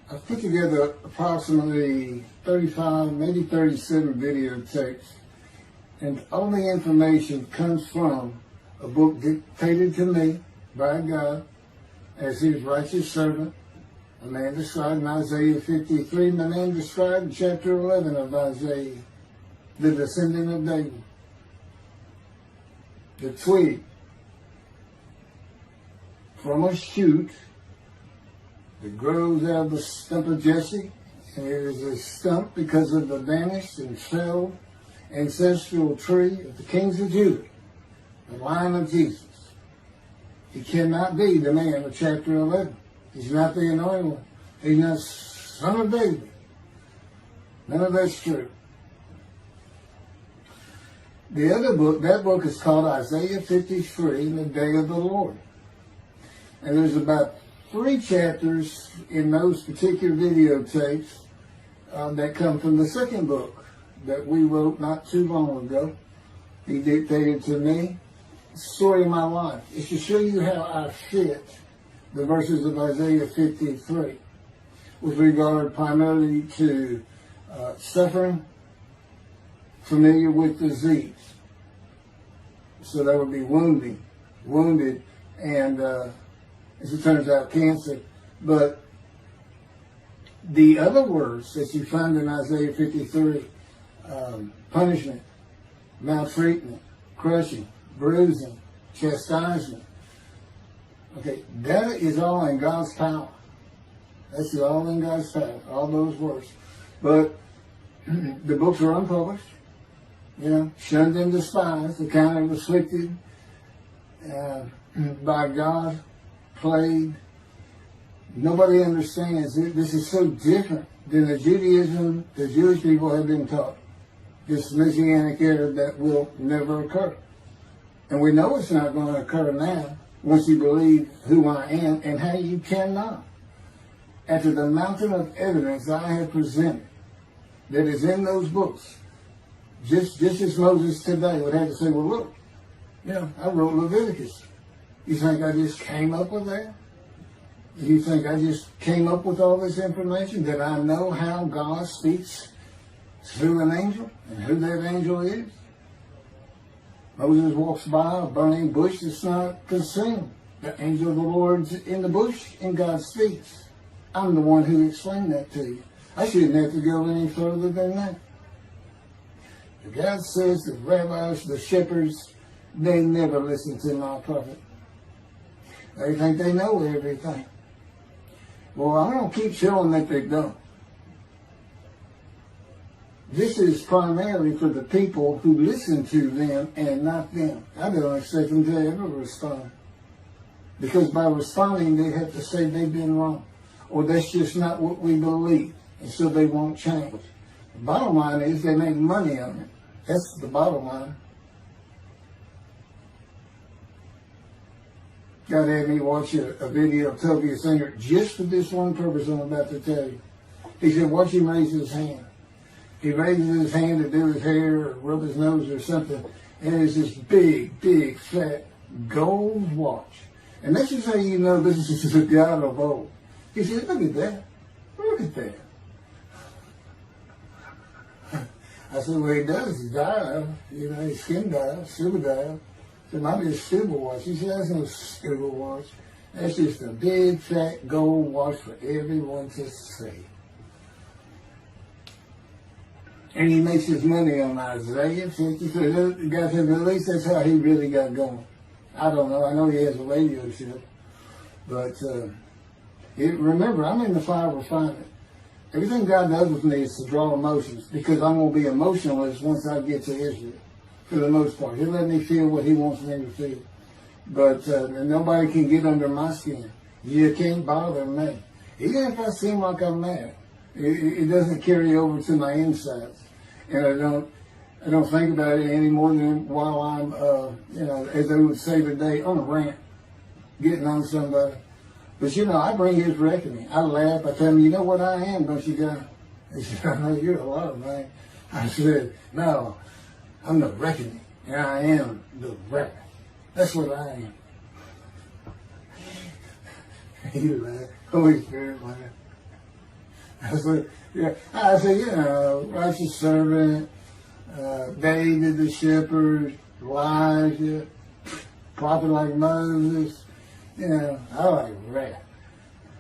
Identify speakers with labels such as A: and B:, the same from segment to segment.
A: I've put together approximately 35, maybe 37 videotapes, and all the information comes from a book dictated to me by God as his righteous servant, a man described in Isaiah 53, and a man described in chapter 11 of Isaiah, the descendant of David, the twig from a shoot that grows out of the stump of Jesse, and it is a stump because of the vanished and felled ancestral tree of the kings of Judah, the line of Jesus. He cannot be the man of chapter 11. He's not the anointed one. He's not son of David. None of that's true. The other book, that book is called Isaiah 53, the Day of the Lord. And there's about 3 chapters in those particular videotapes that come from the second book that we wrote not too long ago. He dictated to me the story of my life. It's to show you how I fit the verses of Isaiah 53 with regard primarily to suffering, familiar with disease. So that would be wounded, and as it turns out, cancer. But the other words that you find in Isaiah 53, punishment, maltreatment, crushing, bruising, chastisement, okay, that is all in God's power. That's all in God's power, all those words. But the books are unpublished, shunned and despised, accounted afflicted by God, plagued. Nobody understands it. This is so different than the Judaism the Jewish people have been taught. This Messianic era that will never occur. And we know it's not going to occur now once you believe who I am and how you cannot. After the mountain of evidence I have presented that is in those books, just as Moses today would have to say, well, look, I wrote Leviticus. You think I just came up with that? You think I just came up with all this information? That I know how God speaks through an angel and who that angel is? Moses walks by a burning bush that's not consumed. The angel of the Lord's in the bush and God speaks. I'm the one who explained that to you. I shouldn't have to go any further than that. God says the rabbis, the shepherds, they never listen to my prophet. They think they know everything. Well, I'm going to keep showing that they don't. This is primarily for the people who listen to them and not them. I don't expect them to ever respond. Because by responding, they have to say they've been wrong. Or that's just not what we believe. And so they won't change. The bottom line is they make money on it. That's the bottom line. God had me watch a video of Toby Singer just for this one purpose I'm about to tell you. He said, watch him raise his hand. He raises his hand to do his hair or rub his nose or something, and there's this big, fat gold watch. And that's just how you know this is the God of old. He said, look at that. Look at that. I said, well, he does. He died. His skin died, silver died. It might be a silver watch. He said, that's no silver watch. That's just a big, fat gold watch for everyone to see. And he makes his money on Isaiah 53. The guy said, at least that's how he really got going. I don't know. I know he has a radio show. But remember, I'm in the fire refinement. Everything God does with me is to draw emotions, because I'm going to be emotionless once I get to Israel, for the most part. He'll let me feel what he wants me to feel. But nobody can get under my skin. You can't bother me. Even if I seem like I'm mad, it doesn't carry over to my insides. And I don't think about it any more than while I'm, as they would say today, on a rant, getting on somebody. But I bring his reckoning. I laugh. I tell him, you know what I am, don't you, guy? He said, I know you're a lot of man. I said, no, I'm the reckoning, and I am the reckoning. That's what I am. You laugh. Holy Spirit, laugh. I said, righteous servant, David the shepherd, Elijah, prophet like Moses. I like wrath.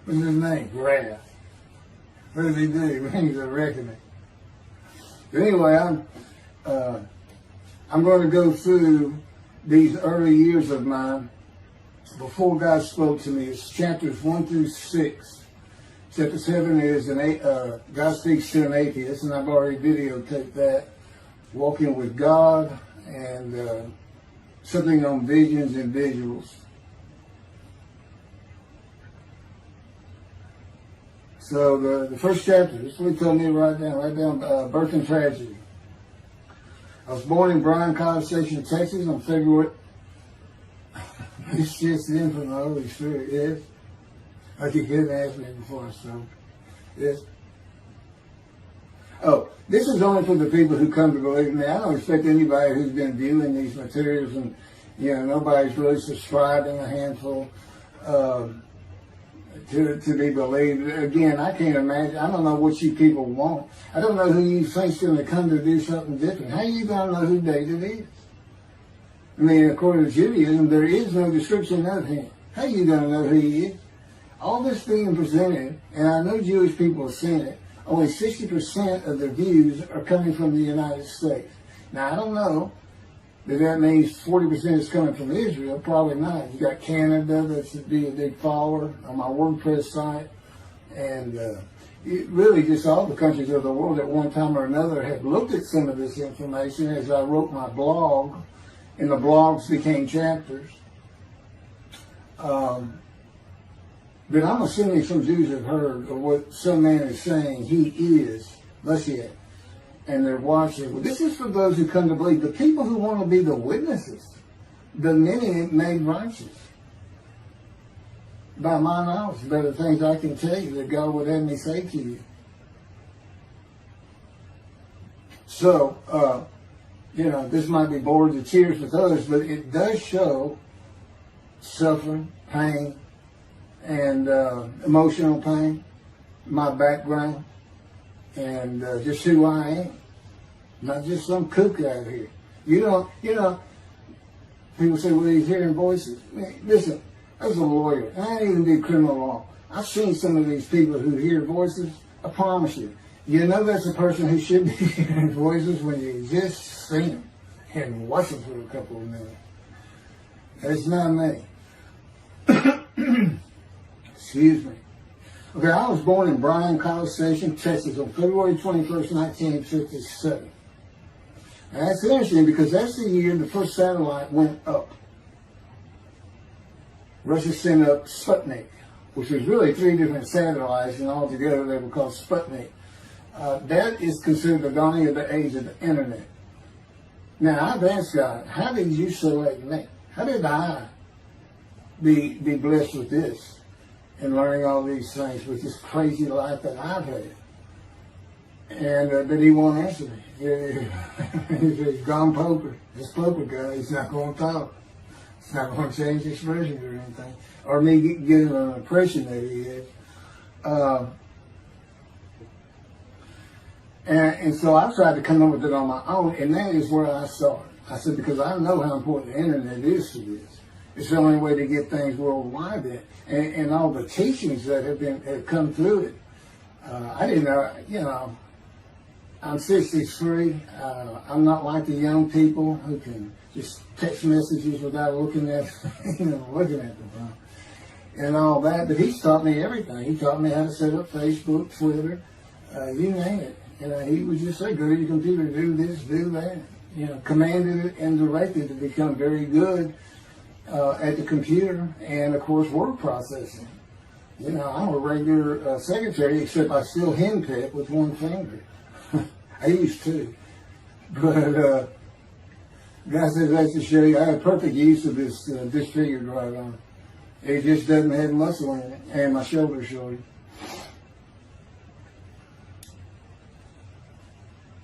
A: What's his name? Wrath. What does he do? He brings a reckoning. But anyway, I'm going to go through these early years of mine before God spoke to me. It's chapters 1 through 6. Chapter 7 is God speaks to an atheist, and I've already videotaped that. Walking with God, and something on visions and visuals. So the first chapter, this is what he told me to write down birth and tragedy. I was born in Bryan, College Station, Texas on February. It's just in from the Holy Spirit, yes. Like you couldn't ask me before, so yes. Oh, this is only for the people who come to believe in me. I don't expect anybody who's been viewing these materials and, nobody's really subscribing, a handful, to be believed. Again, I can't imagine. I don't know what you people want. I don't know who you think's going to come to do something different. How are you going to know who David is? I mean, according to Judaism, there is no description of him. How are you going to know who he is? All this being presented, and I know Jewish people have seen it, only 60% of their views are coming from the United States. Now, I don't know that means 40% is coming from Israel. Probably not. You got Canada, that's be a big follower on my WordPress site. And really just all the countries of the world at one time or another have looked at some of this information as I wrote my blog, and the blogs became chapters. But I'm assuming some Jews have heard of what some man is saying he is Moshiach, and they're watching. Well, this is for those who come to believe. The people who want to be the witnesses, the many made righteous. By my knowledge, better things I can tell you that God would have me say to you. So, this might be bored to tears with others, but it does show suffering, pain, and emotional pain, my background, and just who I am. Not just some kook out here. People say, well, he's hearing voices. Listen, as a lawyer, and I even do criminal law, I've seen some of these people who hear voices. I promise you, that's a person who should be hearing voices when you just see them and watch them for a couple of minutes. That's not me. Excuse me. Okay, I was born in Bryan, College Station, Texas on February 21st, 1957. And that's interesting because that's the year the first satellite went up. Russia sent up Sputnik, which was really 3 different satellites, and altogether they were called Sputnik. That is considered the dawning of the age of the internet. Now, I've asked God, how did you select me? How did I be blessed with this and learning all these things with this crazy life that I've had? And but he won't answer me. He's gone poker. This poker guy, he's not going to talk. It's not going to change expressions or anything, or me getting an impression that he is. And so I tried to come up with it on my own, and that is where I started. I said, because I know how important the internet is to this. It's the only way to get things worldwide, and all the teachings that have come through it. I didn't know, I'm 63. I'm not like the young people who can just text messages without looking at the phone and all that. But he's taught me everything. He taught me how to set up Facebook, Twitter, you name it. He would just say, go to your computer, do this, do that. Commanded it and directed to become very good at the computer and, of course, word processing. I'm a regular secretary, except I still henpeck with one finger. I used to. But God says that's to show you I have perfect use of this disfigured right arm. It just doesn't have muscle in it, and my shoulder's short.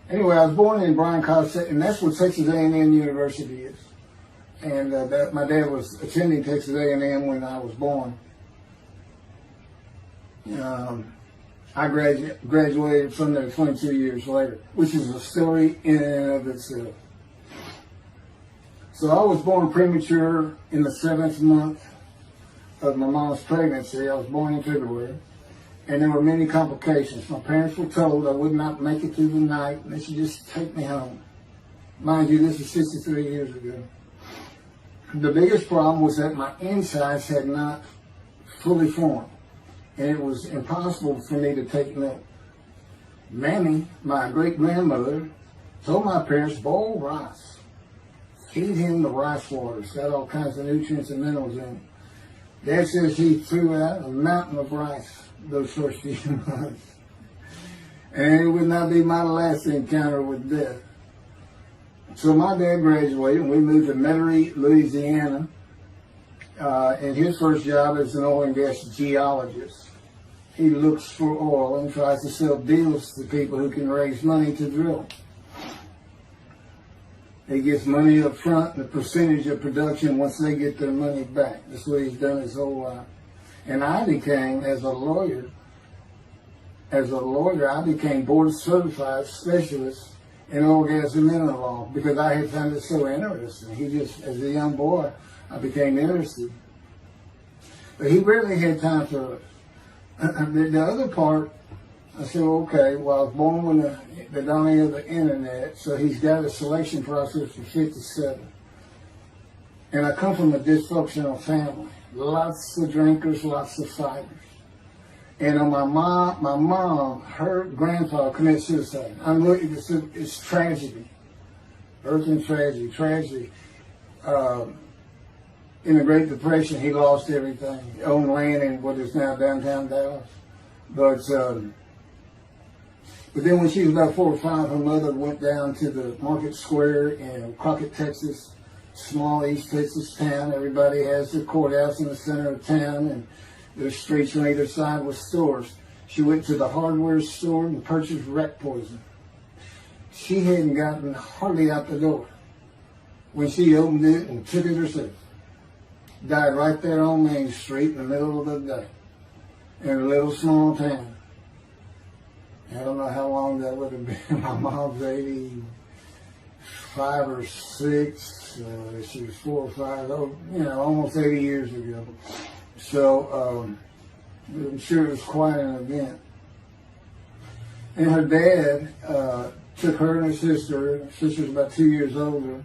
A: Anyway, I was born in Bryan College, and that's what Texas A&M University is. And my dad was attending Texas A&M when I was born. I graduated from there 22 years later, which is a story in and of itself. So I was born premature in the 7th month of my mom's pregnancy. I was born in February, and there were many complications. My parents were told I would not make it through the night, and they should just take me home. Mind you, this is 63 years ago. The biggest problem was that my insides had not fully formed, and it was impossible for me to take milk. Mammy, my great-grandmother, told my parents, boil rice. Feed him the rice water. It's got all kinds of nutrients and minerals in it. Dad says he threw out a mountain of rice those first few months. And it would not be my last encounter with death. So my dad graduated, and we moved to Metairie, Louisiana. And his first job is an oil and gas geologist. He looks for oil and tries to sell deals to people who can raise money to drill. He gets money up front and a percentage of production once they get their money back. That's what he's done his whole life. And I became, as a lawyer, I became board certified specialist in oil, gas, and mineral law because I had found it so interesting. As a young boy, I became interested. But he rarely had time for it. The other part, I said, okay, well, I was born with the dawning of the internet, so he's got a selection process for 57. And I come from a dysfunctional family. Lots of drinkers, lots of fighters. And my mom, her grandfather committed suicide. It's tragedy. Earth and tragedy. In the Great Depression, he lost everything. He owned land in what is now downtown Dallas. But then when she was about 4 or 5, her mother went down to the market square in Crockett, Texas, small East Texas town. Everybody has their courthouse in the center of town, and there's streets on either side with stores. She went to the hardware store and purchased rat poison. She hadn't gotten hardly out the door when she opened it and took it herself. Died right there on Main Street in the middle of the day in a little small town. I don't know how long that would have been. My mom's 85 or 6. She was 4 or 5, almost 80 years ago. So I'm sure it was quite an event. And her dad took her and her sister's about 2 years older,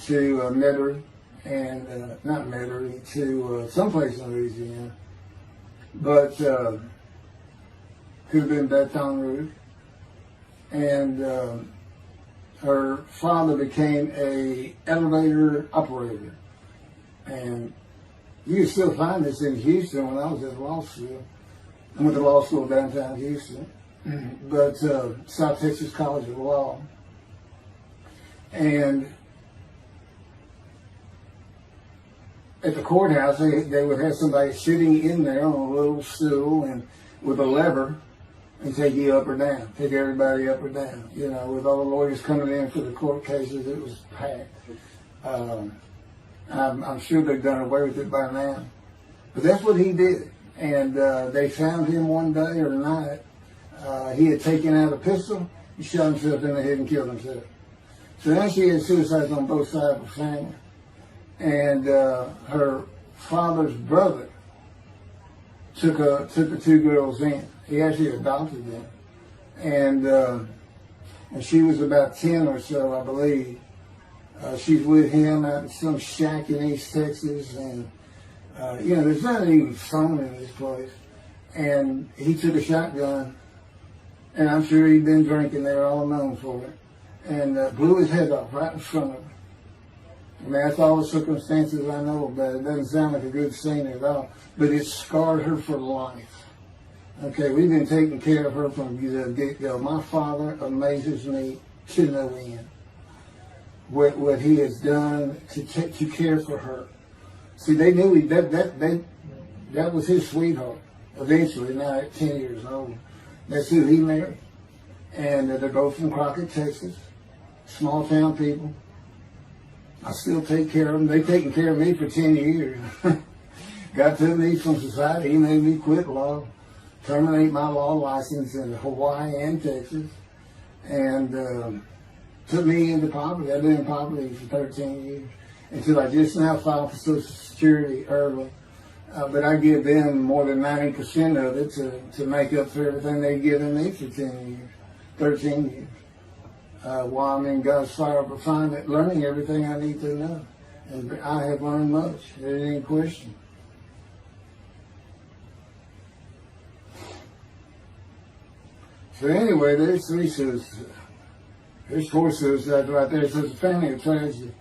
A: to Metairie, and not Metairie, to someplace in Louisiana. But could have been Baton Rouge. And her father became a elevator operator. And you can still find this in Houston when I was at law school. I went to law school downtown Houston, but South Texas College of Law. And at the courthouse, they would have somebody sitting in there on a little stool and with a lever and take you up or down, take everybody up or down. With all the lawyers coming in for the court cases, it was packed. I'm sure they've done away with it by now. But that's what he did. And they found him one day or night. He had taken out a pistol, he shot himself in the head and killed himself. So now she had suicides on both sides of the family. And her father's brother took the 2 girls in. He actually adopted them. And she was about 10 or so, I believe. She's with him out in some shack in East Texas. And, there's not even phone in this place. And he took a shotgun. And I'm sure he'd been drinking there, all known for it. And blew his head off right in front of her. I mean, that's all the circumstances I know about it. It doesn't sound like a good scene at all. But it scarred her for life. Okay, we've been taking care of her from the get-go. My father amazes me to no end. What he has done to care for her. See, they knew that was his sweetheart. Eventually, now at 10 years old. That's who he married. And they're both from Crockett, Texas. Small town people. I still take care of them. They've taken care of me for 10 years. Got to me from society. He made me quit law. terminate my law license in Hawaii and Texas, and took me into poverty. I've been in poverty for 13 years until I just now filed for Social Security early. But I give them more than 90% of it to make up for everything they've given me for 13 years. While I'm in God's fire of refinement, learning everything I need to know. And I have learned much. There ain't any question. So anyway, there's 3 suicides. There's 4 suicides right there. So it's a family of tragedy.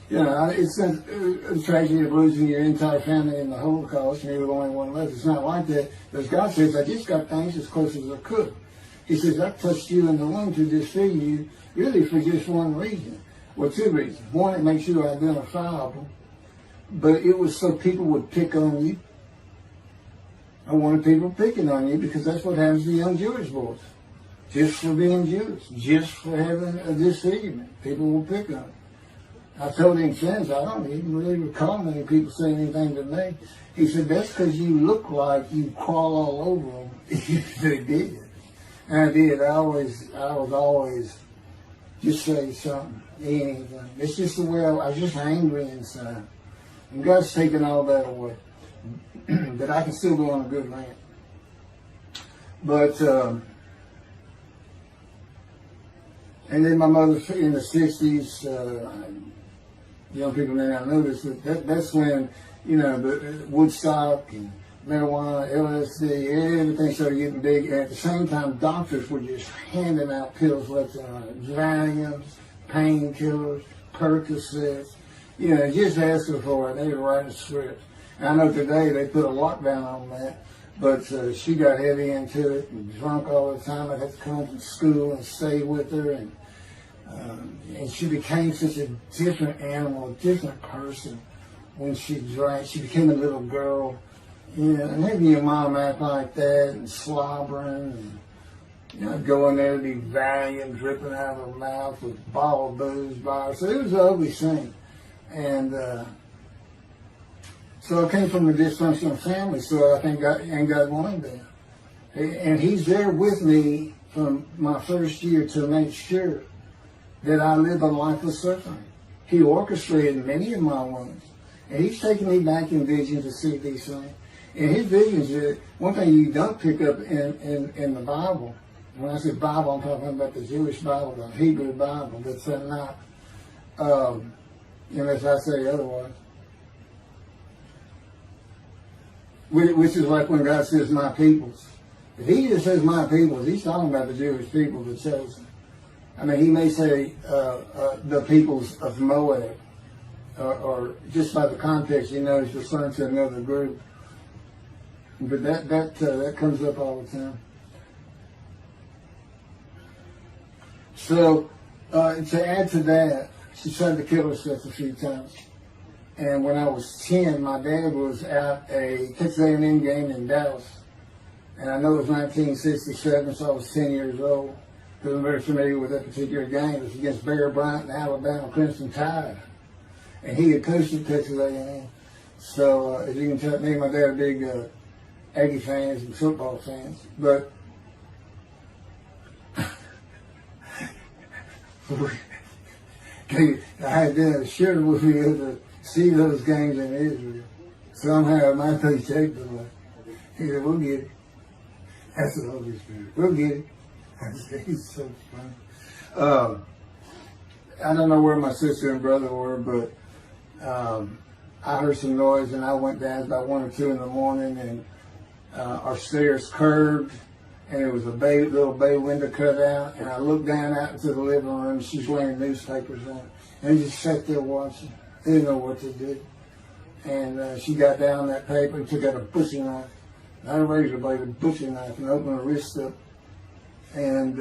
A: You know, it's a tragedy of losing your entire family in the Holocaust, and you're the only one left. It's not like that. But God says, I just got things as close as I could. He says, I touched you in the womb to disfigure you, really for just one reason. Well, 2 reasons. One, it makes you identifiable. But it was so people would pick on you. I wanted people picking on you because that's what happens to young Jewish boys. Just for being Jewish, just for having a disfigurement. People will pick on you. I told him since, I don't even really recall many people saying anything to me. He said, that's because you look like you crawl all over them. They did. And I did. I was always just say something, anything. It's just the way I was just angry inside. And God's taken all that away. But I can still go on a good rant. But, and then my mother in the 60s, young people may not know this, but that's when, you know, the Woodstock and marijuana, LSD, everything started getting big. And at the same time, doctors were just handing out pills left and right. Valiums, painkillers, Percocets, you know, just asking for it. They were writing scripts. And I know today they put a lockdown on that, but she got heavy into it and drunk all the time. I had to come from school and stay with her, and she became such a different animal, a different person when she drank. She became a little girl. You know, and having your mom act like that and slobbering and, you know, going there to be Valium dripping out of her mouth with a bottle of booze by her. So it was an ugly scene. And so I came from a dysfunctional family, so I think God wanted that. And He's there with me from my first year to make sure that I live a life of suffering. He orchestrated many of my wounds. And He's taken me back in vision to see these things. And His visions, one thing you don't pick up in the Bible, when I say Bible, I'm talking about the Jewish Bible, the Hebrew Bible, that's not, unless I say otherwise. Which is like when God says, my peoples. If He just says my peoples, He's talking about the Jewish people, the chosen. I mean, He may say the peoples of Moab, or just by the context, He's referring to another group. But that comes up all the time. So to add to that, she tried to kill herself a few times. And when I was 10, my dad was at a Texas A&M game in Dallas. And I know it was 1967, so I was 10 years old. Because I'm very familiar with that particular game. It was against Bear Bryant and Alabama Crimson Tide. And he had coached at Texas A&M. So as you can tell, me and my dad are big Aggie fans and football fans. But I had dinner sure with me to see those games in Israel. Somehow my paycheck was like, he said, we'll get it. That's the Holy Spirit. We'll get it. He's so funny. I don't know where my sister and brother were, but I heard some noise and I went down about 1 or 2 in the morning, and our stairs curved, and there was a little bay window cut out, and I looked down out into the living room. She's laying newspapers on it, and just sat there watching. They didn't know what to do. And she got down that paper and took out a butcher knife, not a razor blade, a butcher knife, and opened her wrist up. And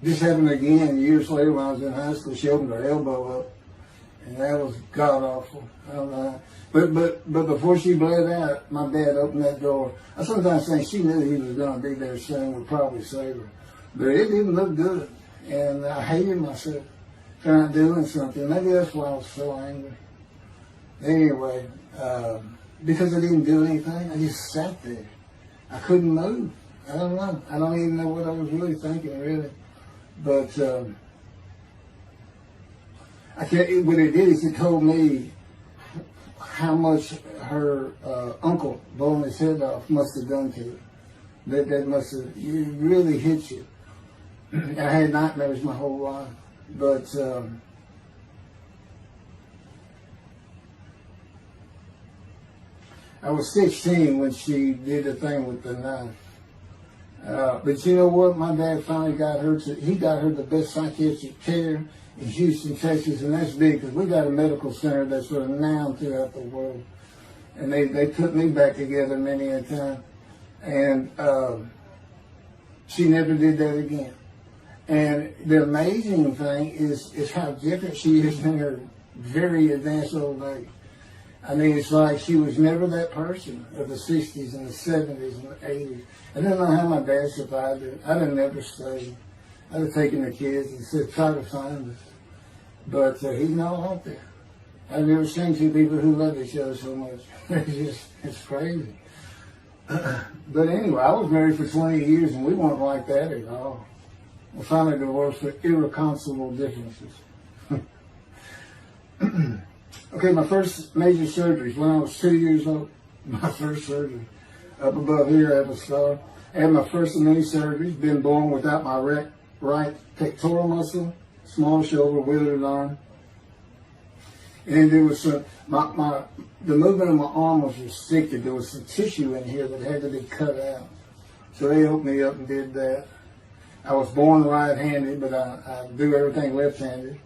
A: this happened again years later when I was in high school. She opened her elbow up, and that was god awful. I don't know. But before she bled out, my dad opened that door. I sometimes think she knew he was going to be there soon, would probably save her. But it didn't look good, and I hated myself for not doing something. Maybe that's why I was so angry. Anyway, because I didn't do anything, I just sat there. I couldn't move. I don't know. I don't even know what I was really thinking, really. But I can't. What it did is it told me how much her uncle blowing his head off must have done to her. That must have really hit you. I had nightmares my whole life, but I was 16 when she did the thing with the knife. But you know what? My dad finally got her he got her the best psychiatric care in Houston, Texas, and that's big because we got a medical center that's renowned throughout the world. And they put me back together many a time. And she never did that again. And the amazing thing is how different she is in her very advanced old age. I mean, it's like she was never that person of the 60s and the 70s and the 80s. I don't know how my dad survived it. I'd have never stayed. I'd have taken the kids and said, try to find us. But he's not out there. I've never seen two people who love each other so much. It's crazy. But anyway, I was married for 20 years and we weren't like that at all. We finally divorced for irreconcilable differences. Okay, my first major surgery when I was 2 years old. My first surgery. Up above here, I have a scar. I had my first of many surgeries. Been born without my right pectoral muscle, small shoulder, withered arm. And there was the movement of my arm was restricted. There was some tissue in here that had to be cut out. So they opened me up and did that. I was born right-handed, but I do everything left-handed.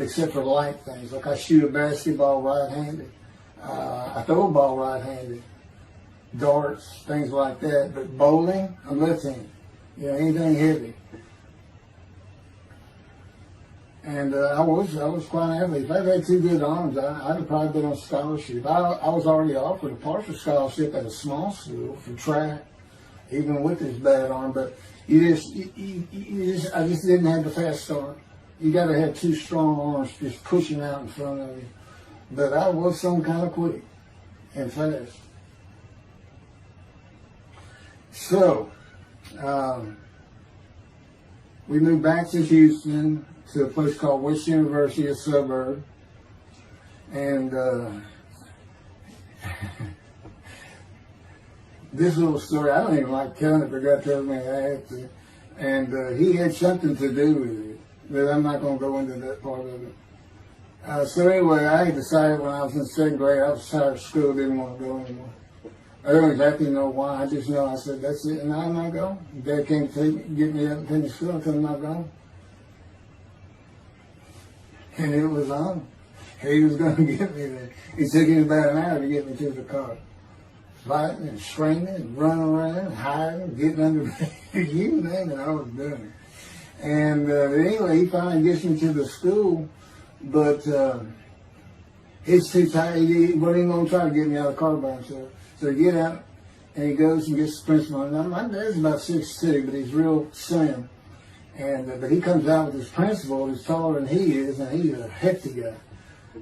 A: Except for light things, like I shoot a basketball right-handed, I throw a ball right-handed, darts, things like that. But bowling, I'm left-handed. You know, anything heavy. And I was quite an athlete. If I'd had two good arms, I'd have probably been on scholarship. I was already offered a partial scholarship at a small school for track, even with this bad arm. But I just didn't have the fast start. You got to have two strong arms just pushing out in front of you. But I was some kind of quick and fast. So, we moved back to Houston to a place called West University, a suburb. And this little story, I don't even like telling it, but God tells me I have to. And he had something to do with it. But I'm not going to go into that part of it. So anyway, I had decided when I was in second grade, I was tired of school, didn't want to go anymore. I don't exactly know why. I just know I said, that's it, and I'm not going. Dad came to get me up and finish school, I said, I'm not going. And it was on. He was going to get me there. It took him about an hour to get me to the car. Fighting and screaming and running around, hiding, getting under bed. You name it, I was doing it. And anyway, he finally gets me to the school, but he's too tired. He wasn't even going to try to get me out of the car by himself. So he get out, and he goes and gets the principal. Now, my dad's about 6'2", but he's real slim. And but he comes out with his principal, who's taller than he is, and he's a hefty guy.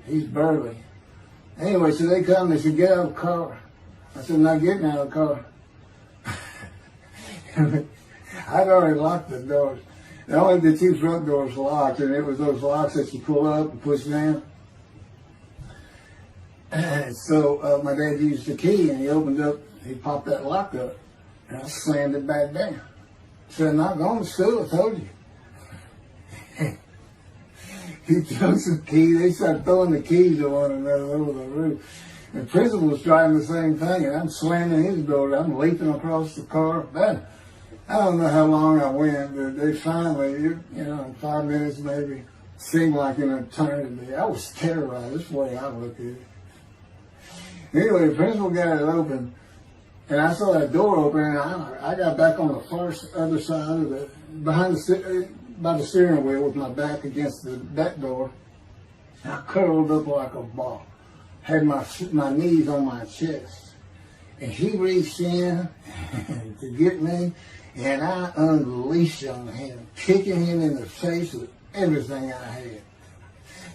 A: He's burly. Anyway, so they come, they said, get out of the car. I said, I'm not getting out of the car. I'd already locked the doors. Only the two front doors locked, and it was those locks that you pull up and push down. And so my dad used the key, and he popped that lock up, and I slammed it back down. Said, I'm not going to school, I told you. He took some keys, they started throwing the keys at one another over the roof. The principal was driving the same thing, and I'm slamming his door, I'm leaping across the car. I don't know how long I went, but they finally, in 5 minutes maybe, seemed like an eternity. I was terrorized. That's the way I looked at it. Anyway, the principal got it open, and I saw that door open, and I got back on the far other side of by the steering wheel with my back against the back door. I curled up like a ball, had my knees on my chest, and he reached in to get me. And I unleashed on him, kicking him in the face with everything I had.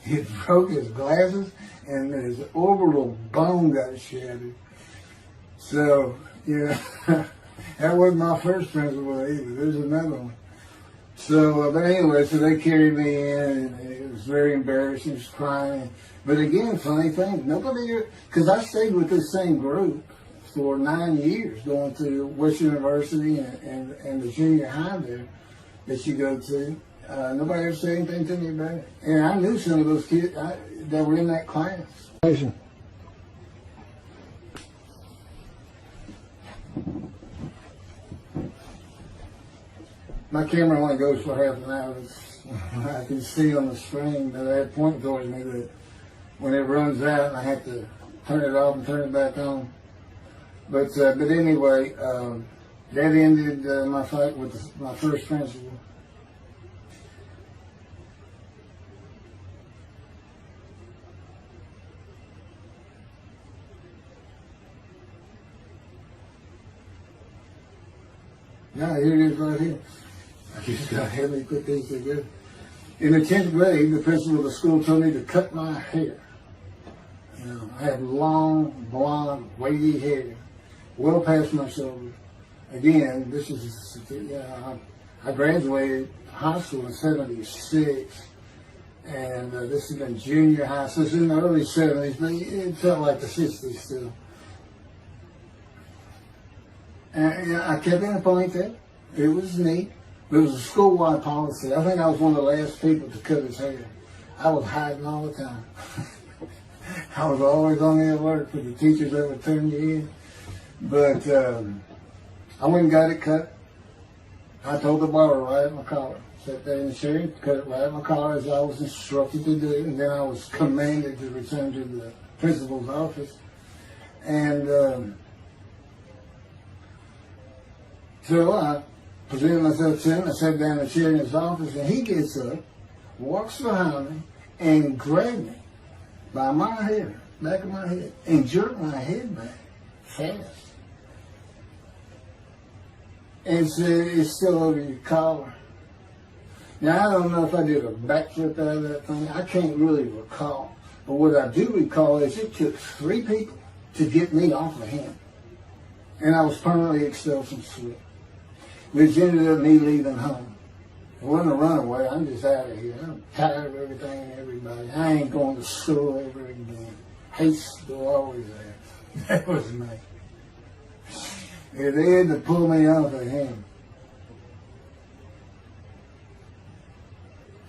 A: It broke his glasses, and his orbital bone got shattered. So, That wasn't my first principal either. There's another one. So, but anyway, so they carried me in, and it was very embarrassing, just crying. But again, funny thing, nobody, because I stayed with this same group for 9 years, going to West University and the junior high there that you go to. Nobody ever said anything to me about it. And I knew some of those kids that were in that class. My camera only goes for half an hour. I can see on the screen that I had pointing towards me that when it runs out, I have to turn it off and turn it back on. But anyway, that ended my fight with my first principal. Now here it is right here. I just got to help me put these together. In the 10th grade, the principal of the school told me to cut my hair. You know, I had long, blonde, wavy hair, well past my shoulders. Again, this is, I graduated high school in '76, and this has been junior high, so it's in the early '70s, but it felt like the '60s still. And I kept in a ponytail. It was neat. It was a school-wide policy. I think I was one of the last people to cut his hair. I was hiding all the time. I was always on the alert for the teachers that would turn you in. But I went and got it cut. I told the barber right at my collar. Sat there in the chair, cut it right at my collar as I was instructed to do. And then I was commanded to return to the principal's office. And so I presented myself to him. I sat down in the chair in his office, and he gets up, walks behind me, and grabbed me by my hair, back of my head, and jerked my head back fast. And said, "It's still over your collar." Now, I don't know if I did a backflip out of that thing. I can't really recall. But what I do recall is it took 3 people to get me off of him. And I was permanently expelled from school, which ended up me leaving home. It wasn't a runaway. I'm just out of here. I'm tired of everything and everybody. I ain't going to school ever again. Hate school always there. That was me. And they had to pull me off of him.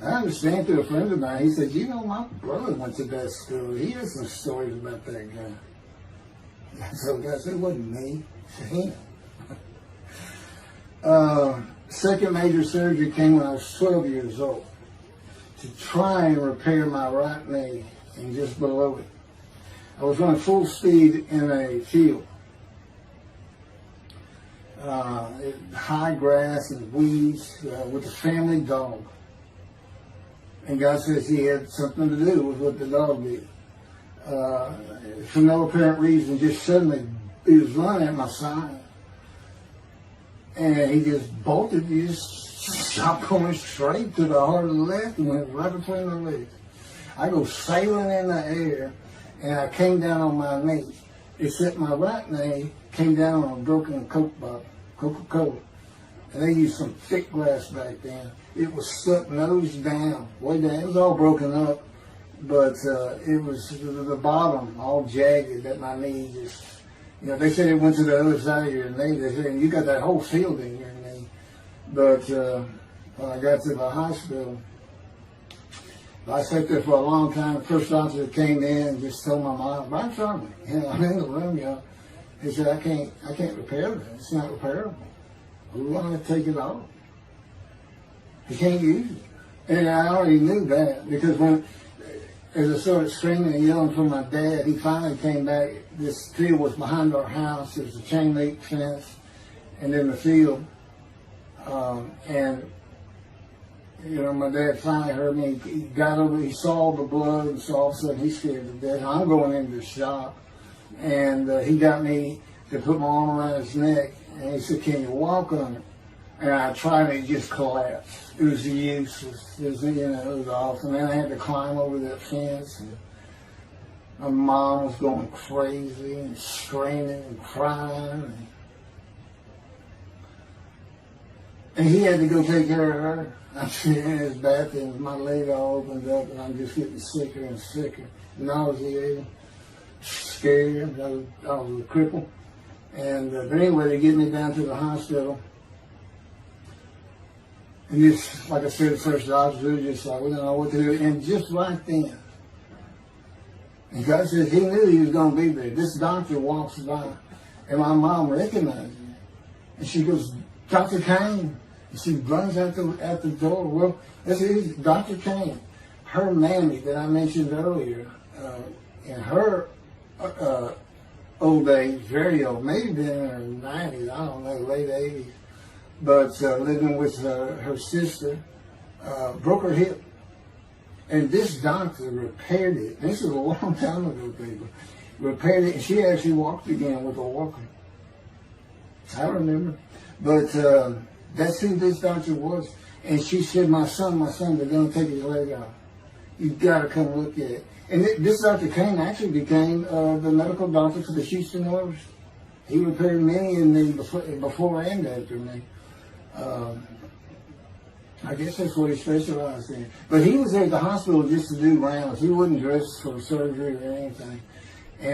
A: I understand through a friend of mine, he said, "You know, my brother went to that school. He has some stories about that guy." So I said, "It wasn't me, it was him." Second major surgery came when I was 12 years old to try and repair my right knee and just below it. I was running full speed in a field. High grass and weeds with a family dog. And God says he had something to do with what the dog did. For no apparent reason, just suddenly he was running at my side. And he just bolted, he just stopped going straight to the heart of the left and went right between the legs. I go sailing in the air, and I came down on my knee. Except my right knee came down on a broken Coke bottle, Coca-Cola. And they used some thick glass back then. It was stuck nose down, way down. It was all broken up, but it was the bottom all jagged that my knee just, you know, they said it went to the other side of your knee. They said, "You got that whole field in your knee." But when I got to the hospital, I sat there for a long time. The first doctor came in and just told my mom, right in front of me, you know, I'm in the room, y'all. He said, I can't repair that. It's not repairable. We're going to take it off. You can't use it. And I already knew that because when, as I started screaming and yelling for my dad, he finally came back. This field was behind our house. There was a chain link fence and then the field. And, you know, my dad finally heard me. He got over, he saw the blood, and so all of a sudden he's scared to death. I'm going into the shop. And he got me to put my arm around his neck. And he said, "Can you walk on it?" And I tried, and it just collapsed. It was useless. It was, you know, it was awful. And then I had to climb over that fence. And my mom was going crazy and screaming and crying. And he had to go take care of her. I'm sitting in his bathroom, my leg all opened up, and I'm just getting sicker and sicker, nauseated, scared. I was a cripple. And but anyway, they get me down to the hospital. And just, like I said, the first doctor was just like, we don't know what to do. And just right then, and God said he knew he was going to be there. This doctor walks by, and my mom recognized him. And she goes, Dr. Kane. And she runs out the door. Well, this is Dr. Kane. Her mammy that I mentioned earlier, in her old age, very old, maybe been in her 90s, I don't know, late 80s, but living with her sister, broke her hip. And this doctor repaired it. This is a long time ago, people. Repaired it, and she actually walked again with a walker. I remember. But that's who this doctor was. And she said, my son, they're going to take his leg off. You've got to come look at it. And this Dr. Kane actually became the medical doctor for the Houston Oilers. He repaired many in me before and after me. I guess that's what he specialized in. But he was there at the hospital just to do rounds. He wasn't dressed for surgery or anything.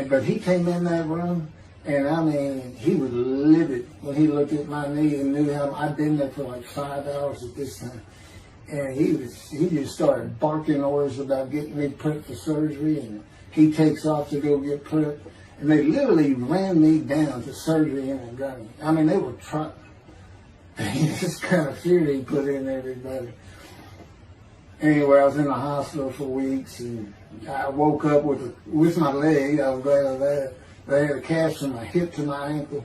A: But he came in that room, and I mean, he was livid when he looked at my knee and knew how I'd been there for like 5 hours at this time. And he just started barking orders about getting me prepped for surgery, and he takes off to go get prepped. And they literally ran me down to surgery in Montgomery. I mean, they were trying. This kind of fear he put in everybody. Anyway, I was in the hospital for weeks, and I woke up with my leg. I was glad of that. They had a cast from my hip to my ankle.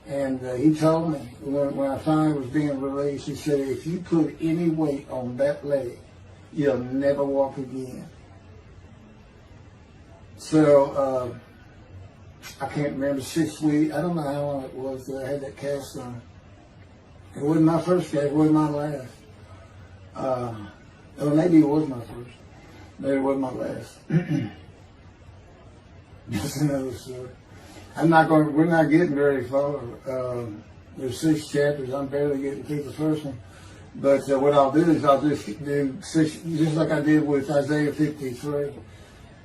A: And he told me, when I finally was being released, he said, if you put any weight on that leg, you'll never walk again. So, I can't remember, 6 weeks. I don't know how long it was that I had that cast on. It wasn't my first cast, it wasn't my last. Or maybe it was my first. Maybe it wasn't my last. That's another story. We're not getting very far. There's 6 chapters. I'm barely getting through the first one. But what I'll do is I'll just do 6, just like I did with Isaiah 53.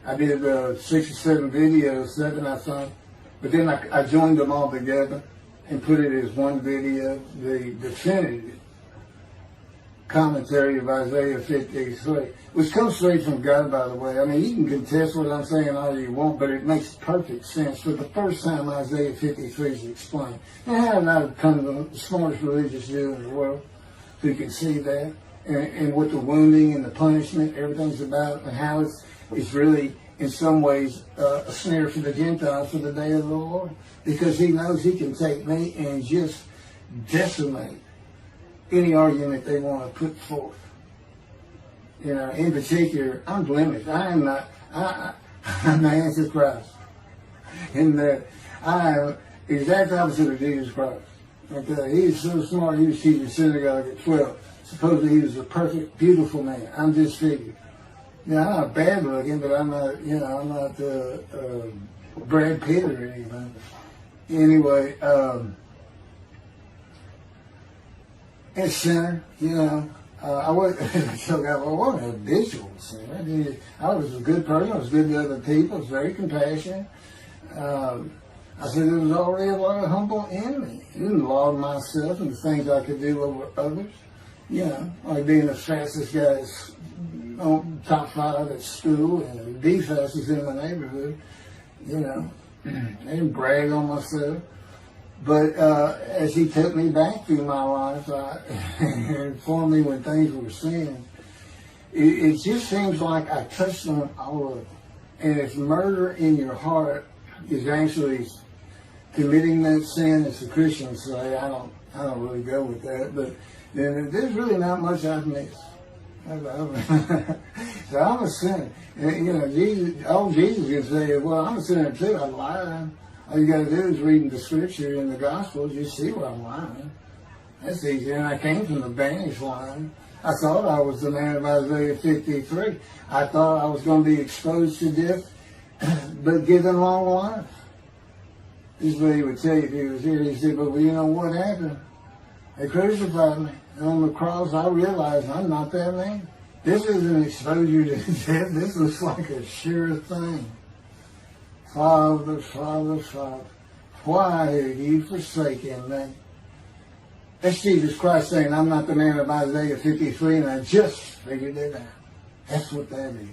A: I did 6 or 7 videos, 7 I think. But then I joined them all together and put it as one video, the definitive commentary of Isaiah 53, which comes straight from God, by the way. I mean, you can contest what I'm saying all you want, but it makes perfect sense. For the first time, Isaiah 53 is explained. And how did I become the smartest religious Jew in the world who can see that? And what the wounding and the punishment, everything's about, and how it's really, in some ways, a snare for the Gentiles for the day of the Lord. Because he knows he can take me and just decimate any argument they want to put forth. You know, in particular, I'm blemished. I'm the Antichrist. In that I am exact opposite of Jesus Christ. Okay, he's so smart, he was teaching synagogue at 12. Supposedly he was a perfect, beautiful man. I'm disfigured. You know, I'm not bad looking, but I'm not, I'm not Brad Pitt or anything. Anyway, and sinner, I wasn't a habitual sinner. I was a good person. I was good to other people. I was very compassionate. I said there was already a lot of humble in me. I didn't laud myself and the things I could do over others. Like being the fastest guy on top 5 at school and the fastest in my neighborhood. I didn't brag on myself. But as he took me back through my life and informed me when things were sin, it just seems like I touched on all of it. And if murder in your heart is actually committing that sin, as the Christians say, I don't really go with that. But then there's really not much I've missed. So I'm a sinner. And, Jesus can say, well, I'm a sinner too. I'm lying. All you got to do is read the scripture in the Gospels. You see where I'm lying. That's easy. And I came from the banished line. I thought I was the man of Isaiah 53. I thought I was going to be exposed to death, but given long life. This is what he would tell you if he was here. He said, but you know what happened? They crucified me. And on the cross, I realized I'm not that man. This isn't exposure to death. This looks like a sure thing. Father, Father, Father, why have you forsaken me? That's Jesus Christ saying, I'm not the man of Isaiah 53, and I just figured it out. That's what that is.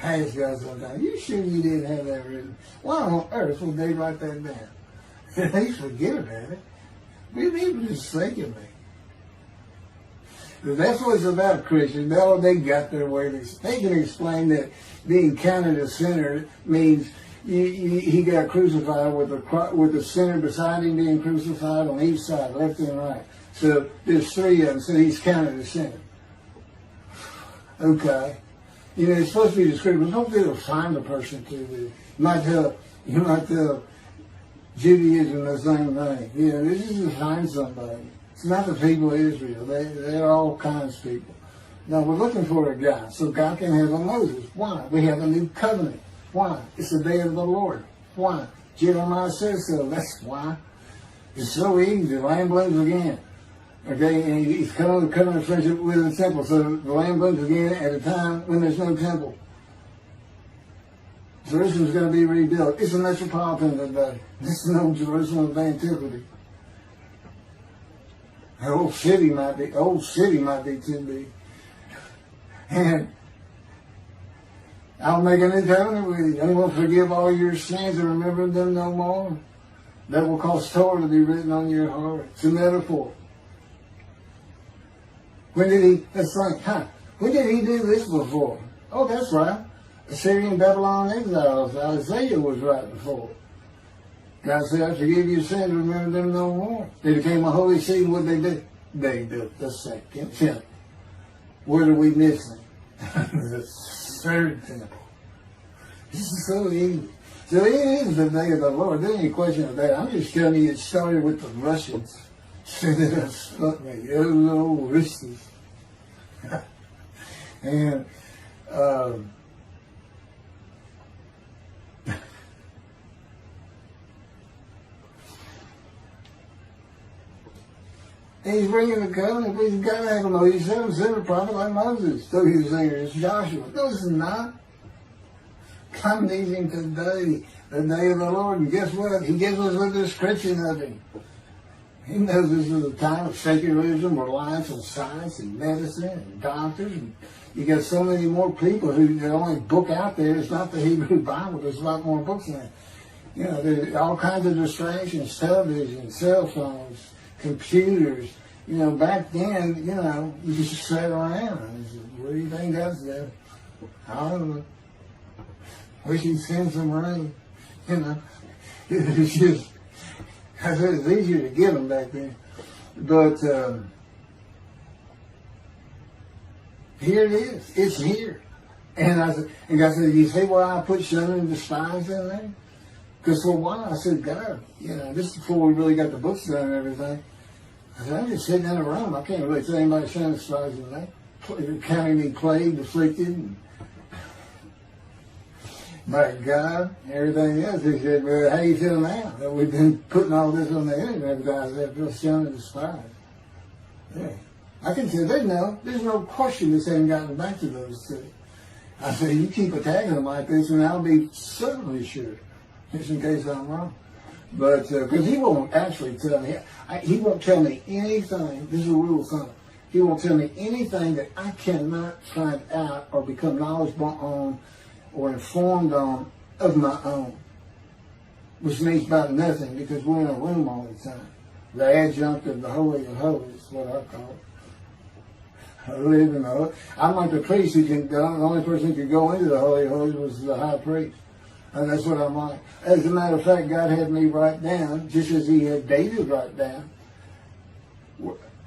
A: Ask God sometimes, you sure you didn't have that written? Why on earth would they write that down? They forget about it. We were just thinking me. That's what it's about, Christians. They got their way. They can explain that being counted a sinner means he got crucified with the sinner beside him being crucified on each side, left and right. So there's three of them, so he's counted a sinner. Okay. You know, it's supposed to be descriptive. Don't be able to find a person to do. You might tell Judaism the same thing. You know, this is to find somebody. It's not the people of Israel. They're all kinds of people. Now, we're looking for a guy so God can have a Moses. Why? We have a new covenant. Why? It's the day of the Lord. Why? Jeremiah says so. That's why. It's so easy. The lamb blooms again. Okay, and he's coming to covenant friendship with the temple. So the lamb blooms again at a time when there's no temple. Jerusalem's going to be rebuilt. It's a metropolitan today. This is no Jerusalem of antiquity. The old city might be too big. And I'll make a new covenant with you. I will forgive all your sins and remember them no more. That will cause Torah to be written on your heart. It's a metaphor. When did he do this before? Oh, that's right. Assyrian Babylon exiles. Isaiah was right before. God said, I forgive your sins, remember them no more. They became a holy city. What did they do? They built the second temple. What are we missing? The third temple. This is so easy. So it is the day of the Lord. There's any question of that. I'm just telling you it started with the Russians. Sending us Sputnik. Oh, no, Russians. And he's bringing the covenant. We've got to have a Moses. Send a prophet like Moses. So he was saying, it's Joshua. No, it's not. Come to him today, the day of the Lord. And guess what? He gives us a description of him. He knows this is a time of secularism, reliance on science and medicine and doctors. And you got so many more people the only book out there is not the Hebrew Bible. There's a lot more books in it. You know, there's all kinds of distractions, television, cell phones, computers. You know, back then, you know, you just sat around and said, what do you think that's there? I don't know. Wish he'd send some rain. You know, it's just, I said it's easier to get them back then. But here it is. It's here. And God said, you see why I put Shunning and Despise in there? Because for a while I said, God, you know, this is before we really got the books done and everything. I said, I'm just sitting in a room. I can't really say anybody Shunning and Despise in there. Counting me plagued, afflicted, and by God, everything else. He said, well, how you feel now that we've been putting all this on the internet? Guys, I feel Shunning and Despise. Yeah. I can say there's no question this hasn't gotten back to those two. I say, you keep attacking them like this, and I'll be certainly sure, just in case I'm wrong. But, because he won't actually tell me, he won't tell me anything, this is a rule of thumb, he won't tell me anything that I cannot find out or become knowledgeable on or informed on of my own, which means about nothing because we're in a room all the time. The adjunct of the Holy of Holies is what I call it. I live in the I'm like the priest who can, the only person who could go into the Holy of Holies was the high priest. And that's what I'm like. As a matter of fact, God had me write down, just as he had David write down,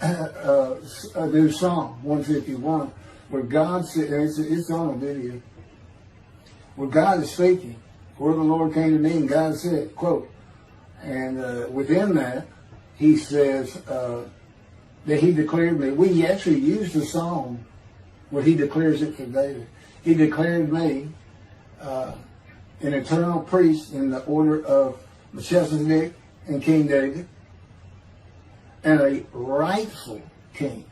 A: a new Psalm 151, where God said, it's on a video, where God is speaking, where the Lord came to me and God said, quote, and within that, he says that he declared me. We actually used the psalm where he declares it for David. He declared me an eternal priest in the order of Melchizedek and King David, and a rightful king,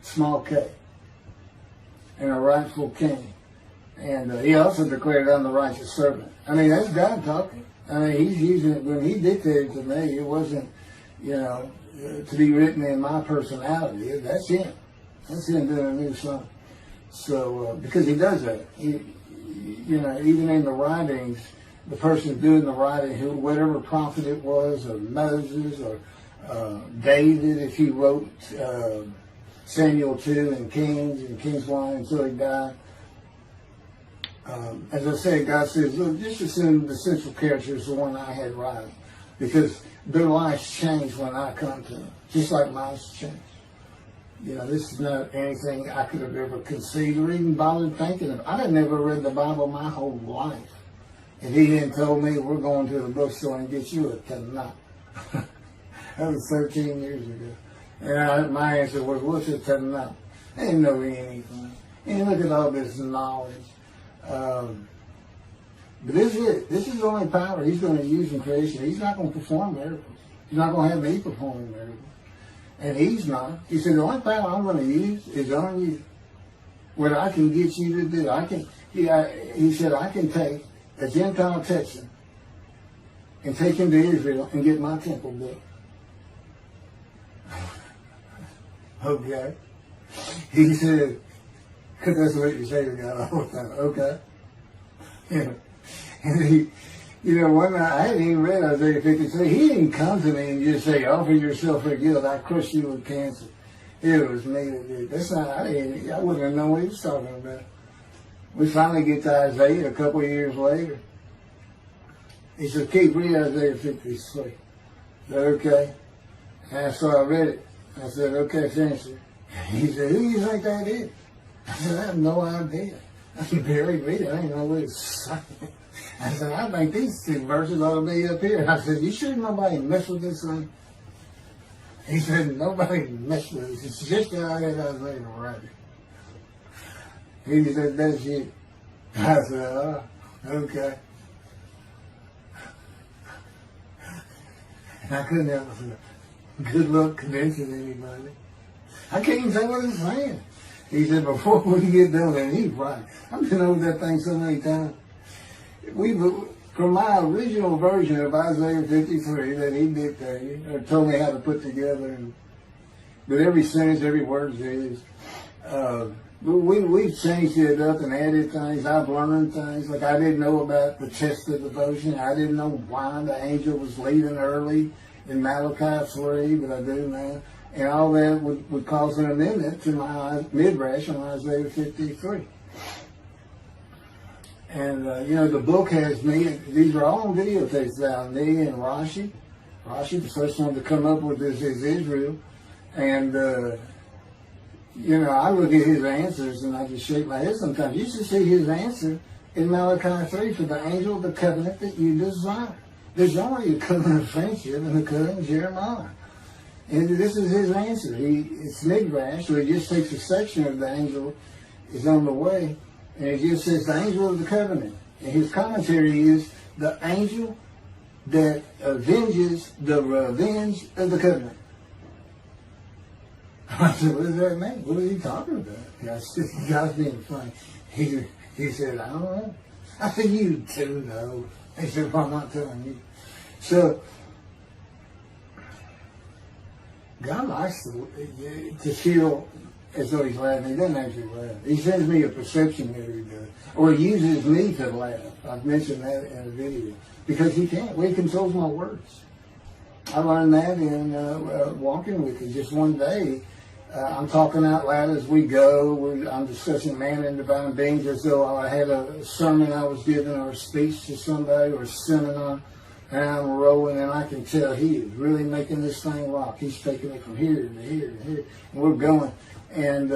A: small k, and a rightful king. And he also declared, I'm the righteous servant. I mean, that's God talking. I mean, he's using it. When he dictated to me, it wasn't, to be written in my personality. That's him. That's him doing a new song. So, because he does that. Even in the writings, the person doing the writing, whatever prophet it was, or Moses, or David, if he wrote Samuel 2 and Kings 1 until he died. As I said, God says, look, just assume the central character is the one I had writing, because their lives change when I come to them, just like mine changed. This is not anything I could have ever conceived or even bothered thinking of. I had never read the Bible my whole life. If he hadn't told me, we're going to the bookstore and get you a Tanakh. That was 13 years ago. And my answer was, what's a Tanakh? I didn't know anything. And look at all this knowledge. But this is it. This is the only power he's going to use in creation. He's not going to perform miracles. He's not going to have me performing miracles. And he's not. He said, the only power I'm going to use is on you. What I can get you to do. He said, I can take a Gentile Texan and take him to Israel and get my temple built. Okay. He said, because that's what you say to God all the time. Okay. And one night, I hadn't even read Isaiah 53. He didn't come to me and just say, offer yourself for guilt. I crushed you with cancer. It was me that did. That's not, I wouldn't have known what he was talking about. We finally get to Isaiah a couple of years later. He said, keep reading Isaiah 53. I said, okay. And so I read it. I said, okay, finish it. He said, who do you think that is? I said, I have no idea. I can barely read it. I didn't know what it's saying. I said, I think these two verses ought to be up here. I said, you sure nobody messed with this thing? He said, nobody messed with it. It's just how I had Isaiah right. He said, that's you. I said, oh, okay. And I couldn't help myself. Good luck convincing anybody. I can't even say what it's saying. He said, before we get done, and he's right. I've been over that thing so many times. From my original version of Isaiah 53 that he dictated, or told me how to put together, but every sentence, every word is, we've changed it up and added things. I've learned things. Like I didn't know about the test of devotion. I didn't know why the angel was leaving early in Malachi 3, but I do now. And all that would cause an amendment to my midrash on Isaiah 53. And, the book has me, these are all on videotapes now, me and Rashi. Rashi, the first one to come up with this is Israel. And, I look at his answers and I just shake my head sometimes. You should see his answer in Malachi 3 for the angel of the covenant that you desire. There's only a covenant of friendship in the covenant of Jeremiah. And this is his answer. It's midrash, so he just takes a section of the angel is on the way, and it just says the angel of the covenant. And his commentary is the angel that avenges the revenge of the covenant. I said, what does that mean? What is he talking about? I said, God's being funny. He said, I don't know. I said, you too know. He said, well, I'm not telling you. So, God likes to feel as though he's laughing. He doesn't actually laugh. He sends me a perception that he does. Or he uses me to laugh. I've mentioned that in a video. Because he can't. Well, he controls my words. I learned that in walking with him. Just one day, I'm talking out loud as we go. I'm discussing man and divine beings as though I had a sermon I was giving or a speech to somebody or a seminar. And I'm rolling, and I can tell he is really making this thing rock. He's taking it from here to here to here. And we're going. And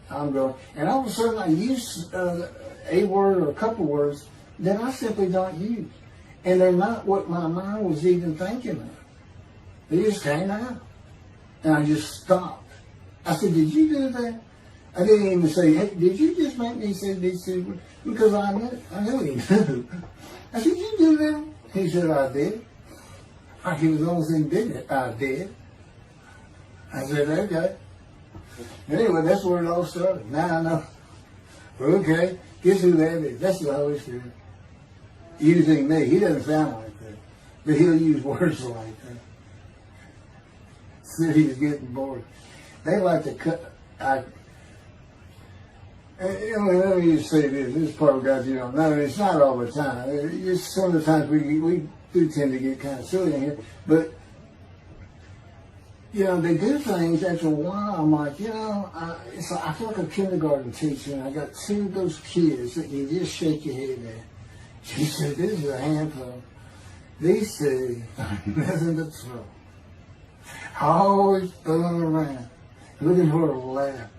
A: I'm going. And all of a sudden, I use a word or a couple words that I simply don't use. And they're not what my mind was even thinking of. They just came out. And I just stopped. I said, did you do that? I didn't even say, hey, did you just make me say these two words? Because I knew he knew. I said, did you do that? He said, I did. He was almost indignant. I did. I said, okay. Anyway, that's where it all started. Now I know. Okay, guess who that is? That's the Holy Spirit. Using me. He doesn't sound like that. But he'll use words like that. So he's getting bored. They like to cut. Let me just say this. This is part of God you don't know. It's not all the time. It's some of the times we do tend to get kind of silly in here. But, they do things after a while. I'm like, it's like, I feel like a kindergarten teacher, and I got two of those kids that you just shake your head at. She said, this is a handful. These two are nothing but trouble. Always fooling around, looking for a laugh.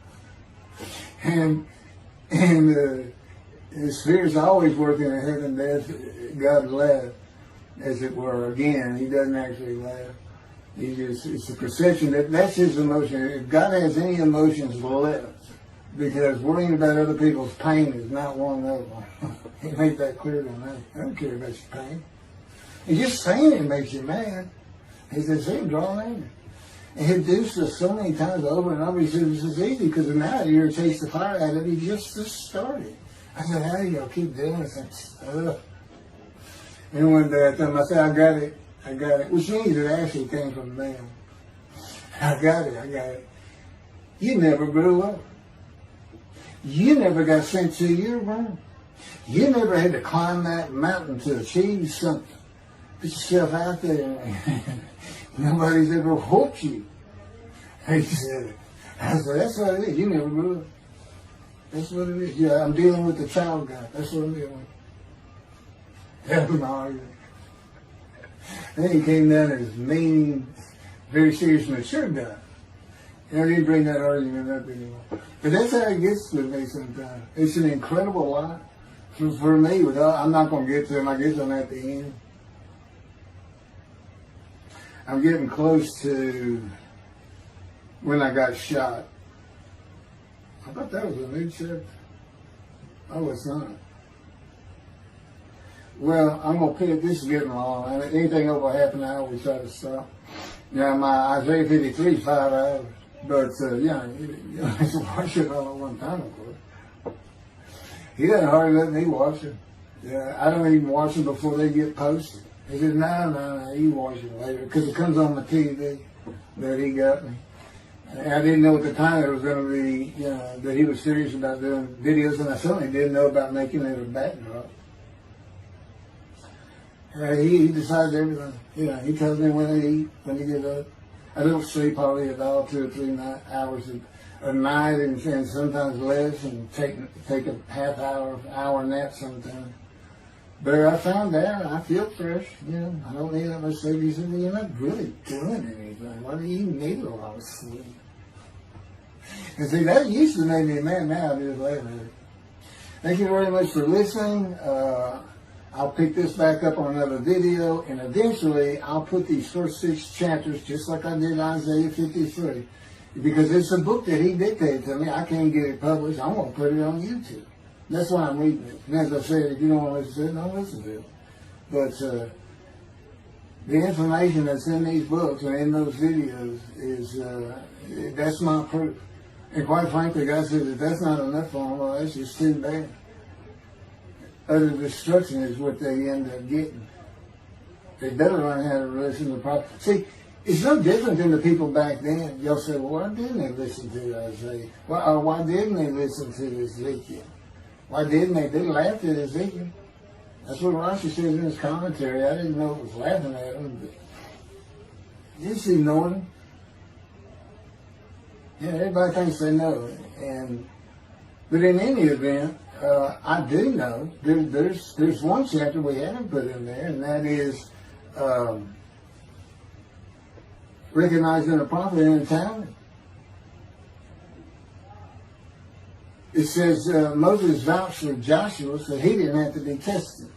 A: And the Spirit's always working in heaven, death, God laugh, as it were. Again, he doesn't actually laugh. It's a perception that's his emotion. If God has any emotions left, because worrying about other people's pain is not one of them. He made that clear to me. I don't care about your pain. And just saying it makes you mad. He says, see, draw near. And he'll do this so many times over and over. He says, this is easy because now it irritates the fire out of it. He just started. I said, how do you keep doing this stuff? And one day I told him, I said, I got it. Which means it actually came from them. I got it. You never grew up. You never got sent to your room. You never had to climb that mountain to achieve something. Put yourself out there. Nobody's ever whooped you. He said, I said, that's what it is. You never grew up. That's what it is. Yeah, I'm dealing with the child God. That's what I'm dealing with. That's an argument. Then he came down as mean, very serious, mature guy. I didn't bring that argument up anymore. But that's how it gets with me sometimes. It's an incredible lot. For me, I'm not going to get to them. I guess I'm at the end. I'm getting close to when I got shot. I thought that was a new chapter. Oh, it's not. Well, I'm going to pick, this is getting long. And anything over half an hour, we try to stop. Now, my Isaiah 53 is 5 hours. But, you have to watch it all at one time, of course. He doesn't hardly let me watch it. Yeah, I don't even watch them before they get posted. He said, no, you watch it later. Because it comes on the TV that he got me. And I didn't know at the time it was going to be, that he was serious about doing videos. And I certainly didn't know about making it a backdrop. He decides everything. He tells me when to eat, when to get up. I don't sleep hardly at all, 2 or 3 hours a night, and sometimes less, and take a half hour nap sometimes. But I found out I feel fresh. I don't need that much sleep. He said, well, you're not really doing anything. Why do you need a lot of sleep? And see, that used to make me mad. Now I just laugh at it. Thank you very much for listening. I'll pick this back up on another video, and eventually I'll put these first 6 chapters, just like I did Isaiah 53, because it's a book that he dictated to me. I can't get it published. I'm going to put it on YouTube. That's why I'm reading it. And as I said, if you don't want to listen to it, don't listen to it. But the information that's in these books and in those videos is, that's my proof. And quite frankly, God says, if that's not enough for them, well, that's just too bad. Utter destruction is what they end up getting. They better learn how to listen to the prophet. See, it's no different than the people back then. Y'all say, well, why didn't they listen to Isaiah? Why didn't they listen to Ezekiel? Why didn't they? They laughed at Ezekiel. That's what Rashi says in his commentary. I didn't know it was laughing at him, but just ignored him. Everybody thinks they know it. But in any event, I do know there's one chapter we haven't put in there, and that is recognizing a prophet in a town. It says Moses vouched for Joshua, so he didn't have to be tested.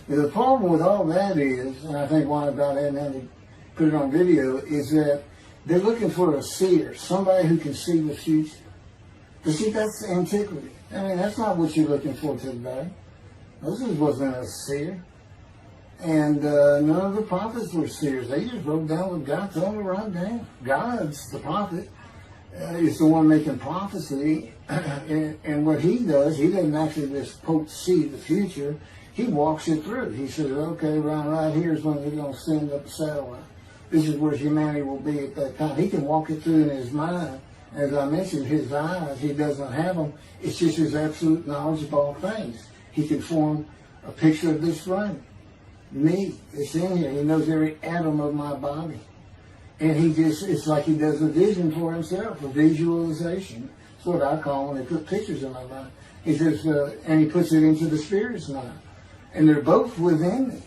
A: Now, the problem with all that is, and I think why about hadn't had to put it on video, is that they're looking for a seer, somebody who can see the future. But see, that's antiquity. I mean, that's not what you're looking for today. Moses wasn't a seer. And none of the prophets were seers. They just wrote down what God told them to write down. God's the prophet. Is the one making prophecy. And what he does, he doesn't actually just see the future. He walks it through. He says, okay, right here is when they're going to send up a satellite. This is where humanity will be at that time. He can walk it through in his mind. As I mentioned, his eyes, he doesn't have them. It's just his absolute knowledge of all things. He can form a picture of this room. Me, it's in here. He knows every atom of my body. And it's like he does a vision for himself, a visualization. That's what I call when they put pictures in my mind. He says, and he puts it into the spirit's mind. And they're both within me.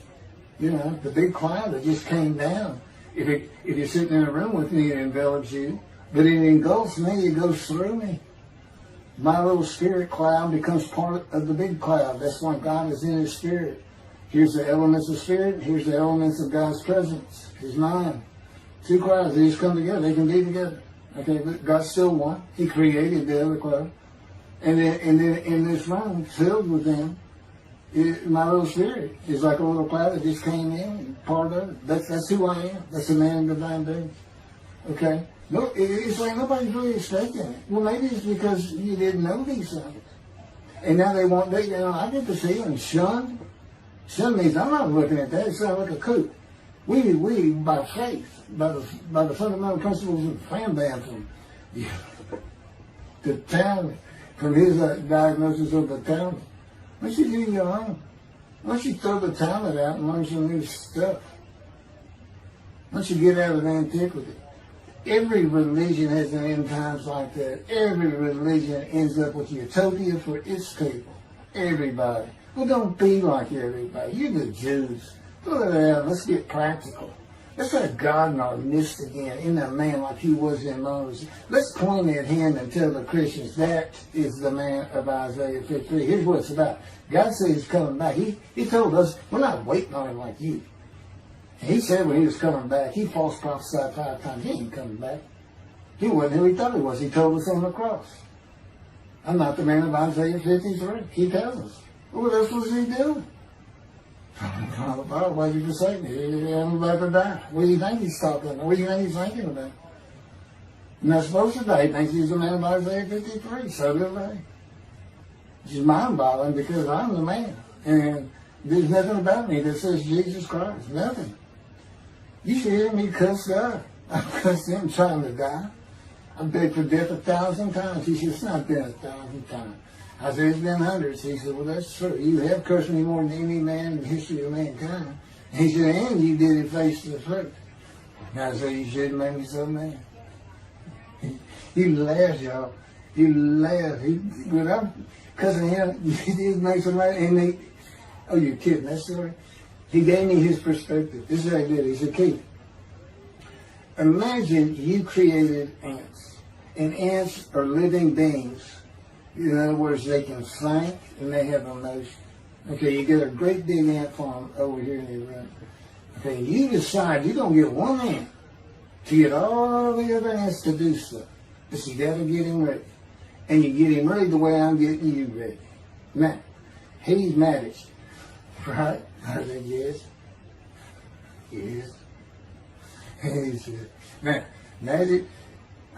A: You know, the big cloud that just came down. If you're sitting in a room with me, it envelops you. But it engulfs me, it goes through me. My little spirit cloud becomes part of the big cloud. That's why God is in his spirit. Here's the elements of spirit, here's the elements of God's presence, his mind. Two clouds, they just come together, they can be together. Okay, but God's still one. He created the other cloud. And then in this room, filled with them, my little spirit is like a little cloud that just came in and part of it. That's who I am. That's a man in divine being. Okay? No, it's like nobody's really expecting it. Well, maybe it's because you didn't know these things. And now I get to see them shunned. Shunned means I'm not looking at that. It's not like a coup. We by faith, by the fundamental principles of the fan band from the Talmud, from his diagnosis of the Talmud. Why don't you do your own? Why don't you throw the Talmud out and learn some new stuff? Why don't you get out of antiquity? Every religion has an end times like that. Every religion ends up with utopia for its people. Everybody. Well, don't be like everybody. You're the Jews. Throw that out. Let's get practical. Let's let God in our midst again, in a man like he was in Moses. Let's point at him and tell the Christians that is the man of Isaiah 53. Here's what it's about. God said he's coming back. He told us we're not waiting on him like you. He said when he was coming back, he false prophesied 5 times. He ain't coming back. He wasn't who he thought he was. He told us on the cross. I'm not the man of Isaiah 53. He tells us. What else was he doing? Why did you say me? I'm about to die. What do you think he's talking about? What do you think he's thinking about? You're not supposed to die. He thinks he's the man of Isaiah 53. So do they. Which is mind-boggling because I'm the man. And there's nothing about me that says Jesus Christ. Nothing. You should hear me cuss God. I cussed him trying to die. I begged for death 1,000 times. He said, it's not been 1,000 times. I said, it's been hundreds. He said, well, that's true. You have cursed me more than any man in the history of mankind. And he said, and you did it face to face. And I said, you shouldn't make me so mad. He laughed, y'all. He laughed. When I'm cussing him, he did make some mad. And oh, you're kidding. That's the way. He gave me his perspective. This is what he did. He said, Keith, imagine you created ants. And ants are living beings. In other words, they can think and they have emotion. Okay, you get a great big ant farm over here in the room. Okay, you decide you're going to get one ant to get all the other ants to do stuff. But you got to get him ready. And you get him ready the way I'm getting you ready. Now, he's mad at you. Right? I said, yes. Yes. And he said, now, Magic,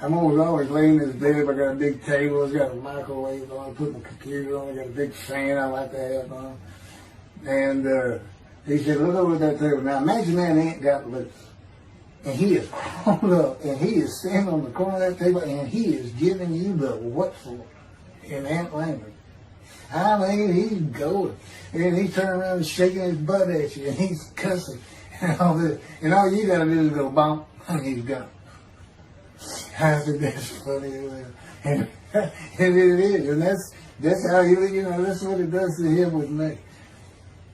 A: I'm always laying in this bed. I got a big table. It's got a microwave on. I put my computer on. I got a big fan I like to have on. And he said, look over at that table. Now, imagine that ant got loose. And he is crawled up. And he is standing on the corner of that table. And he is giving you the what for in ant language. I mean, he's going. And he's turning around and shaking his butt at you. And he's cussing. And all this. And all you got to do is go bump. And he's gone. I think that's funny. And it is. And that's how he, that's what it does to him with me.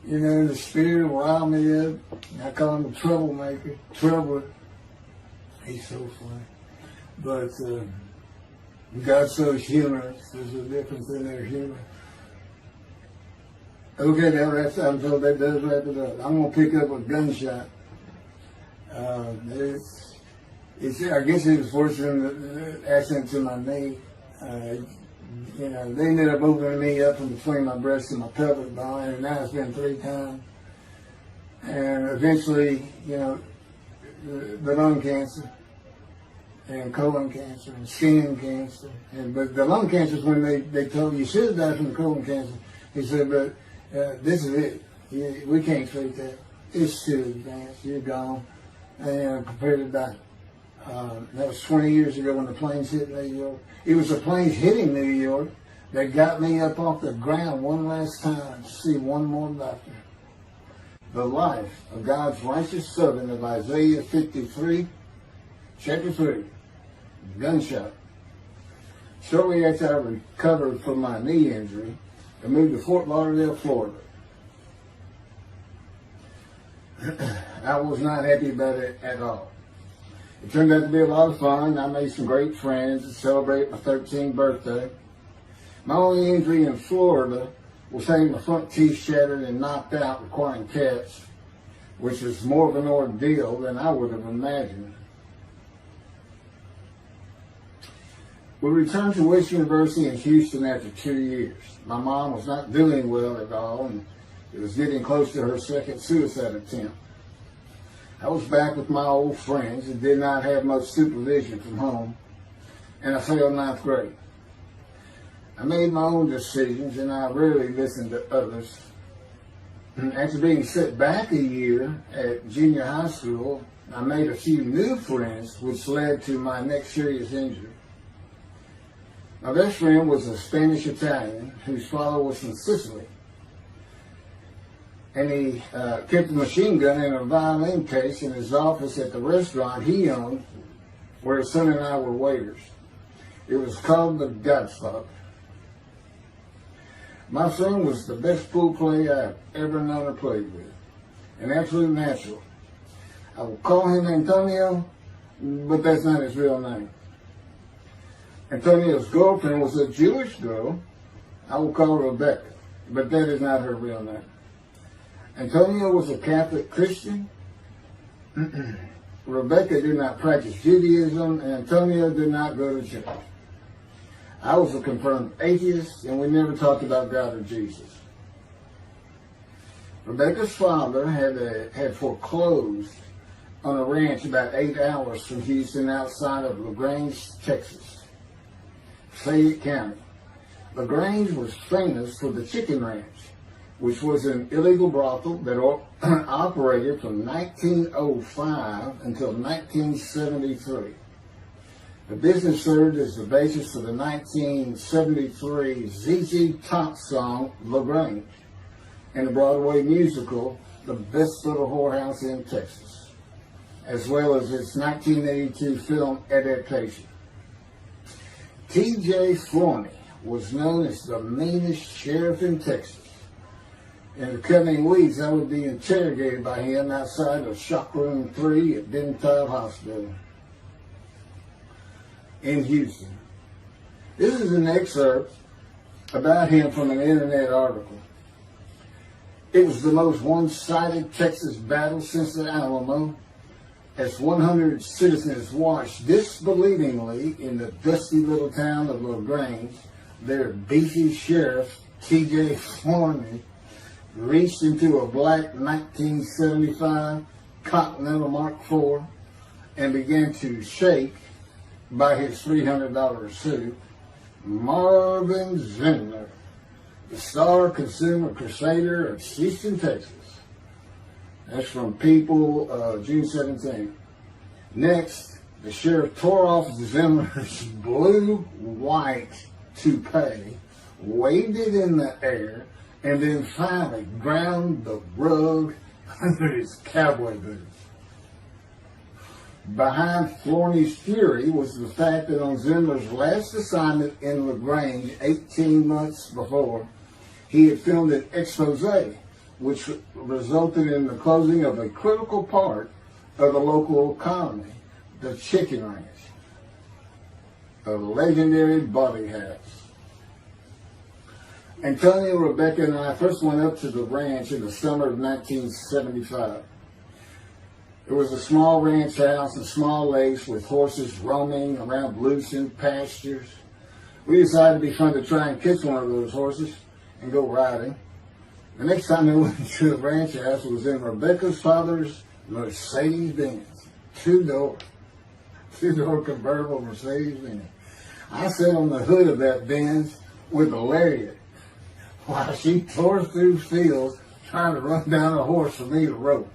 A: The spirit will rile me up. I call him a troublemaker. Troubler. He's so funny. But God's so humorous. There's a difference in their humor. Okay, that wraps up. I'm told that does wrap it up. I'm going to pick up a gunshot. I guess it was forcing the accident to my knee. They ended up opening me up from between my breast and my pelvic bone, and now it's been 3 times. and eventually, you know, the lung cancer and colon cancer and skin cancer. But the lung cancer is when they told you should have died from the colon cancer. He said, but this is it. We can't treat that. It's too advanced. You're gone. And prepare to die. That was 20 years ago when the planes hit New York. It was the planes hitting New York that got me up off the ground one last time to see one more doctor. The life of God's righteous servant of Isaiah 53, chapter 3, gunshot. Shortly after I recovered from my knee injury, I moved to Fort Lauderdale, Florida. I was not happy about it at all. It turned out to be a lot of fun. I made some great friends to celebrate my 13th birthday. My only injury in Florida was having my front teeth shattered and knocked out, requiring caps, which was more of an ordeal than I would have imagined. We returned to West University in Houston after 2 years. My mom was not doing well at all, and it was getting close to her second suicide attempt. I was back with my old friends and did not have much supervision from home, and I failed ninth grade. I made my own decisions, and I rarely listened to others. After being set back a year at junior high school, I made a few new friends, which led to my next serious injury. My best friend was a Spanish Italian whose father was from Sicily. And he kept a machine gun in a violin case in his office at the restaurant he owned, where his son and I were waiters. It was called The Godfather. My son was the best pool player I've ever known or played with, an absolute natural. I will call him Antonio, but that's not his real name. Antonio's girlfriend was a Jewish girl. I will call her Rebecca, but that is not her real name. Antonio was a Catholic Christian. Rebecca did not practice Judaism, and Antonio did not go to church. I was a confirmed atheist, and we never talked about God or Jesus. Rebecca's father had foreclosed on a ranch about 8 hours from Houston outside of LaGrange, Texas, Fayette County. LaGrange was famous for the Chicken Ranch, which was an illegal brothel that operated from 1905 until 1973. The business served as the basis for the 1973 ZZ Top song, LaGrange, and the Broadway musical, The Best Little Whorehouse in Texas, as well as its 1982 film adaptation. T.J. Forney was known as the meanest sheriff in Texas. In the coming weeks, I would be interrogated by him outside of Shock Room 3 at Dental Hospital in Houston. This is an excerpt about him from an internet article. It was the most one-sided Texas battle since the Alamo, as 100 citizens watched disbelievingly in the dusty little town of LaGrange, their beefy sheriff, T.J. Forney, reached into a black 1975 Continental Mark IV and began to shake by his $300 suit Marvin Zindler, the star consumer crusader of Houston, Texas. That's from People, June 17. Next, the sheriff tore off Zindler's blue-white toupee, waved it in the air, and then finally ground the rug under his cowboy boots. Behind Forney's fury was the fact that on Zindler's last assignment in LaGrange 18 months before, he had filmed an expose, which resulted in the closing of a critical part of the local economy, the Chicken Ranch, a legendary body house. Antonio, Rebecca, and I first went up to the ranch in the summer of 1975. It was a small ranch house and small lakes with horses roaming around loose in pastures. We decided it'd be fun to try and catch one of those horses and go riding. The next time I went to the ranch house was in Rebecca's father's Mercedes-Benz. Two-door convertible Mercedes-Benz. I sat on the hood of that Benz with a lariat while she tore through fields trying to run down a horse for me to rope.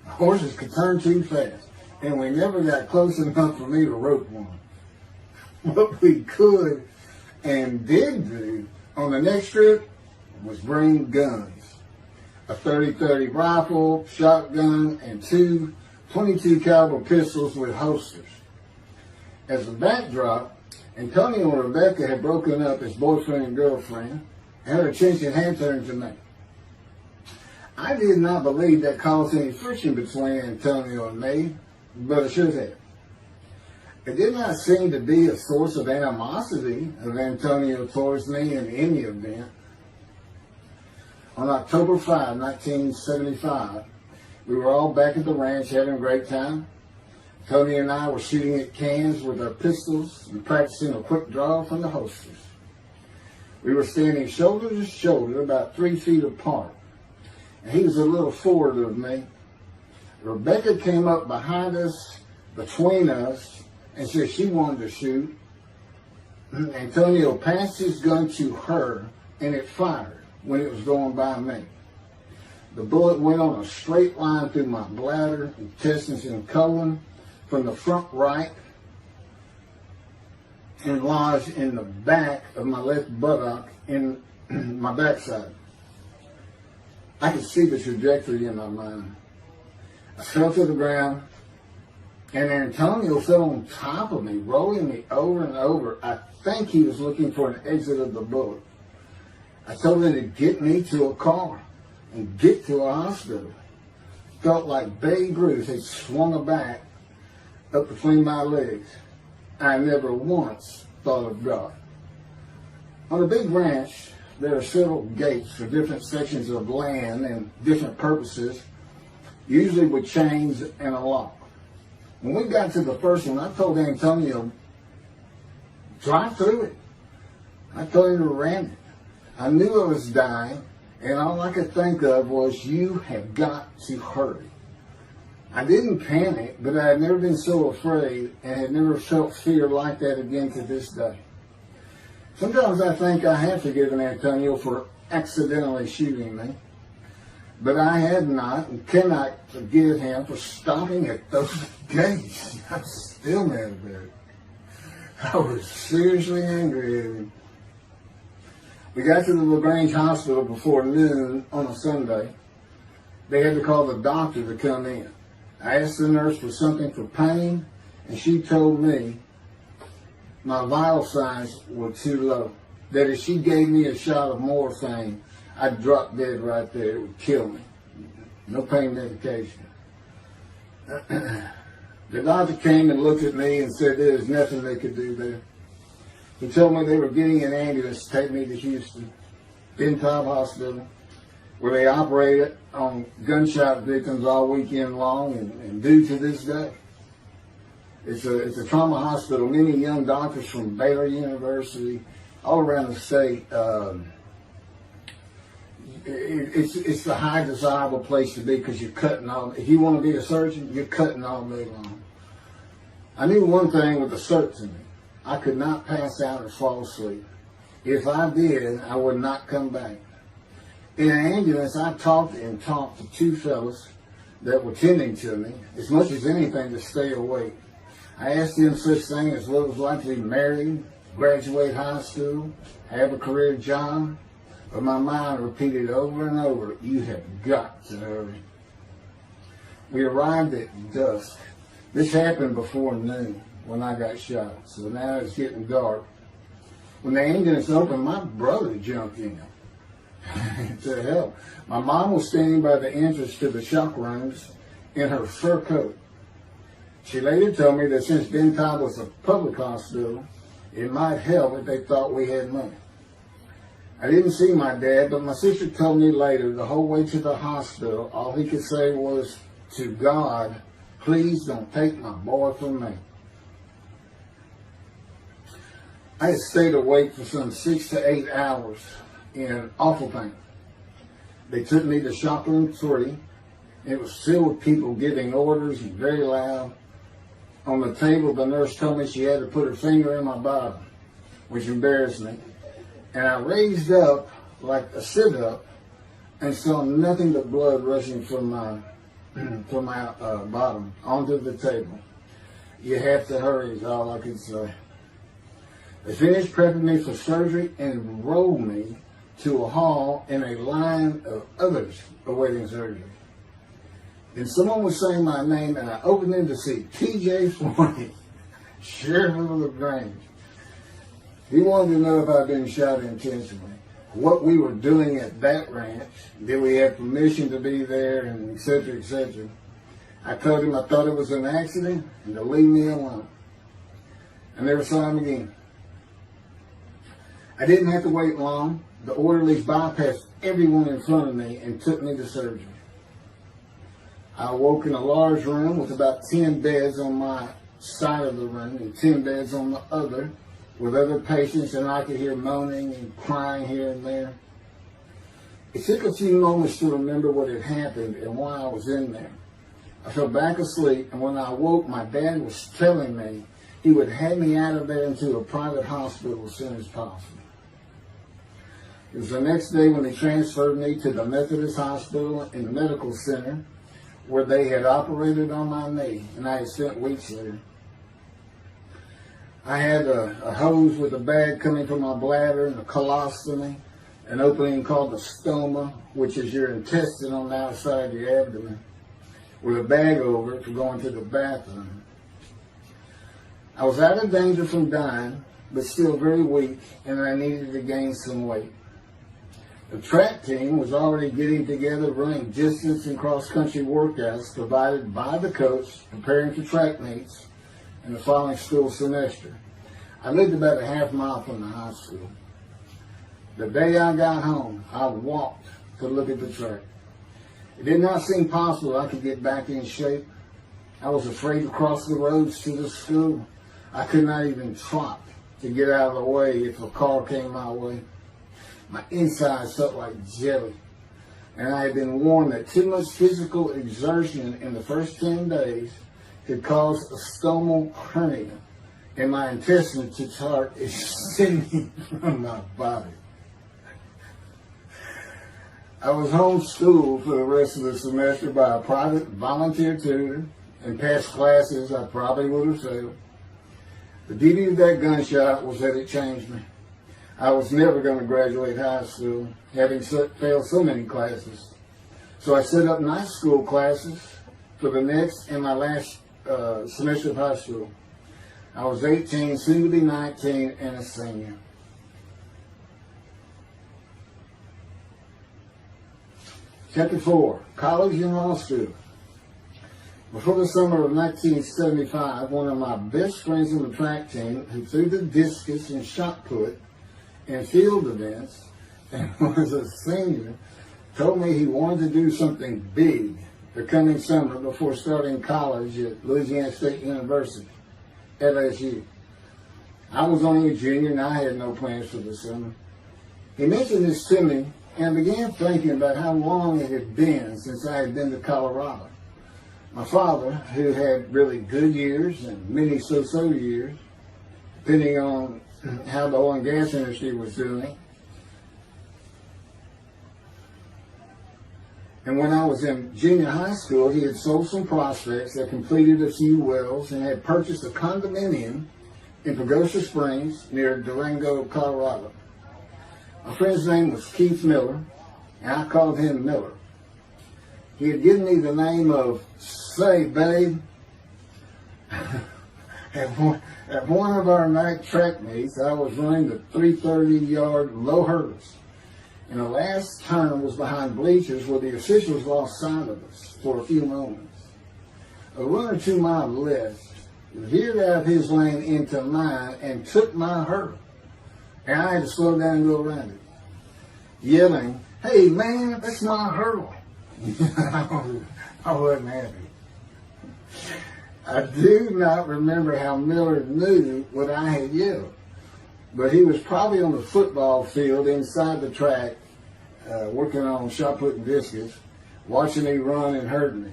A: The horses could turn too fast, and we never got close enough for me to rope one. What we could and did do on the next trip was bring guns. A 30-30 rifle, shotgun, and two 22 caliber pistols with holsters. As a backdrop, Antonio and Rebecca had broken up as boyfriend and girlfriend, and her attention had turned to me. I did not believe that caused any friction between Antonio and me, but it should have. It did not seem to be a source of animosity of Antonio towards me in any event. On October 5, 1975, we were all back at the ranch having a great time. Tony and I were shooting at cans with our pistols and practicing a quick draw from the holsters. We were standing shoulder to shoulder, about 3 feet apart, and he was a little forward of me. Rebecca came up behind us, between us, and said she wanted to shoot. Antonio passed his gun to her, and it fired when it was going by me. The bullet went on a straight line through my bladder, intestines, and colon from the front right and lodged in the back of my left buttock in my backside. I could see the trajectory in my mind. I fell to the ground, and Antonio fell on top of me, rolling me over and over. I think he was looking for an exit of the bullet. I told him to get me to a car and get to a hospital. Felt like Babe Ruth had swung a bat up between my legs. I never once thought of God. On a big ranch, there are several gates for different sections of land and different purposes, usually with chains and a lock. When we got to the first one, I told Antonio, drive through it. I told him to ram it. I knew I was dying, and all I could think of was, you have got to hurry. I didn't panic, but I had never been so afraid and had never felt fear like that again to this day. Sometimes I think I have forgiven Antonio for accidentally shooting me, but I had not and cannot forgive him for stopping at those gates. I'm still mad about it. I was seriously angry at him. We got to the LaGrange Hospital before noon on a Sunday. They had to call the doctor to come in. I asked the nurse for something for pain, and she told me my vital signs were too low. That if she gave me a shot of morphine, I'd drop dead right there. It would kill me. No pain medication. The doctor came and looked at me and said there was nothing they could do there. He told me they were getting an ambulance to take me to Houston, Ben Taub Hospital, where they operated on gunshot victims all weekend long and do to this day. It's a trauma hospital. Many young doctors from Baylor University, all around the state. It's the high desirable place to be because you're cutting all. If you want to be a surgeon, you're cutting all day long. I knew one thing with the certainty. I could not pass out or fall asleep. If I did, I would not come back. In an ambulance, I talked to two fellas that were tending to me, as much as anything to stay awake. I asked them such things as what it was like to be married, graduate high school, have a career job, but my mind repeated over and over, you have got to hurry. We arrived at dusk. This happened before noon when I got shot, so now it's getting dark. When the ambulance opened, my brother jumped in to help. My mom was standing by the entrance to the shock rooms in her fur coat. She later told me that since Ben Taub was a public hospital, it might help if they thought we had money. I didn't see my dad, but my sister told me later, the whole way to the hospital, all he could say was, to God, please don't take my boy from me. I had stayed awake for some 6 to 8 hours in awful pain. They took me to shop room 3. It was filled with people giving orders and very loud. On the table, the nurse told me she had to put her finger in my bottom, which embarrassed me. And I raised up like a sit-up and saw nothing but blood rushing from my bottom onto the table. You have to hurry is all I could say. They finished prepping me for surgery and enrolled me to a hall in a line of others awaiting surgery. Then someone was saying my name, and I opened in to see T.J. Floyd, Sheriff of LaGrange. He wanted to know if I'd been shot intentionally, what we were doing at that ranch, did we have permission to be there, and et cetera, et cetera. I told him I thought it was an accident and to leave me alone. I never saw him again. I didn't have to wait long. The orderlies bypassed everyone in front of me and took me to surgery. I awoke in a large room with about 10 beds on my side of the room and 10 beds on the other with other patients, and I could hear moaning and crying here and there. It took a few moments to remember what had happened and why I was in there. I fell back asleep, and when I awoke, my dad was telling me he would have me out of there into a private hospital as soon as possible. It was the next day when they transferred me to the Methodist Hospital in the medical center, where they had operated on my knee, and I had spent weeks there. I had a hose with a bag coming from my bladder and a colostomy, an opening called the stoma, which is your intestine on the outside of your abdomen, with a bag over it for going to the bathroom. I was out of danger from dying, but still very weak, and I needed to gain some weight. The track team was already getting together, running distance and cross-country workouts provided by the coach, preparing for track meets in the following school semester. I lived about a half mile from the high school. The day I got home, I walked to look at the track. It did not seem possible I could get back in shape. I was afraid to cross the roads to the school. I could not even trot to get out of the way if a car came my way. My insides felt like jelly, and I had been warned that too much physical exertion in the first 10 days could cause a stomal hernia, and my intestines to start extending from my body. I was homeschooled for the rest of the semester by a private volunteer tutor, and passed classes I probably would have failed. The beauty of that gunshot was that it changed me. I was never going to graduate high school, having failed so many classes. So I set up night school classes for the next and my last semester of high school. I was 18, soon to be 19, and a senior. Chapter 4, College and Law School. Before the summer of 1975, one of my best friends on the track team, who threw the discus and shot put in field events and was a senior, told me he wanted to do something big the coming summer before starting college at Louisiana State University, LSU. I was only a junior and I had no plans for the summer. He mentioned this to me, and I began thinking about how long it had been since I had been to Colorado. My father, who had really good years and many so-so years, depending on how the oil and gas industry was doing. And when I was in junior high school, he had sold some prospects that completed a few wells and had purchased a condominium in Pagosa Springs near Durango, Colorado. My friend's name was Keith Miller, and I called him Miller. He had given me the name of Say Babe. At one of our night track meets, I was running the 330-yard low hurdles, and the last turn was behind bleachers where the officials lost sight of us for a few moments. A runner to my left veered out of his lane into mine and took my hurdle, and I had to slow down and go around it, yelling, "Hey man, that's my hurdle." I wasn't happy. I do not remember how Miller knew what I had yelled, but he was probably on the football field inside the track working on shot putting biscuits, watching me run and hurting me.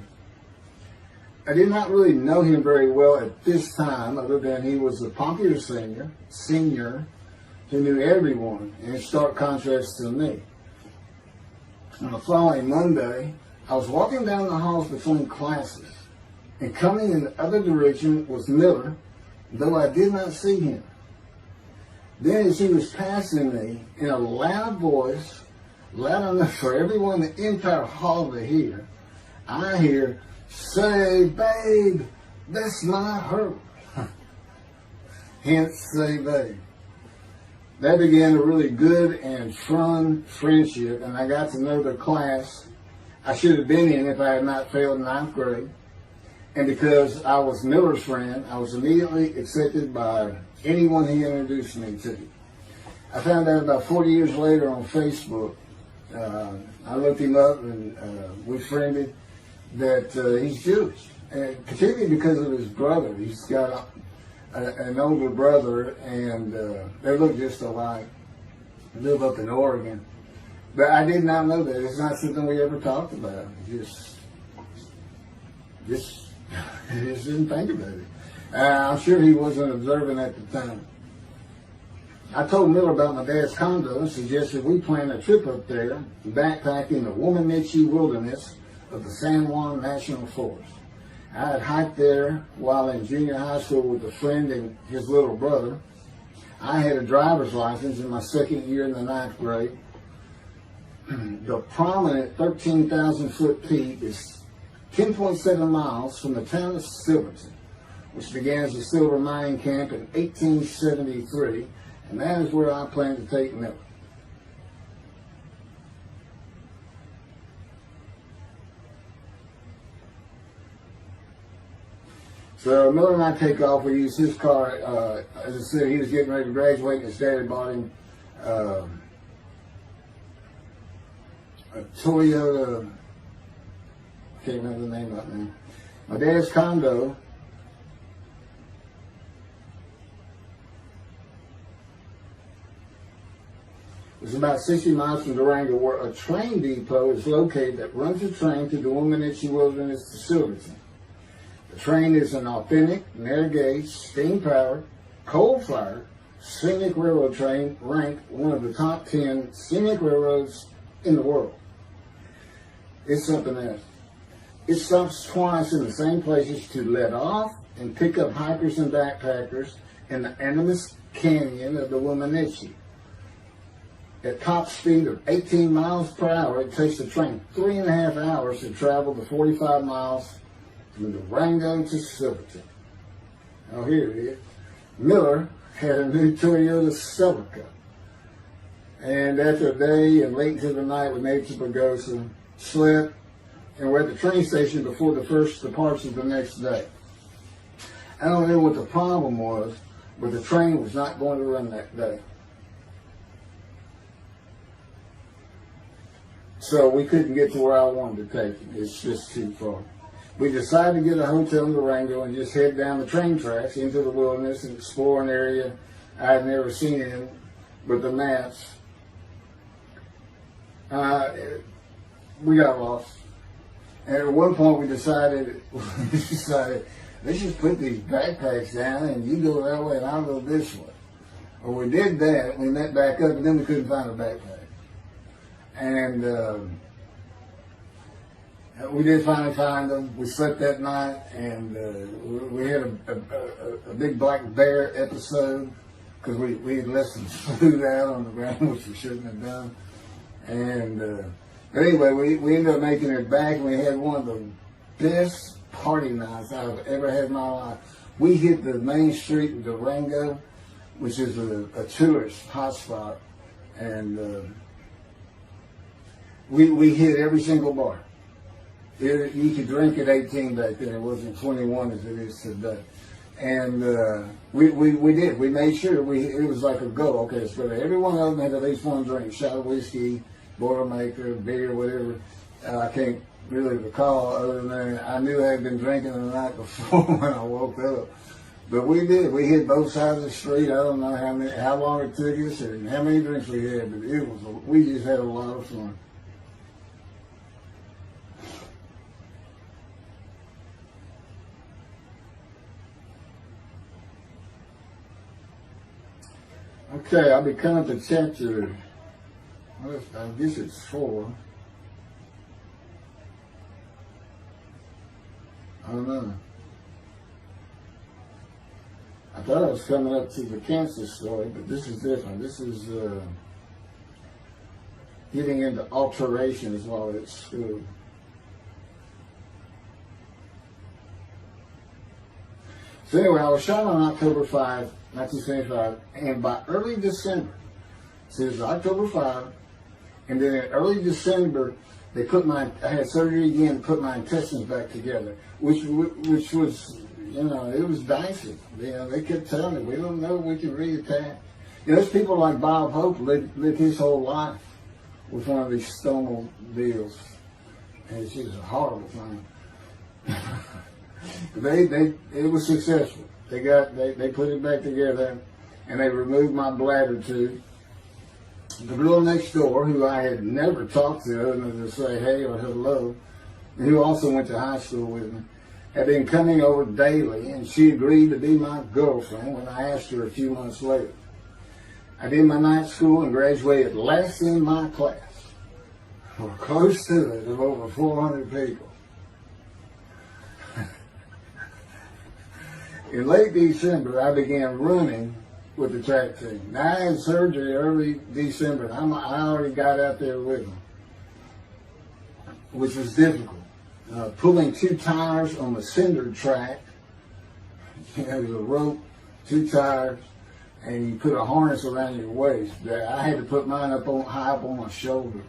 A: I did not really know him very well at this time, other than he was a popular senior who knew everyone, and in stark contrast to me. On the following Monday, I was walking down the halls between classes, and coming in the other direction was Miller, though I did not see him. Then as he was passing me, in a loud voice, loud enough for everyone in the entire hall to hear, I hear, "Say, babe, that's my hurt." Hence, say, babe. That began a really good and fun friendship, and I got to know the class I should have been in if I had not failed ninth grade. And because I was Miller's friend, I was immediately accepted by anyone he introduced me to. I found out about 40 years later on Facebook. I looked him up and we friended that he's Jewish. And particularly because of his brother. He's got an older brother, and they look just alike. They live up in Oregon. But I did not know that. It's not something we ever talked about. Just didn't think about it. I'm sure he wasn't observant at the time. I told Miller about my dad's condo and suggested we plan a trip up there, backpacking the Womanichi wilderness of the San Juan National Forest. I had hiked there while in junior high school with a friend and his little brother. I had a driver's license in my second year in the ninth grade. The prominent 13,000-foot peak is 10.7 miles from the town of Silverton, which began as a silver mining camp in 1873, and that is where I plan to take Miller. So Miller and I take off. We use his car. As I said, he was getting ready to graduate, and his dad had bought him a Toyota. I can't remember the name of it now. My dad's condo was about 60 miles from Durango, where a train depot is located that runs a train to the Womanichi Wilderness to Silverton. The train is an authentic, narrow-gauge, steam-powered, coal-fired, scenic railroad train ranked one of the top 10 scenic railroads in the world. It's something else. It stops twice in the same places to let off and pick up hikers and backpackers in the Animus Canyon of the Womanichi. At top speed of 18 miles per hour, it takes the train 3.5 hours to travel the 45 miles from Durango to Silverton. Oh, here it is. Miller had a new Toyota Celica. And after a day and late into the night, we made it to Pagosa, slept, and we're at the train station before the first departure the next day. I don't know what the problem was, but the train was not going to run that day. So we couldn't get to where I wanted to take it. It's just too far. We decided to get a hotel in Durango and just head down the train tracks into the wilderness and explore an area I had never seen in with the maps. We got lost. And at one point we decided, let's just put these backpacks down and you go that way and I'll go this way. Well, we did that. We met back up and then we couldn't find a backpack. And we did finally find them. We slept that night, and we had a big black bear episode because we had left some food out on the ground, which we shouldn't have done. And but anyway, we ended up making it back, and we had one of the best party nights I've ever had in my life. We hit the main street in Durango, which is a tourist hotspot, and we hit every single bar. You could drink at 18 back then. It wasn't 21 as it is today. And we did. We made sure it was like a go. Okay, so every one of them had at least one drink: shot of whiskey, Boilermaker, beer, whatever. I can't really recall other than I knew I had been drinking the night before when I woke up. But we did. We hit both sides of the street. I don't know how long it took us and how many drinks we had, but we just had a lot of fun. Okay, I'll be coming to chapter, I guess it's 4. I don't know. I thought I was coming up to the cancer story, but this is different. This is getting into alterations while at school. So anyway, I was shot on October 5, 1975, and by early December, so it was October 5, and then in early December, I had surgery again to put my intestines back together, which was, it was dicey. They kept telling me, we don't know if we can reattach. There's people like Bob Hope lived his whole life with one of these stonal deals, and it's just a horrible thing. It was successful. They put it back together, and they removed my bladder tube. The girl next door, who I had never talked to other than to say hey or hello, and who also went to high school with me, had been coming over daily, and she agreed to be my girlfriend when I asked her a few months later. I did my night school and graduated last in my class, or close to it, of over 400 people. In late December, I began running with the track team. Now, I had surgery early December, and I already got out there with them, which was difficult. Pulling 2 tires on the cinder track, there was a rope, 2 tires, and you put a harness around your waist. I had to put mine high up on my shoulder.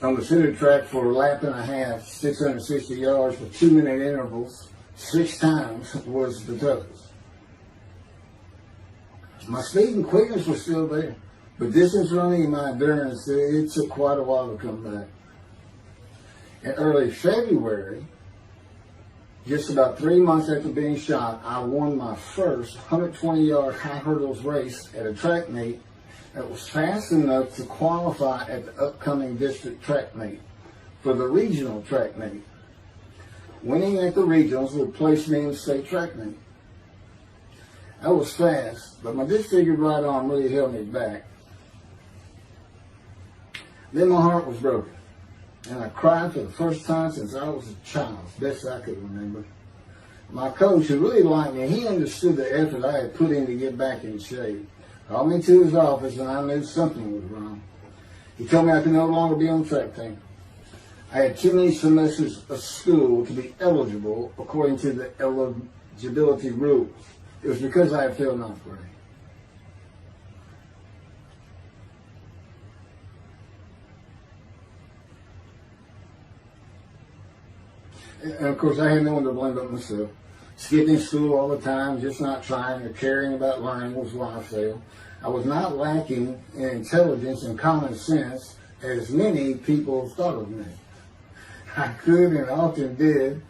A: On the cinder track for a lap and a half, 660 yards with 2-minute intervals, 6 times was the toughest. My speed and quickness was still there, but distance running and my endurance, it took quite a while to come back. In early February, just about 3 months after being shot, I won my first 120-yard high hurdles race at a track meet that was fast enough to qualify at the upcoming district track meet for the regional track meet. Winning at the regionals would place me in the state track meet. I was fast, but my disfigured right arm really held me back. Then my heart was broken, and I cried for the first time since I was a child, best I could remember. My coach, who really liked me, he understood the effort I had put in to get back in shape. Called me to his office, and I knew something was wrong. He told me I could no longer be on the track team. I had too many semesters of school to be eligible according to the eligibility rules. It was because I had failed 9th grade. And of course, I had no one to blame but myself. Skipping school all the time, just not trying or caring about learning was why I failed. I was not lacking in intelligence and common sense as many people thought of me. I could and often did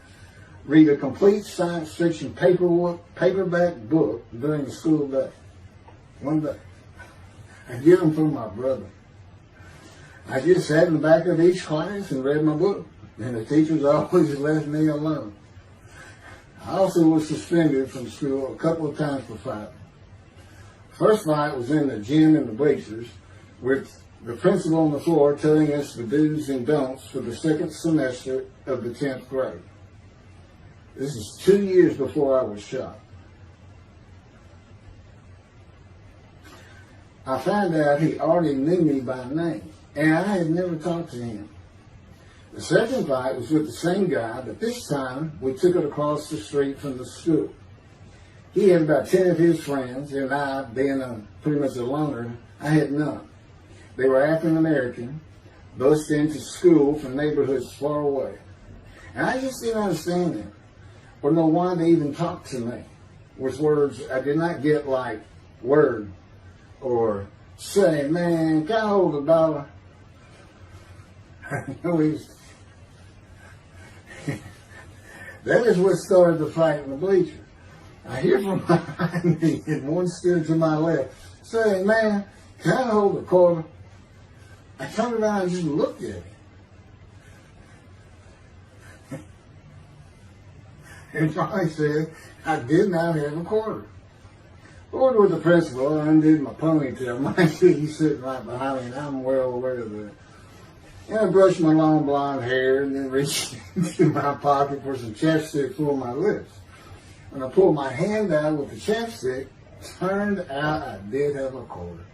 A: read a complete science fiction paperback book during the school day. One day. I get them from my brother. I just sat in the back of each class and read my book, and the teachers always left me alone. I also was suspended from school a couple of times for fighting. First fight was in the gym in the bleachers with the principal on the floor telling us the do's and don'ts for the second semester of the 10th grade. This is 2 years before I was shot. I found out he already knew me by name, and I had never talked to him. The second fight was with the same guy, but this time we took it across the street from the school. He had about 10 of his friends, and I, being pretty much a loner, I had none. They were African American, bused into school from neighborhoods far away. And I just didn't understand them, or know why they even talked to me with words I did not get, like word, or say, man, can I hold $1? That is what started the fight in the bleachers. I hear from behind me, and one stood to my left, saying, "Man, can I hold a quarter?" I turned around and just looked at him. And I said, "I did not have a quarter." Ordered with the principal, I undid my ponytail. Mind you, he's sitting right behind me, and I'm well aware of that. And I brushed my long blonde hair and then reached into my pocket for some chapstick for my lips. When I pulled my hand out with the chapstick, turned out I did have a quarter.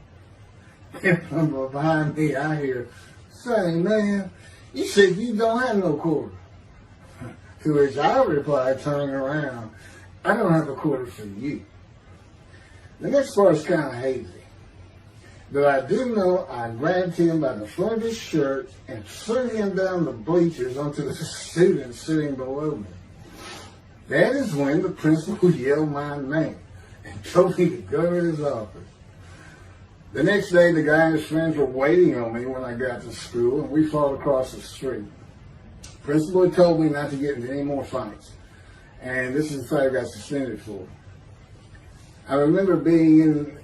A: And from behind me, I hear, saying, "Man, you said you don't have no quarter." To which I replied, turning around, "I don't have a quarter for you." The next part is kind of hazy. But I do know I grabbed him by the front of his shirt and threw him down the bleachers onto the students sitting below me. That is when the principal yelled my name and told me to go to his office. The next day, the guy and his friends were waiting on me when I got to school, and we fought across the street. The principal had told me not to get into any more fights, and this is the fight I got suspended for. I remember being in,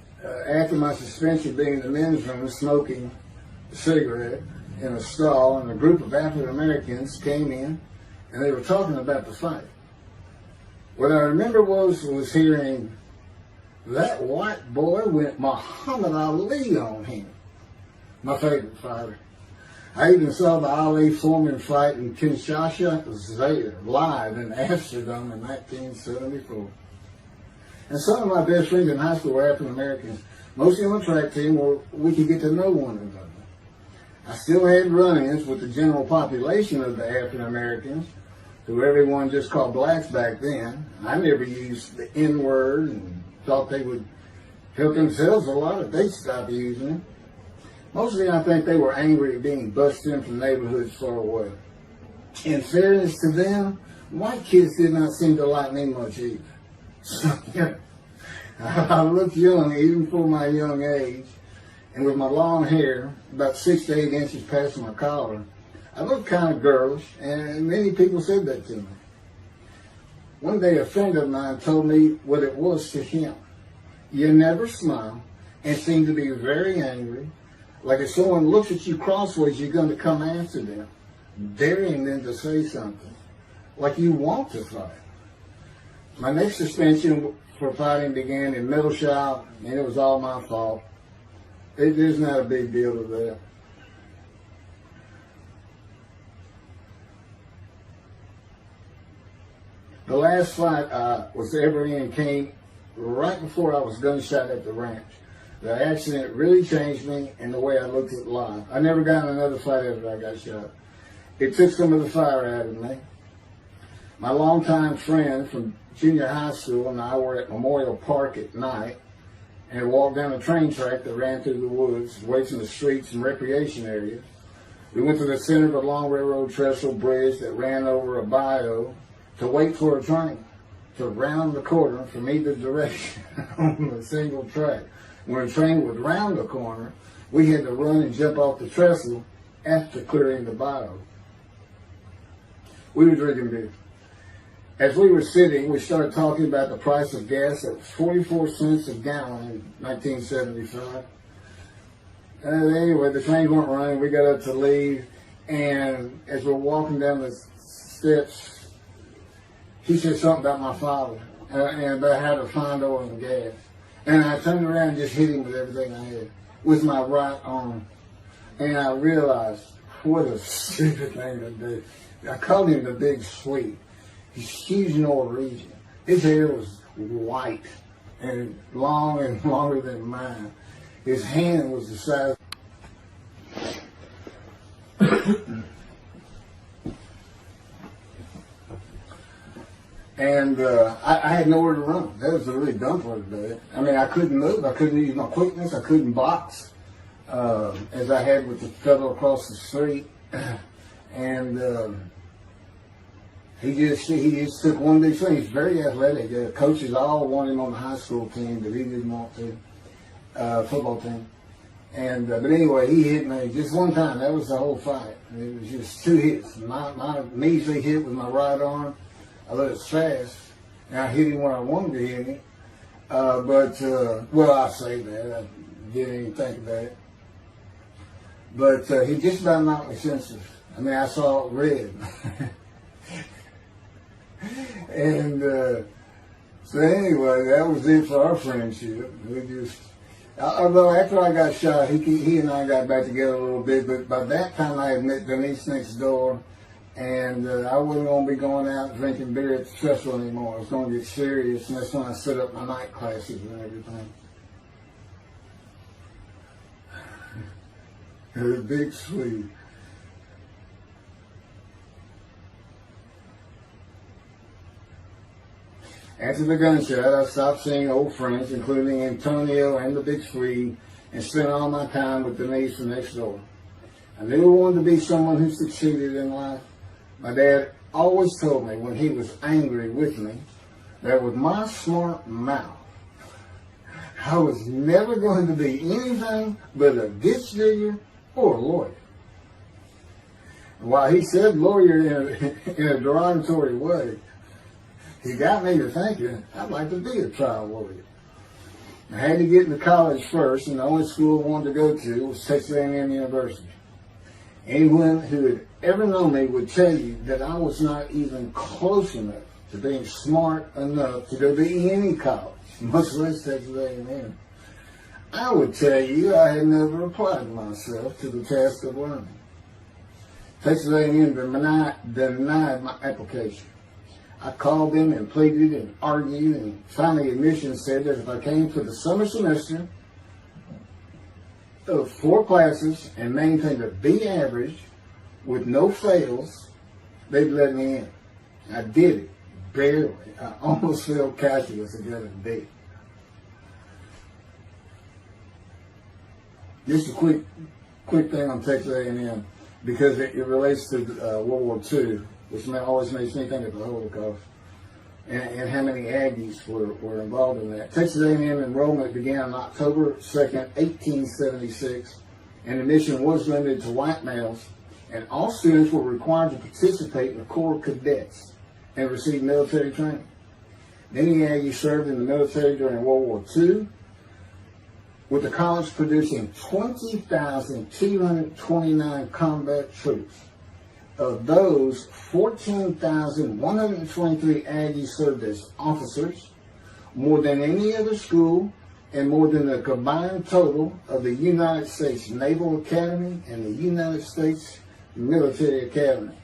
A: after my suspension, being in the men's room smoking a cigarette in a stall, and a group of African Americans came in, and they were talking about the fight. What I remember was hearing, "That white boy went Muhammad Ali on him." My favorite fighter. I even saw the Ali Foreman fight in Kinshasa live in Amsterdam in 1974. And some of my best friends in high school were African Americans. Mostly on the track team where we could get to know one another. I still had run-ins with the general population of the African Americans, who everyone just called blacks back then. I never used the N-word and thought they would help themselves a lot if they stopped using it. Mostly I think they were angry at being busted in from neighborhoods far away. In fairness to them, white kids did not seem to like me much either. So, yeah, I looked young even for my young age, and with my long hair, about 6 to 8 inches past my collar, I looked kind of girlish, and many people said that to me. One day a friend of mine told me what it was to him. You never smile and seem to be very angry, like if someone looks at you crossways, you're going to come after them, daring them to say something, like you want to fight. My next suspension for fighting began in middle shop, and it was all my fault. There's not a big deal to that. The last fight I was ever in came right before I was gunshot at the ranch. The accident really changed me and the way I looked at life. I never got in another fight after I got shot. It took some of the fire out of me. My longtime friend from junior high school and I were at Memorial Park at night and walked down a train track that ran through the woods, away from the streets and recreation areas. We went to the center of a long railroad trestle bridge that ran over a bayou to wait for a train to round the corner from either direction on a single track. When a train would round the corner, we had to run and jump off the trestle after clearing the bayou. We were drinking beer. As we were sitting, we started talking about the price of gas at 44 cents a gallon in 1975. Anyway, the trains weren't running. We got up to leave, and as we're walking down the steps, he said something about my father and about how to find oil and gas. And I turned around and just hit him with everything I had, with my right arm. And I realized what a stupid thing to do. I called him the Big Sweet. He's huge Norwegian. His hair was white and long and longer than mine. His hand was the size. And I had nowhere to run. That was the really dumb part of it. I mean, I couldn't move. I couldn't use my quickness. I couldn't box as I had with the fellow across the street. And he just took one big swing. He's very athletic. Coaches all wanted him on the high school team, but he didn't want to. Football team. And but anyway, he hit me just one time. That was the whole fight. It was just two hits. My measly hit with my right arm. I let it fast, And I hit him where I wanted to hit him. Well, I say that. I didn't even think about it. But he just about knocked me senseless. I mean, I saw red. And so anyway, that was it for our friendship. We just, although after I got shot, he and I got back together a little bit. But by that time, I had met Denise next door, and I wasn't going to be going out drinking beer at the festival anymore. I was going to get serious, and that's when I set up my night classes and everything. The big Swede. After the gunshot, I stopped seeing old friends, including Antonio and the Big Swede, and spent all my time with Denise from next door. I never wanted to be someone who succeeded in life. My dad always told me when he was angry with me that with my smart mouth, I was never going to be anything but a ditch digger or a lawyer. While he said lawyer in a derogatory way, he got me to thinking I'd like to be a trial lawyer. I had to get into college first, and the only school I wanted to go to was Texas A&M University. Anyone who had ever known me would tell you that I was not even close enough to being smart enough to go to any college, much less Texas A&M. I would tell you I had never applied myself to the task of learning. Texas A&M denied my application. I called them and pleaded and argued, and finally admissions said that if I came for the summer semester of 4 classes and maintained a B average with no fails, they'd let me in. I did it, barely. I almost failed calculus and got a B. Just a quick thing on Texas A&M, because it relates to World War II, which always makes me think of the Holocaust, and how many Aggies were involved in that. Texas A&M enrollment began on October 2nd, 1876, and admission was limited to white males, and all students were required to participate in the Corps of Cadets and receive military training. Many Aggies served in the military during World War II, with the college producing 20,229 combat troops. Of those, 14,123 Aggies served as officers, more than any other school, and more than the combined total of the United States Naval Academy and the United States Military Academy.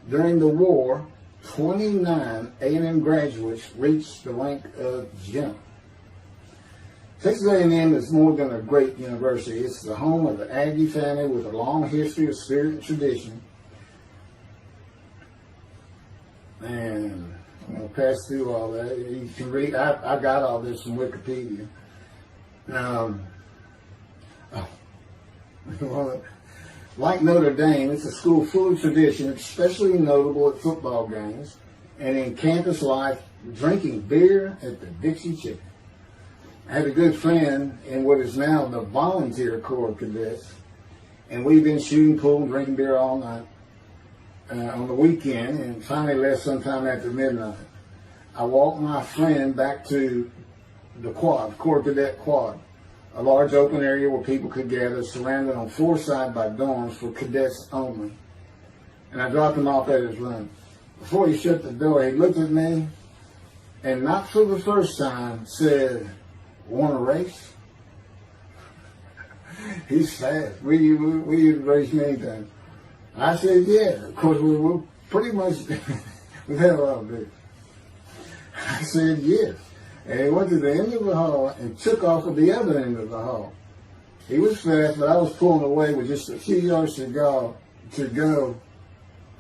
A: During the war, 29 A&M graduates reached the rank of general. Texas A&M is more than a great university. It's the home of the Aggie family with a long history of spirit and tradition. And I'm going to pass through all that. You can read, I got all this from Wikipedia. Like Notre Dame, it's a school full of tradition, especially notable at football games and in campus life, drinking beer at the Dixie Chicken. I had a good friend in what is now the Volunteer Corps of Cadets, and we've been shooting pool and drinking beer all night on the weekend, and finally left sometime after midnight. I walked my friend back to the quad, Corps Cadet Quad, a large open area where people could gather, surrounded on 4 sides by dorms for cadets only. And I dropped him off at his room. Before he shut the door, he looked at me, and not for the first time, said, "Want to race?" He's fast. We race many times. I said, yeah. Of course, we're pretty much, we've had a lot of beer. I said, yes. And he went to the end of the hall and took off at the other end of the hall. He was fast, but I was pulling away with just a few yards to go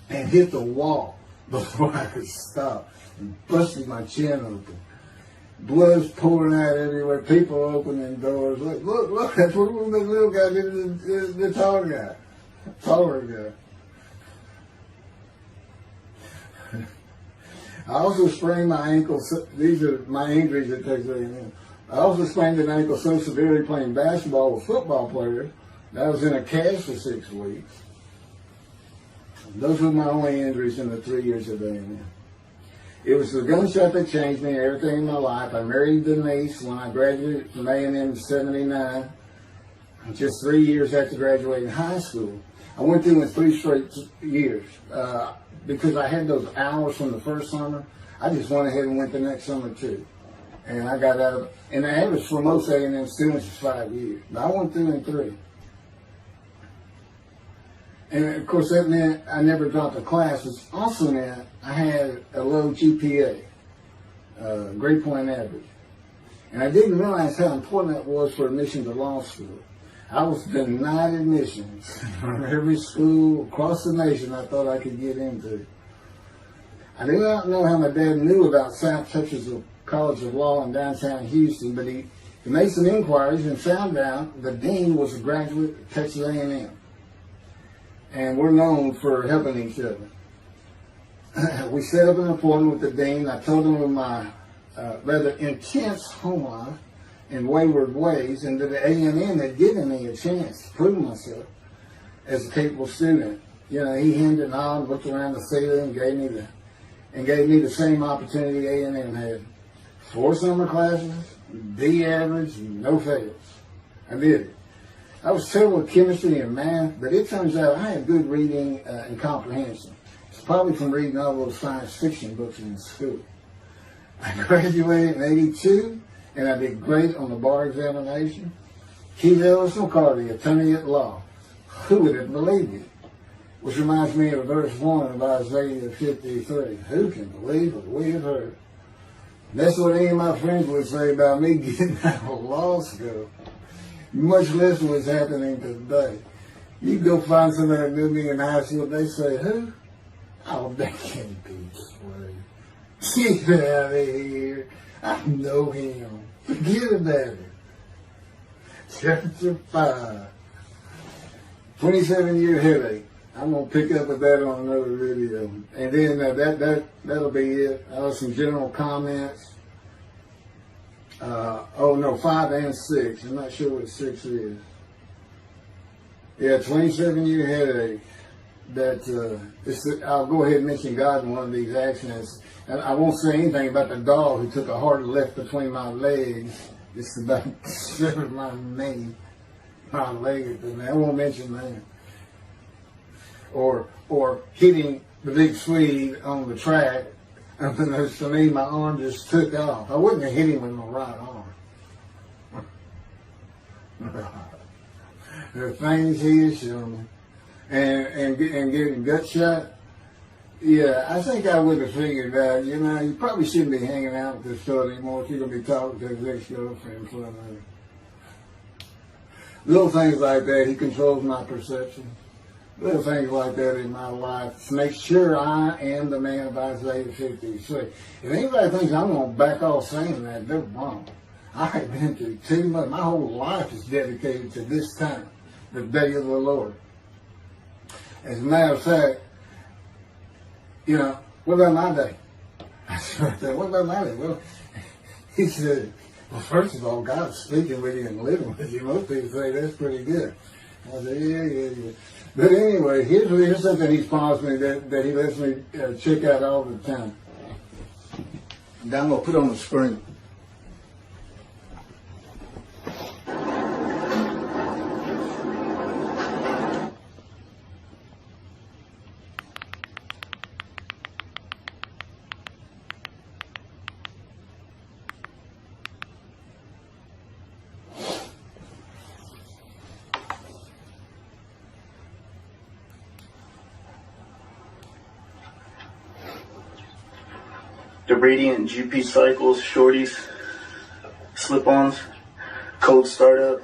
A: and hit the wall before I could stop and busted my chin open. Blood's pouring out everywhere. People opening doors. Look, that's what the little guy did to the taller guy. I also sprained my ankle. These are my injuries at Texas A&M. I also sprained an ankle so severely playing basketball with football players that I was in a cast for 6 weeks. Those were my only injuries in the 3 years of A&M. It was the gunshot that changed me and everything in my life. I married Denise when I graduated from A&M in '79, just 3 years after graduating high school. I went through in 3 straight years because I had those hours from the first summer. I just went ahead and went the next summer too. And I got out of, and the average for most A&M students is 5 years. But I went through in 3. And of course that meant I never dropped a class, which also meant I had a low GPA, grade point average. And I didn't realize how important that was for admission to law school. I was denied admissions from every school across the nation I thought I could get into. I do not know how my dad knew about South Texas College of Law in downtown Houston, but he made some inquiries and found out the dean was a graduate of Texas A&M. And we're known for helping each other. We set up an appointment with the dean. I told him of my rather intense home life and wayward ways, and that the A&M had given me a chance to prove myself as a capable student. You know, he hemmed and hawed, looked around the ceiling, and gave me the same opportunity A&M had. 4 summer classes, D average, no fails. I did it. I was terrible at chemistry and math, but it turns out I had good reading and comprehension. It's probably from reading all those science fiction books in school. I graduated in '82, and I did great on the bar examination. Keith Ellis McCarty, attorney at law. Who would have believed it? Which reminds me of verse 1 of Isaiah 53. Who can believe what we have heard? That's what any of my friends would say about me getting out of law school. Much less what's happening today. You go find somebody that knew me in high school, they say, who? Oh, that can't be Slade. Get out of here. I know him. Forget about it. Chapter 5. 27-year headache. I'm going to pick up with that on another video. And then that'll be it. Some general comments. 5 and 6. I'm not sure what 6 is. Yeah, 27-year headache. I'll go ahead and mention God in one of these accidents. And I won't say anything about the dog who took a hard left between my legs. It's about severed my knee, my leg. I won't mention that. Or hitting the big Swede on the track. Unbeknownst to me, my arm just took off. I wouldn't have hit him with my right arm. The things he has shown me. And getting gut shot. Yeah, I think I would have figured out, you probably shouldn't be hanging out with this fellow anymore if you're going to be talking to his ex-girlfriend for another. Little things like that, he controls my perception. Little things like that in my life to make sure I am the man of Isaiah 53. If anybody thinks I'm going to back off saying that, they're wrong. I have been through too much. My whole life is dedicated to this time, the day of the Lord. As a matter of fact, what about my day? I said, what about my day? Well, he said, well, first of all, God's speaking with you and living with you. Most people say that's pretty good. I said, yeah. But anyway, here's something he's promised me that he lets me check out all the time. And I'm going to put on the screen.
B: The Radiant GP Cycles, Shorties, Slip-Ons, Cold Startup.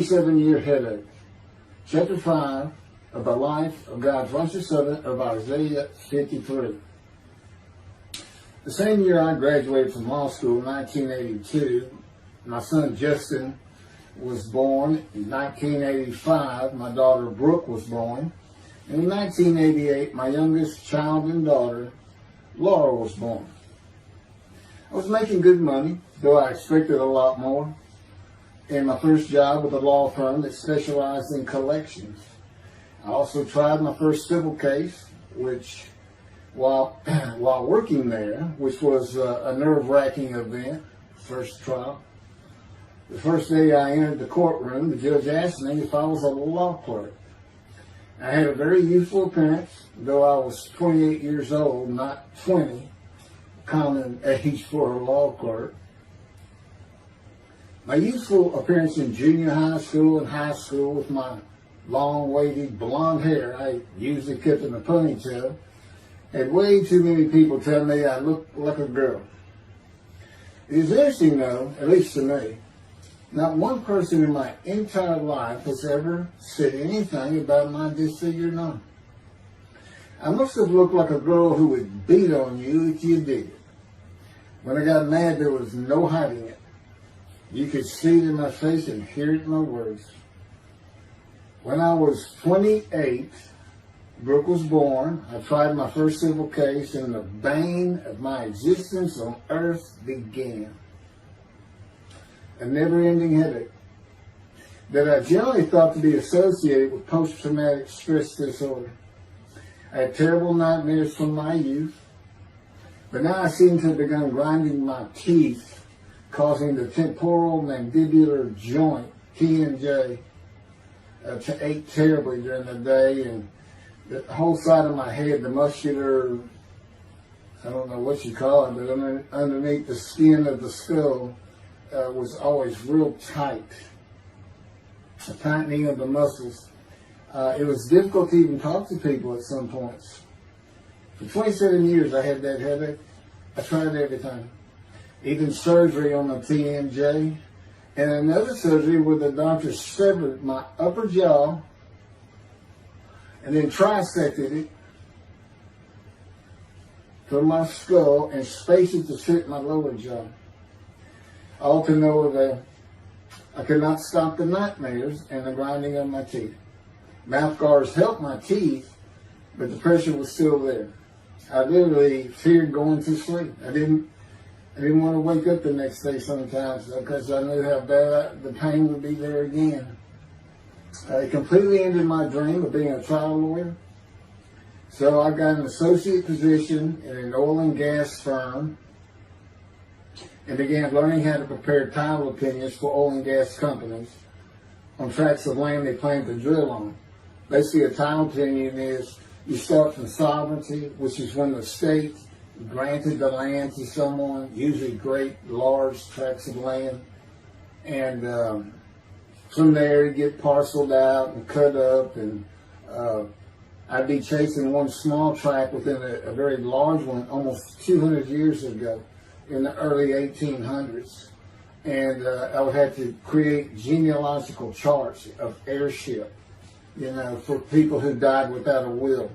A: 27-year headache. Chapter 5 of the life of God's righteous servant of Isaiah 53. The same year I graduated from law school in 1982, my son Justin was born. In 1985, my daughter Brooke was born. And in 1988, my youngest child and daughter, Laura, was born. I was making good money, though I expected a lot more, in my first job with a law firm that specialized in collections. I also tried my first civil case, which, while working there, which was a nerve-wracking event, first trial. The first day I entered the courtroom, the judge asked me if I was a law clerk. I had a very youthful appearance, though I was 28 years old, not 20, common age for a law clerk. My youthful appearance in junior high school and high school with my long, wavy blonde hair I usually kept in a ponytail had way too many people tell me I looked like a girl. It is interesting though, at least to me, not one person in my entire life has ever said anything about my disfigured arm. I must have looked like a girl who would beat on you if you did it. When I got mad, there was no hiding it. You could see it in my face and hear it in my words. When I was 28, Brooke was born. I tried my first civil case, and the bane of my existence on earth began. A never-ending headache that I generally thought to be associated with post-traumatic stress disorder. I had terrible nightmares from my youth, but now I seem to have begun grinding my teeth, causing the temporal mandibular joint, TMJ, to ache terribly during the day, and the whole side of my head, the muscular, I don't know what you call it, but underneath the skin of the skull, was always real tight, a tightening of the muscles. It was difficult to even talk to people at some points. For 27 years I had that headache. I tried everything, even surgery on the TMJ, and another surgery where the doctor severed my upper jaw and then trisected it from my skull and spaced it to fit my lower jaw. All to no avail. I could not stop the nightmares and the grinding of my teeth. Mouth guards helped my teeth, but the pressure was still there. I literally feared going to sleep. I didn't want to wake up the next day sometimes because I knew how bad the pain would be there again. It completely ended my dream of being a trial lawyer. So I got an associate position in an oil and gas firm and began learning how to prepare title opinions for oil and gas companies on tracts of land they plan to drill on. Basically, a title opinion is you start from sovereignty, which is when the state granted the land to someone, usually great, large tracts of land, and from there you get parceled out and cut up, and I'd be chasing one small tract within a very large one almost 200 years ago in the early 1800s, and I would have to create genealogical charts of heirship, for people who died without a will,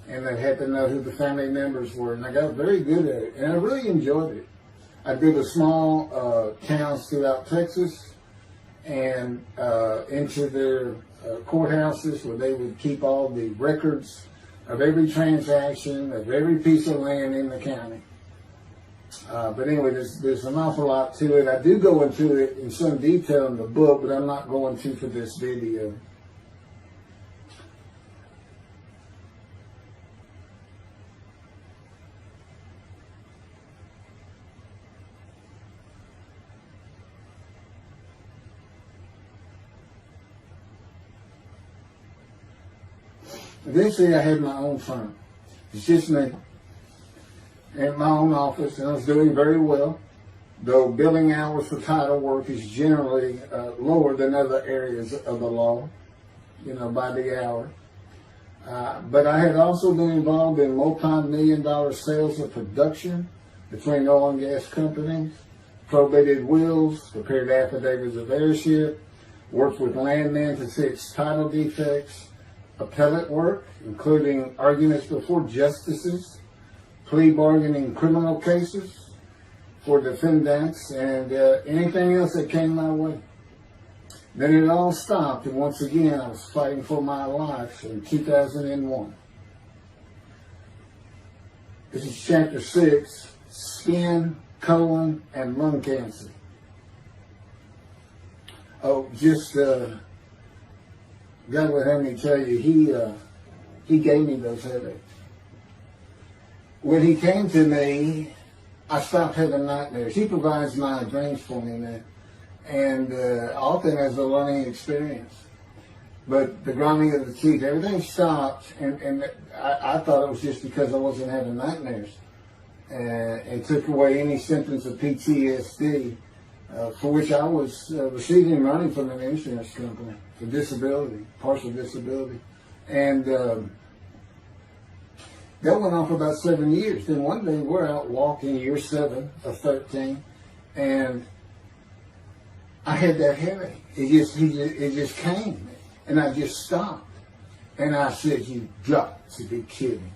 A: and I had to know who the family members were, and I got very good at it, and I really enjoyed it. I did a small towns throughout Texas, and into their courthouses where they would keep all the records of every transaction, of every piece of land in the county. But anyway, there's an awful lot to it. I do go into it in some detail in the book, but I'm not going to for this video. Eventually, I had my own firm. It's just me. In my own office, and I was doing very well, though billing hours for title work is generally lower than other areas of the law, by the hour. But I had also been involved in multi-million-dollar sales of production between oil and gas companies, probated wills, prepared affidavits of heirship, worked with landmen to fix title defects, appellate work, including arguments before justices, plea bargaining in criminal cases for defendants, and anything else that came my way. Then it all stopped, and once again I was fighting for my life in 2001. This is chapter 6, skin, colon, and lung cancer. Oh, just, God would have me tell you, he gave me those headaches. When he came to me, I stopped having nightmares. He provides my dreams for me now. And often as a learning experience. But the grinding of the teeth, everything stopped, and I thought it was just because I wasn't having nightmares. And took away any symptoms of PTSD, for which I was receiving money from an insurance company for disability, partial disability. And that went on for about 7 years. Then one day we're out walking, year 7 of 13, and I had that headache. It just came, and I just stopped. And I said, "You got to be kidding.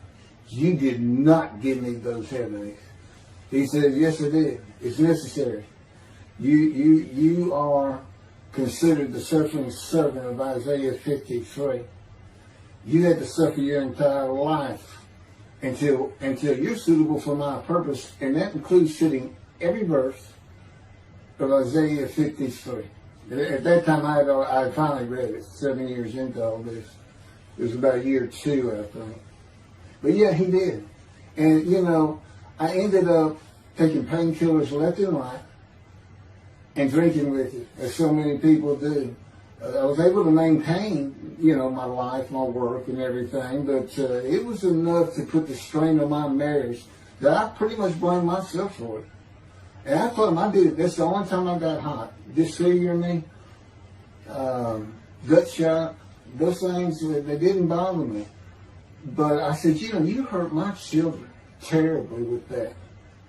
A: You did not give me those headaches." He said, "Yes, I did. It's necessary. You are considered the suffering servant of Isaiah 53. You had to suffer your entire life until you're suitable for my purpose," and that includes fitting every verse of Isaiah 53. At that time, I had finally read it, 7 years into all this. It was about year 2, I think. But yeah, he did. And, you know, I ended up taking painkillers left and right and drinking with it, as so many people do. I was able to maintain, you know, my life, my work, and everything, but it was enough to put the strain on my marriage that I pretty much blamed myself for it. And I told him I did it. That's the only time I got hot. Disfigure me, gut shot, those things, they didn't bother me. But I said, you know, you hurt my children terribly with that.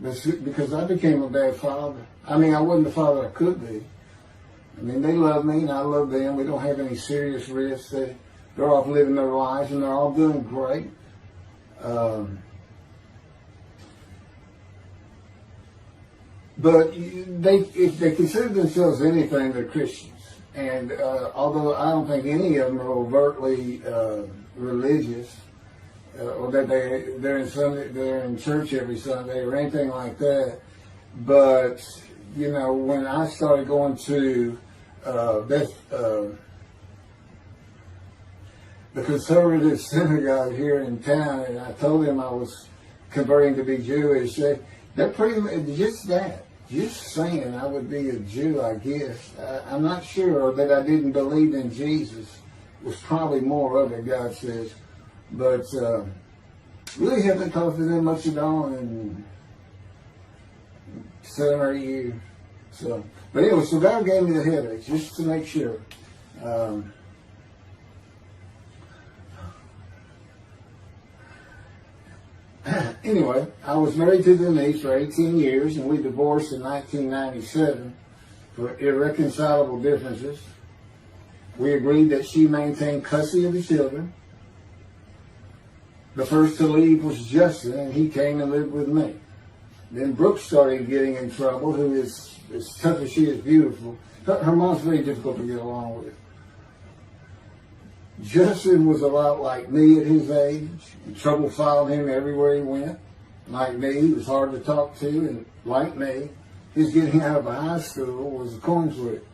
A: Because I became a bad father. I mean, I wasn't the father I could be. I mean, they love me and I love them. We don't have any serious risks. They're off living their lives and they're all doing great. But if they consider themselves anything, they're Christians. And although I don't think any of them are overtly religious, or that they're in church every Sunday or anything like that, but you know, when I started going to the conservative synagogue here in town, and I told them I was converting to be Jewish, they're pretty much just that. Just saying I would be a Jew, I guess. I'm not sure that I didn't believe in Jesus. Was probably more of it, God says. But really haven't talked to them much at all in 7 or 8 years. So, but anyway, so God gave me the headache just to make sure. Anyway, I was married to Denise for 18 years, and we divorced in 1997 for irreconcilable differences. We agreed that she maintain custody of the children. The first to leave was Justin, and he came and lived with me. Then Brooke started getting in trouble, who is, as tough as she is beautiful. Her mom's very difficult to get along with. Justin was a lot like me at his age. Trouble followed him everywhere he went. Like me, he was hard to talk to, and like me, his getting out of high school was a coin flip.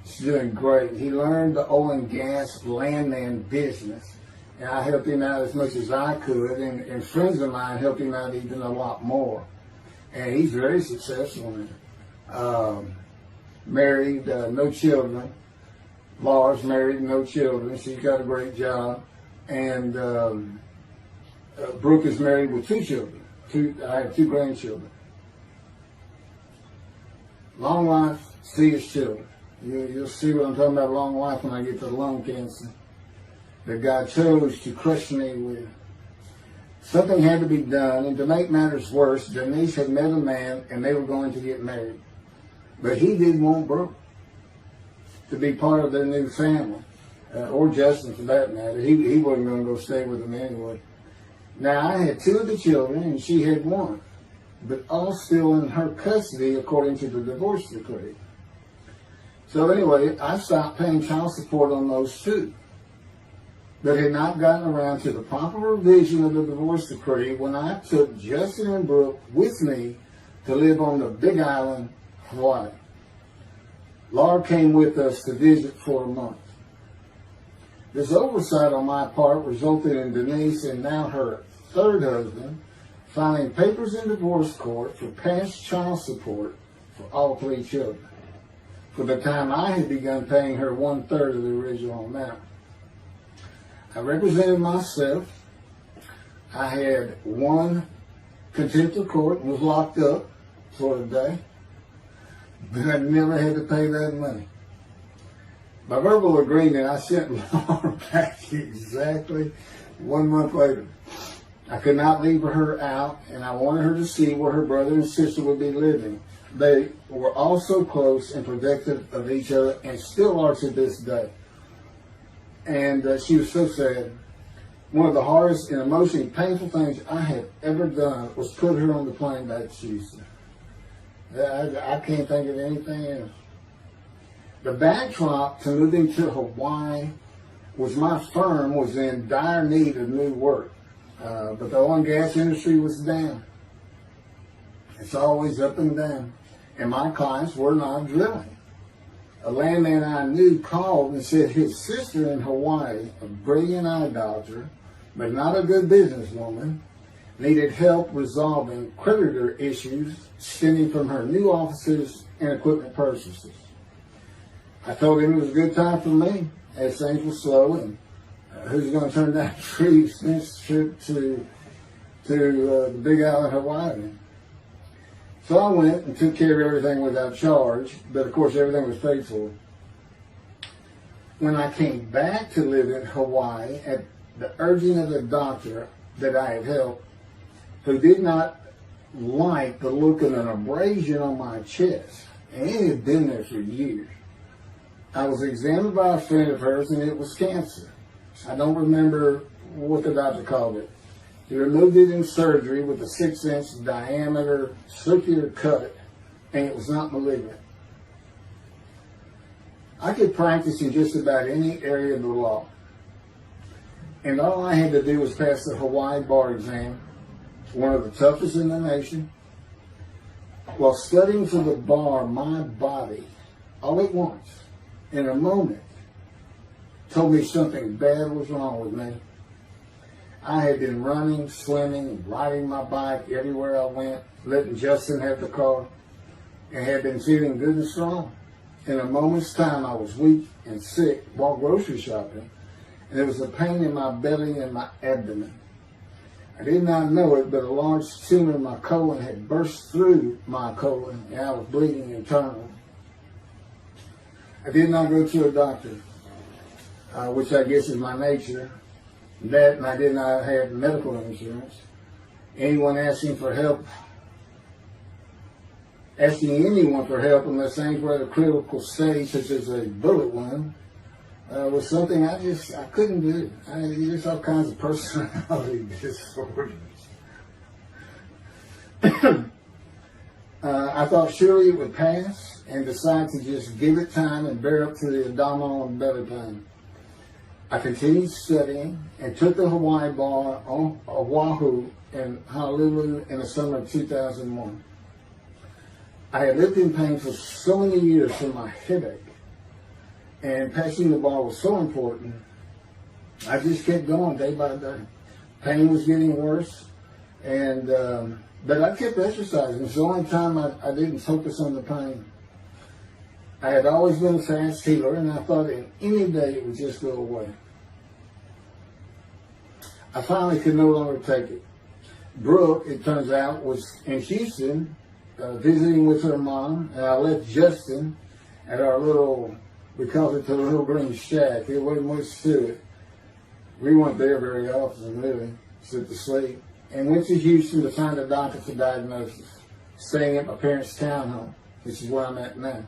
A: He's doing great. He learned the oil and gas landman business, and I helped him out as much as I could, and friends of mine helped him out even a lot more. And he's very successful in it. Married, no children. Laura's married, no children. She's got a great job. And Brooke is married with 2 children. I have 2 grandchildren. Long life, see his children. You'll see what I'm talking about, long life, when I get to lung cancer that God chose to crush me with. Something had to be done, and to make matters worse, Denise had met a man and they were going to get married. But he didn't want Brooke. to be part of their new family, or Justin for that matter. He wasn't going to go stay with them anyway. Now, I had 2 of the children, and she had 1, but all still in her custody according to the divorce decree. So anyway, I stopped paying child support on those 2, but had not gotten around to the proper revision of the divorce decree when I took Justin and Brooke with me to live on the Big Island, Hawaii. Laura came with us to visit for a month. This oversight on my part resulted in Denise and now her 3rd husband filing papers in divorce court for past child support for all 3 children, for the time I had begun paying her 1/3 of the original amount. I represented myself. I had won contempt of court and was locked up for a day, but I never had to pay that money. By verbal agreement, I sent Laura back exactly 1 month later. I could not leave her out, and I wanted her to see where her brother and sister would be living. They were all so close and protective of each other, and still are to this day. And she was so sad. One of the hardest and emotionally painful things I have ever done was put her on the plane back to Houston. I can't think of anything else. The backdrop to moving to Hawaii was my firm was in dire need of new work. But the oil and gas industry was down. It's always up and down. And my clients were not drilling. A landman I knew called and said his sister in Hawaii, a brilliant idolater, but not a good businesswoman, needed help resolving creditor issues stemming from her new offices and equipment purchases. I told him it was a good time for me, as things were slow, and who's going to turn down a free expense trip to the Big Island, Hawaii. So I went and took care of everything without charge, but of course everything was paid for. When I came back to live in Hawaii at the urging of the doctor that I had helped, who did not like the look of an abrasion on my chest, and it had been there for years, I was examined by a friend of hers, and it was cancer. I don't remember what the doctor called it. He removed it in surgery with a 6-inch diameter circular cut, and it was not malignant. I could practice in just about any area of the law, and all I had to do was pass the Hawaii bar exam, one of the toughest in the nation. While studying for the bar, my body, all at once, in a moment, told me something bad was wrong with me. I had been running, swimming, and riding my bike everywhere I went, letting Justin have the car, and had been feeling good and strong. In a moment's time, I was weak and sick while grocery shopping, and there was a pain in my belly and my abdomen. I did not know it, but a large tumor in my colon had burst through my colon, and I was bleeding internally. I did not go to a doctor, which I guess is my nature. That, and I did not have medical insurance. Anyone asking for help, asking anyone for help unless things were at a critical stage, such as a bullet wound, was something I couldn't do. There's all kinds of personality disorders. I thought surely it would pass, and decided to just give it time and bear up to the abdominal and belly pain. I continued studying and took the Hawaii bar on Oahu and Honolulu in the summer of 2001. I had lived in pain for so many years from my headache, and passing the bar was so important, I just kept going day by day. Pain was getting worse, and but I kept exercising. It's the only time I didn't focus on the pain. I had always been a fast healer, and I thought in any day it would just go away. I finally could no longer take it. Brooke, it turns out, was in Houston visiting with her mom, and I left Justin at our little, we called it the little green shack. There wasn't much to it. We weren't there very often, really, except to sleep, and went to Houston to find a doctor for diagnosis, staying at my parents' townhome, which is where I'm at now.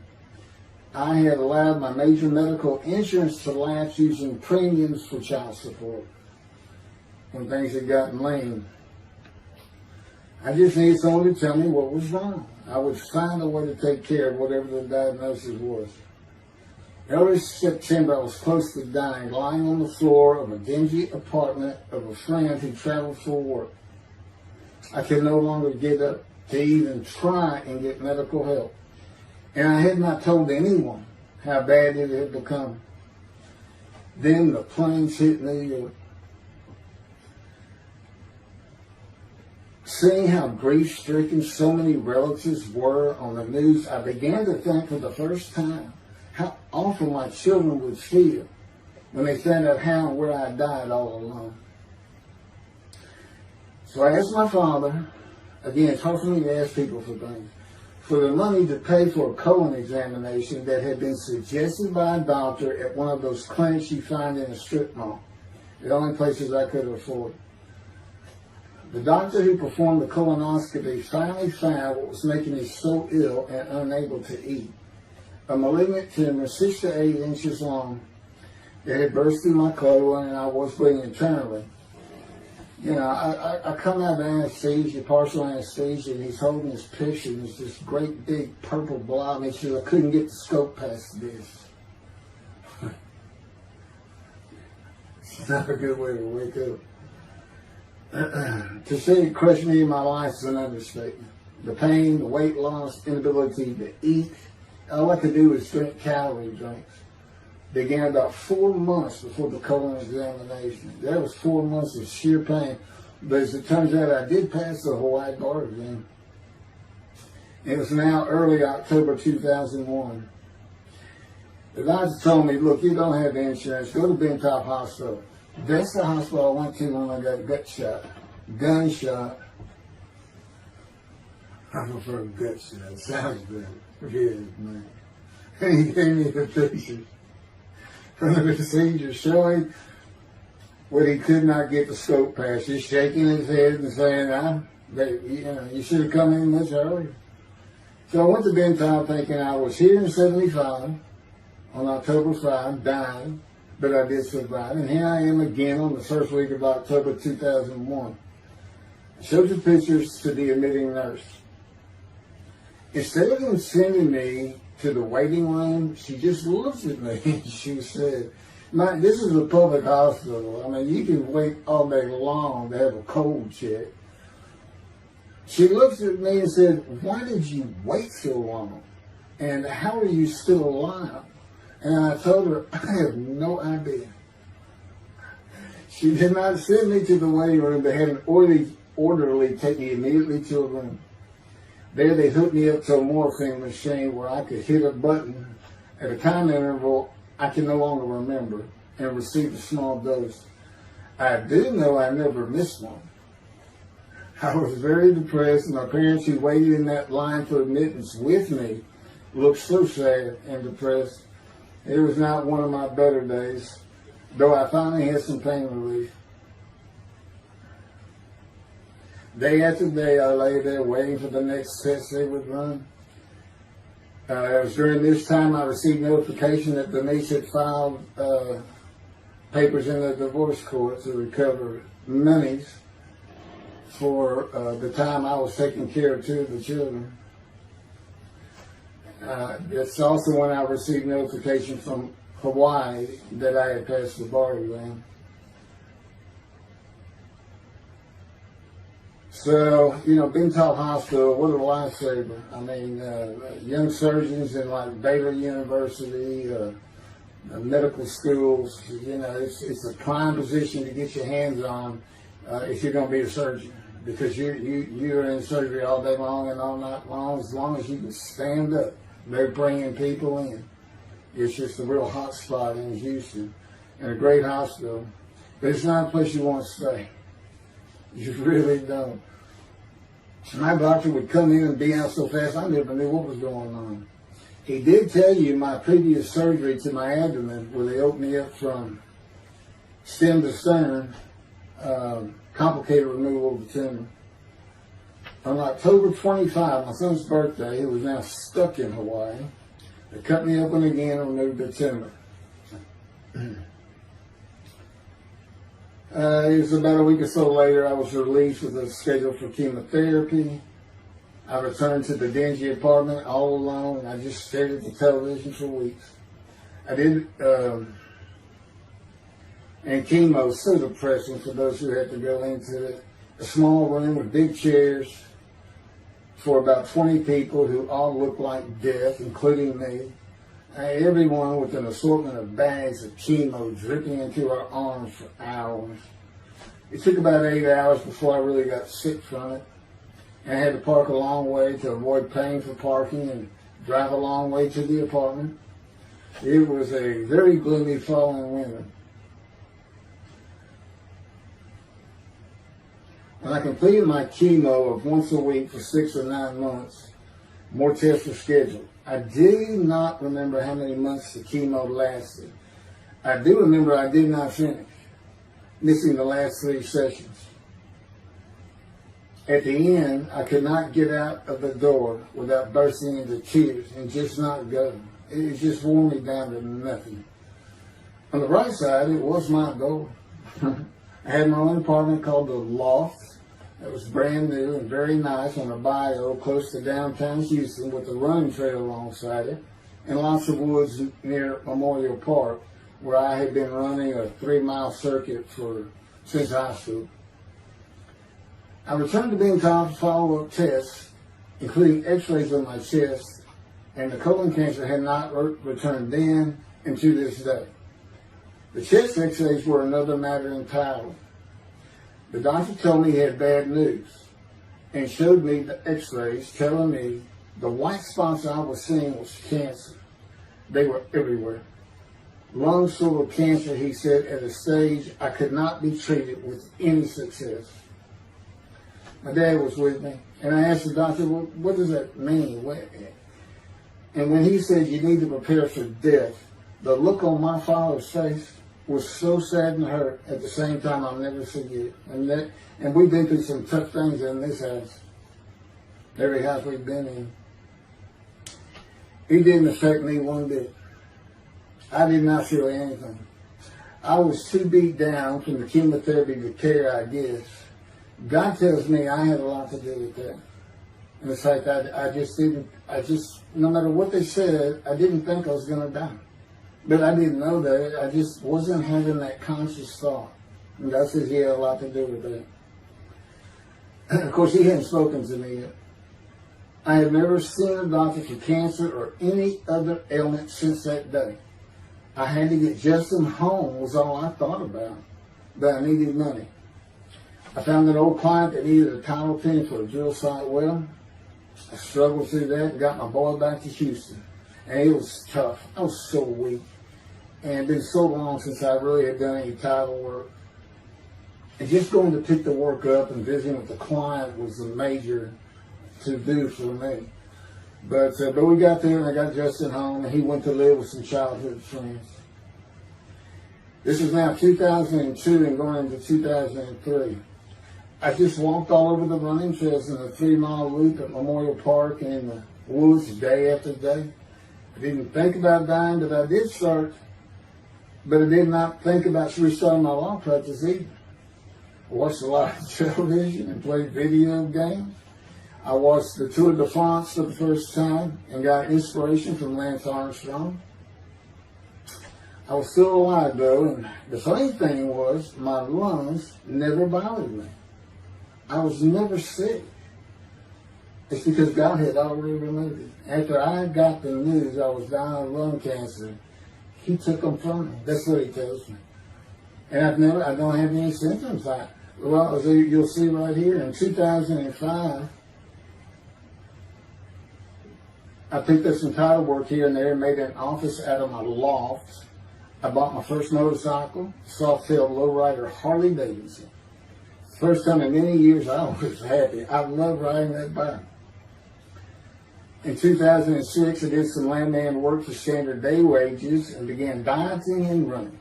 A: I had allowed my major medical insurance to lapse using premiums for child support when things had gotten lean. I just needed someone to tell me what was wrong. I would find a way to take care of whatever the diagnosis was. Early September, I was close to dying, lying on the floor of a dingy apartment of a friend who traveled for work. I could no longer get up to even try and get medical help. And I had not told anyone how bad it had become. Then the planes hit New York. Seeing how grief-stricken so many relatives were on the news, I began to think for the first time how awful my children would feel when they found out how and where I died all alone. So I asked my father, again, it's hard for me to ask people for things, for the money to pay for a colon examination that had been suggested by a doctor at one of those clinics you find in a strip mall, the only places I could afford. The doctor who performed the colonoscopy finally found what was making me so ill and unable to eat. A malignant tumor 6 to 8 inches long that had burst through my colon, and I was bleeding internally. You know, I come out of anesthesia, partial anesthesia, and he's holding this picture, and it's this great big purple blob, and he says, I couldn't get the scope past this. It's not a good way to wake up. To say it crushed me in my life is an understatement. The pain, the weight loss, inability to eat, all I could do was drink calorie drinks. Began about 4 months before the colon examination. That was 4 months of sheer pain. But as it turns out, I did pass the Hawaii bar exam. It was now early October 2001. The doctor told me, look, you don't have insurance. Go to Bentop Hospital. That's the hospital I went to when I got gut shot. Gunshot. I prefer gut shot. It sounds better. Yes, man. And he gave me the pictures from the procedure showing what he could not get the scope past. He's shaking his head and saying, you should have come in much earlier. So I went to Bentop thinking I was here in 75, on October 5, dying. But I did survive, and here I am again on the first week of October 2001. I showed the pictures to the admitting nurse. Instead of them sending me to the waiting room, she just looked at me and she said, this is a public hospital. I mean, you can wait all day long to have a cold check. She looked at me and said, why did you wait so long? And how are you still alive? And I told her, I have no idea. She did not send me to the waiting room. They had an orderly take me immediately to a room. There they hooked me up to a morphine machine where I could hit a button at a time interval I can no longer remember and receive a small dose. I do know I never missed one. I was very depressed, and my parents who waited in that line for admittance with me looked so sad and depressed. It was not one of my better days, though I finally had some pain relief. Day after day, I lay there waiting for the next test they would run. It was during this time I received notification that Denise had filed papers in the divorce court to recover monies for the time I was taking care of 2 of the children. It's also when I received notification from Hawaii that I had passed the bar exam. So, Bentop Hospital, what a lifesaver. I mean, young surgeons in like Baylor University, medical schools, it's a prime position to get your hands on if you're going to be a surgeon. Because you're in surgery all day long and all night long, as long as you can stand up. They're bringing people in. It's just a real hot spot in Houston and a great hospital. But it's not a place you want to stay. You really don't. My doctor would come in and be out so fast I never knew what was going on. He did tell you my previous surgery to my abdomen, where they opened me up from stem to stern, complicated removal of the tumor. On October 25, my son's birthday, who was now stuck in Hawaii, They cut me open again and removed the tumor. It was about a week or so later, I was released with a schedule for chemotherapy. I returned to the dingy apartment all alone, and I just stared at the television for weeks. I did, and chemo was so depressing for those who had to go into it. A small room with big chairs for about 20 people who all looked like death, including me. Everyone with an assortment of bags of chemo dripping into our arms for hours. It took about 8 hours before I really got sick from it. And I had to park a long way to avoid paying for parking and drive a long way to the apartment. It was a very gloomy fall and winter. When I completed my chemo of once a week for 6 or 9 months, more tests were scheduled. I do not remember how many months the chemo lasted. I do remember I did not finish, missing the last 3 sessions. At the end, I could not get out of the door without bursting into tears and just not go. It just wore me down to nothing. On the right side, it was my goal. I had my own apartment called the Loft. It was brand new and very nice on a bayou close to downtown Houston with a running trail alongside it and lots of woods near Memorial Park where I had been running a 3-mile circuit since high school. I returned to being told for follow-up tests, including x-rays of my chest, and the colon cancer had not returned then and to this day. The chest x-rays were another matter entirely. The doctor told me he had bad news and showed me the x-rays telling me the white spots I was seeing was cancer. They were everywhere. Lungs full of cancer, he said, at a stage I could not be treated with any success. My dad was with me, and I asked the doctor, well, what does that mean? And when he said you need to prepare for death, the look on my father's face was so sad and hurt at the same time I'll never forget. And we've been through some tough things in this house, every house we've been in. It didn't affect me one bit. I did not feel anything. I was too beat down from the chemotherapy to care, I guess. God tells me I had a lot to do with that. And it's like no matter what they said, I didn't think I was going to die. But I didn't know that. I just wasn't having that conscious thought. And God says he had a lot to do with that. Of course, he hadn't spoken to me yet. I had never seen a doctor for cancer or any other ailment since that day. I had to get Justin home was all I thought about. But I needed money. I found an old client that needed a title pin for a drill site well. I struggled through that and got my boy back to Houston. And it was tough. I was so weak. And it had been so long since I really had done any title work. And just going to pick the work up and visiting with the client was a major to-do for me. But we got there and I got Justin home and he went to live with some childhood friends. This is now 2002 and going into 2003. I just walked all over the running trails in a 3-mile loop at Memorial Park and in the woods day after day. I didn't think about dying, but I did start. But I did not think about restarting my law practice either. I watched a lot of television and played video games. I watched the Tour de France for the first time and got inspiration from Lance Armstrong. I was still alive though, and the funny thing was my lungs never bothered me. I was never sick. It's because God had already removed it. After I got the news I was dying of lung cancer, he took them from me. That's what he tells me. And I don't have any symptoms. As you'll see right here, in 2005, I picked up some title work here and there and made an office out of my loft. I bought my first motorcycle, soft-tailed lowrider Harley Davidson. First time in many years I was happy. I love riding that bike. In 2006, I did some landman work for standard day wages and began dieting and running.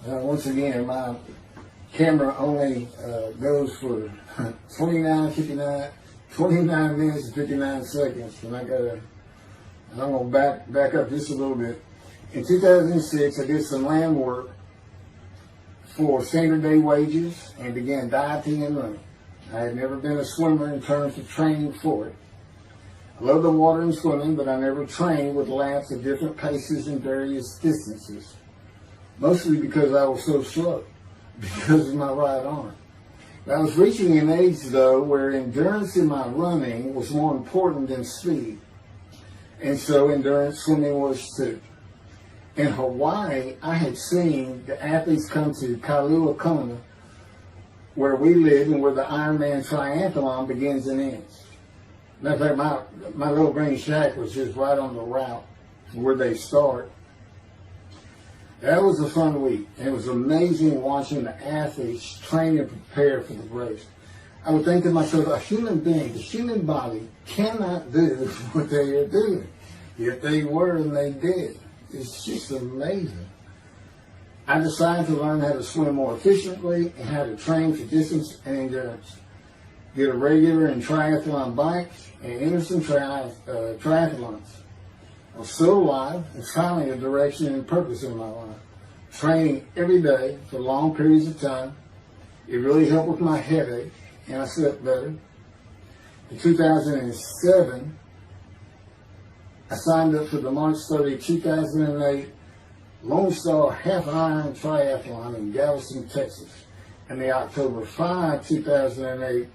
A: Once again, my camera only goes for 29 minutes and 59 seconds, and I'm going to back up just a little bit. In 2006, I did some land work for standard day wages and began dieting and running. I had never been a swimmer in terms of training for it. I love the water and swimming, but I never trained with laps at different paces and various distances. Mostly because I was so slow, because of my right arm. I was reaching an age, though, where endurance in my running was more important than speed. And so endurance swimming was too. In Hawaii, I had seen the athletes come to Kailua Kona, where we live and where the Ironman triathlon begins and ends. Matter of fact, my little green shack was just right on the route where they start. That was a fun week. And it was amazing watching the athletes train and prepare for the race. I would think to myself, a human being, the human body cannot do what they are doing. Yet they were and they did. It's just amazing. I decided to learn how to swim more efficiently and how to train for distance and endurance. Get a regular and triathlon bike and enter some triathlons. I was so alive and finding a direction and purpose in my life. Training every day for long periods of time. It really helped with my headache and I slept better. In 2007, I signed up for the March 30, 2008 Lone Star Half Iron Triathlon in Galveston, Texas, and the October 5, 2008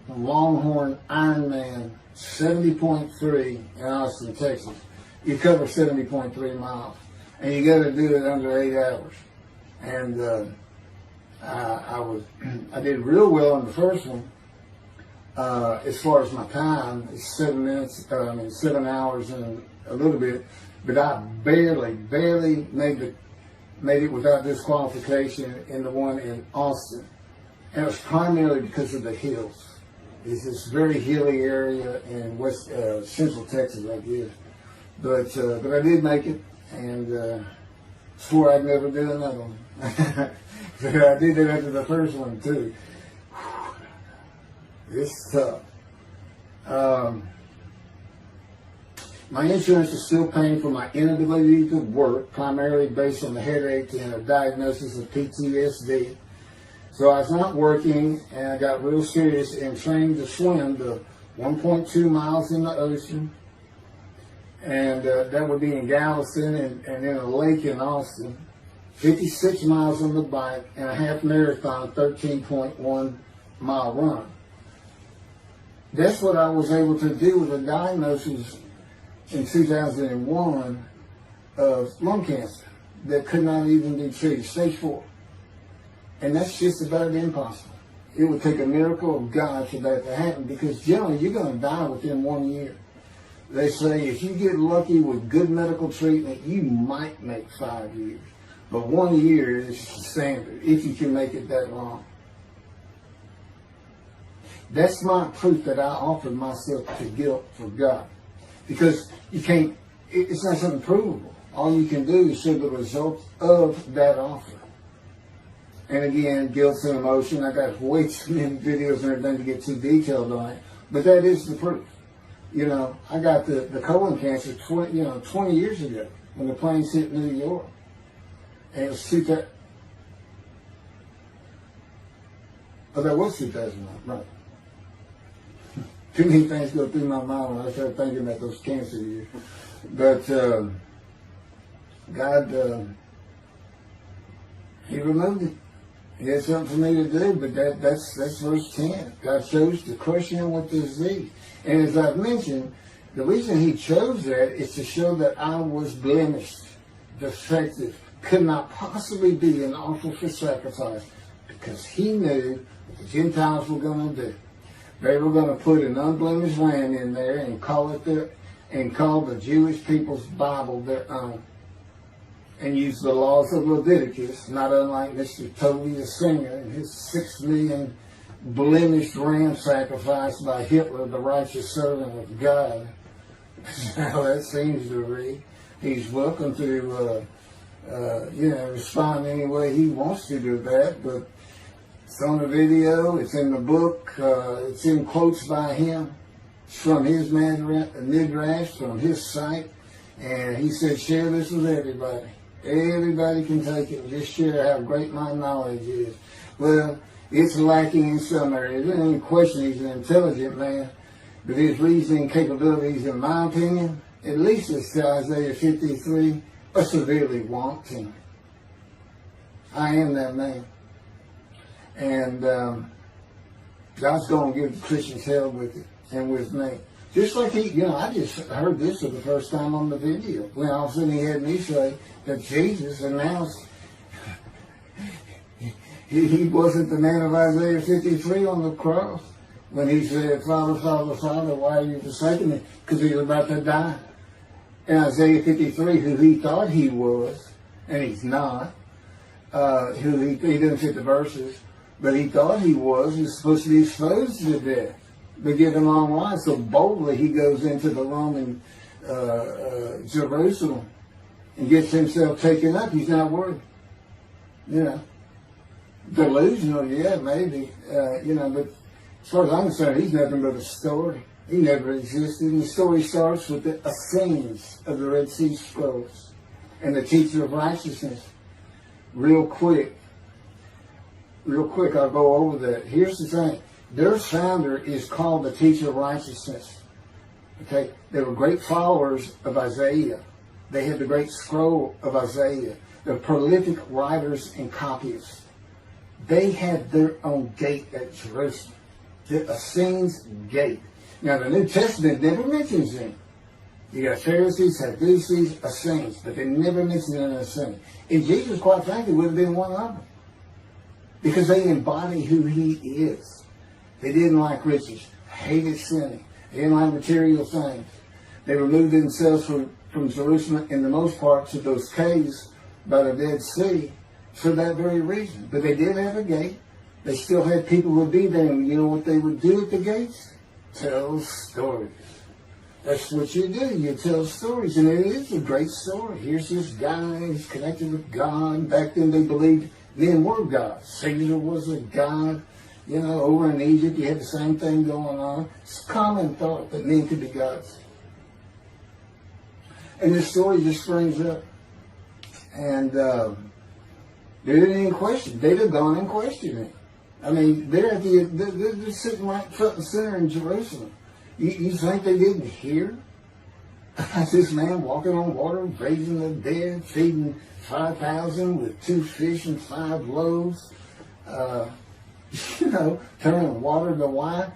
A: Longhorn Ironman 70.3 in Austin, Texas. You cover 70.3 miles, and you got to do it under 8 hours. And I did real well in the first one. As far as my time, it's 7 hours and a little bit, but I barely made it without disqualification in the one in Austin. And it was primarily because of the hills. It's this very hilly area in central Texas, I guess. But I did make it, and swore I'd never do another one. But I did it after the first one too. It's tough. My insurance is still paying for my inability to work, primarily based on the headache and a diagnosis of PTSD. So I was not working, and I got real serious in training to swim the 1.2 miles in the ocean, and that would be in Galveston and in a lake in Austin, 56 miles on the bike, and a half marathon, 13.1 mile run. That's what I was able to do with a diagnosis in 2001 of lung cancer that could not even be treated, stage 4. And that's just about impossible. It would take a miracle of God for that to happen, because generally you're going to die within 1 year. They say if you get lucky with good medical treatment, you might make 5 years. But 1 year is the standard, if you can make it that long. That's my proof that I offered myself to guilt for God. Because you can't, it's not something provable. All you can do is show the results of that offer. And again, guilt's an emotion. I got way too many videos and everything to get too detailed on it. But that is the proof. You know, I got the colon cancer 20 years ago when the planes hit New York. And it was 2000. Oh, that was 2009, right. Too many things go through my mind when I start thinking about those cancer years. But God, He removed it. He had something for me to do, but that's verse 10. God chose to crush him with disease. And as I've mentioned, the reason He chose that is to show that I was blemished, defective, could not possibly be an offer for sacrifice, because He knew what the Gentiles were going to do. They were going to put an unblemished lamb in there and call the Jewish people's Bible their own, and use the laws of Leviticus, not unlike Mr. Toby the singer and his 6 million blemished ram sacrifice by Hitler, the righteous servant of God. That's how that seems to read. He's welcome to respond any way he wants to that. But it's on the video, it's in the book, it's in quotes by him. It's from his midrash, from his site. And he said, share this with everybody. Everybody can take it. Just share how great my knowledge is. Well, it's lacking in some areas. There's any question he's an intelligent man. But his reasoning capabilities, in my opinion, at least as to Isaiah 53, are severely wanting. I am that man. And God's going to give Christians hell with it and with me. Just like I just heard this for the first time on the video. When all of a sudden he had me say that Jesus announced he wasn't the man of Isaiah 53 on the cross. When he said, Father, Father, Father, why are you forsaking me? Because he was about to die. In Isaiah 53, who he thought he was, and he's not, who he didn't fit the verses, but he thought he was supposed to be exposed to death, but given long life. So boldly he goes into the Roman Jerusalem and gets himself taken up. He's not worried. Delusional, yeah, maybe, but as far as I'm concerned, he's nothing but a story. He never existed. And the story starts with the Essenes of the Red Sea Scrolls and the teacher of righteousness. Real quick, I'll go over that. Here's the thing. Their founder is called the teacher of righteousness. Okay? They were great followers of Isaiah. They had the great scroll of Isaiah. They're prolific writers and copyists. They had their own gate at Jerusalem. The Essenes gate. Now, the New Testament never mentions them. You got Pharisees, Sadducees, Essenes, but they never mention an Essene. And Jesus, quite frankly, would have been one of them. Because they embody who he is. They didn't like riches, hated sinning. They didn't like material things. They removed themselves from Jerusalem, in the most part, to those caves by the Dead Sea for that very reason. But they did have a gate. They still had people who would be there, and you know what they would do at the gates? Tell stories. That's what you do. You tell stories, and it is a great story. Here's this guy, he's connected with God. Back then they believed men were gods. Caesar was a god. Over in Egypt you had the same thing going on. It's a common thought that men could be gods. And this story just springs up. And they didn't even question. They'd have gone and questioned it. I mean, they're sitting right front and center in Jerusalem. You think they didn't hear? This man walking on water, raising the dead, feeding 5,000 with 2 fish and 5 loaves, turning water to wine.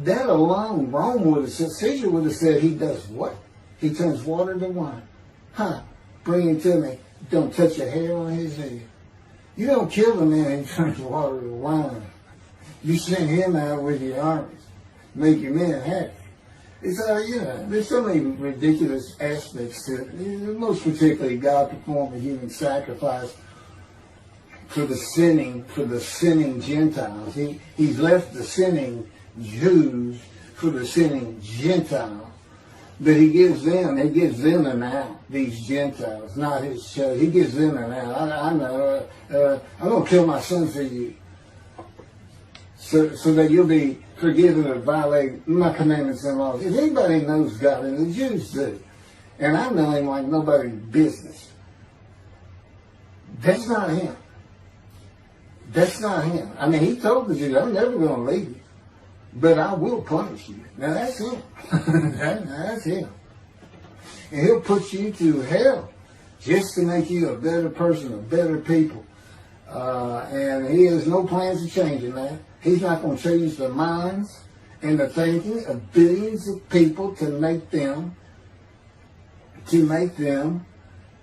A: That alone, Rome would have said, Caesar would have said, he does what? He turns water to wine. Bring him to me. Don't touch a hair on his head. You don't kill the man who turns water to wine. You send him out with your armies. Make your men happy. It's there's so many ridiculous aspects to it. Most particularly, God performed a human sacrifice for the sinning Gentiles. He's left the sinning Jews for the sinning Gentiles. But he gives them an out, these Gentiles, not his church. He gives them an out. I'm going to kill my son for you. So that you'll be forgiven of violating my commandments and laws. If anybody knows God, and the Jews do, and I know him like nobody's business, that's not him. That's not him. I mean, he told the Jews, I'm never going to leave you, but I will punish you. Now that's him. That's him. And he'll put you to hell just to make you a better person, a better people. And he has no plans of changing that. He's not going to change the minds and the thinking of billions of people to make them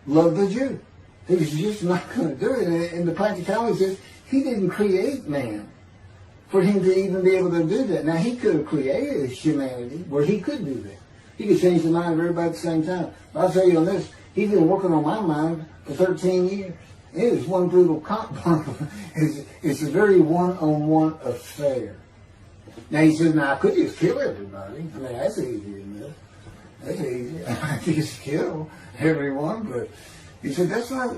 A: love the Jew. He's just not going to do it. And the practicality is he didn't create man for him to even be able to do that. Now, he could have created humanity where he could do that. He could change the mind of everybody at the same time. But I'll tell you on this, he's been working on my mind for 13 years. It is one brutal cop bundle. It's a very one-on-one affair. Now he says, I could just kill everybody. I mean, that's easy enough. That's easy. I could just kill everyone, but He said, that's not,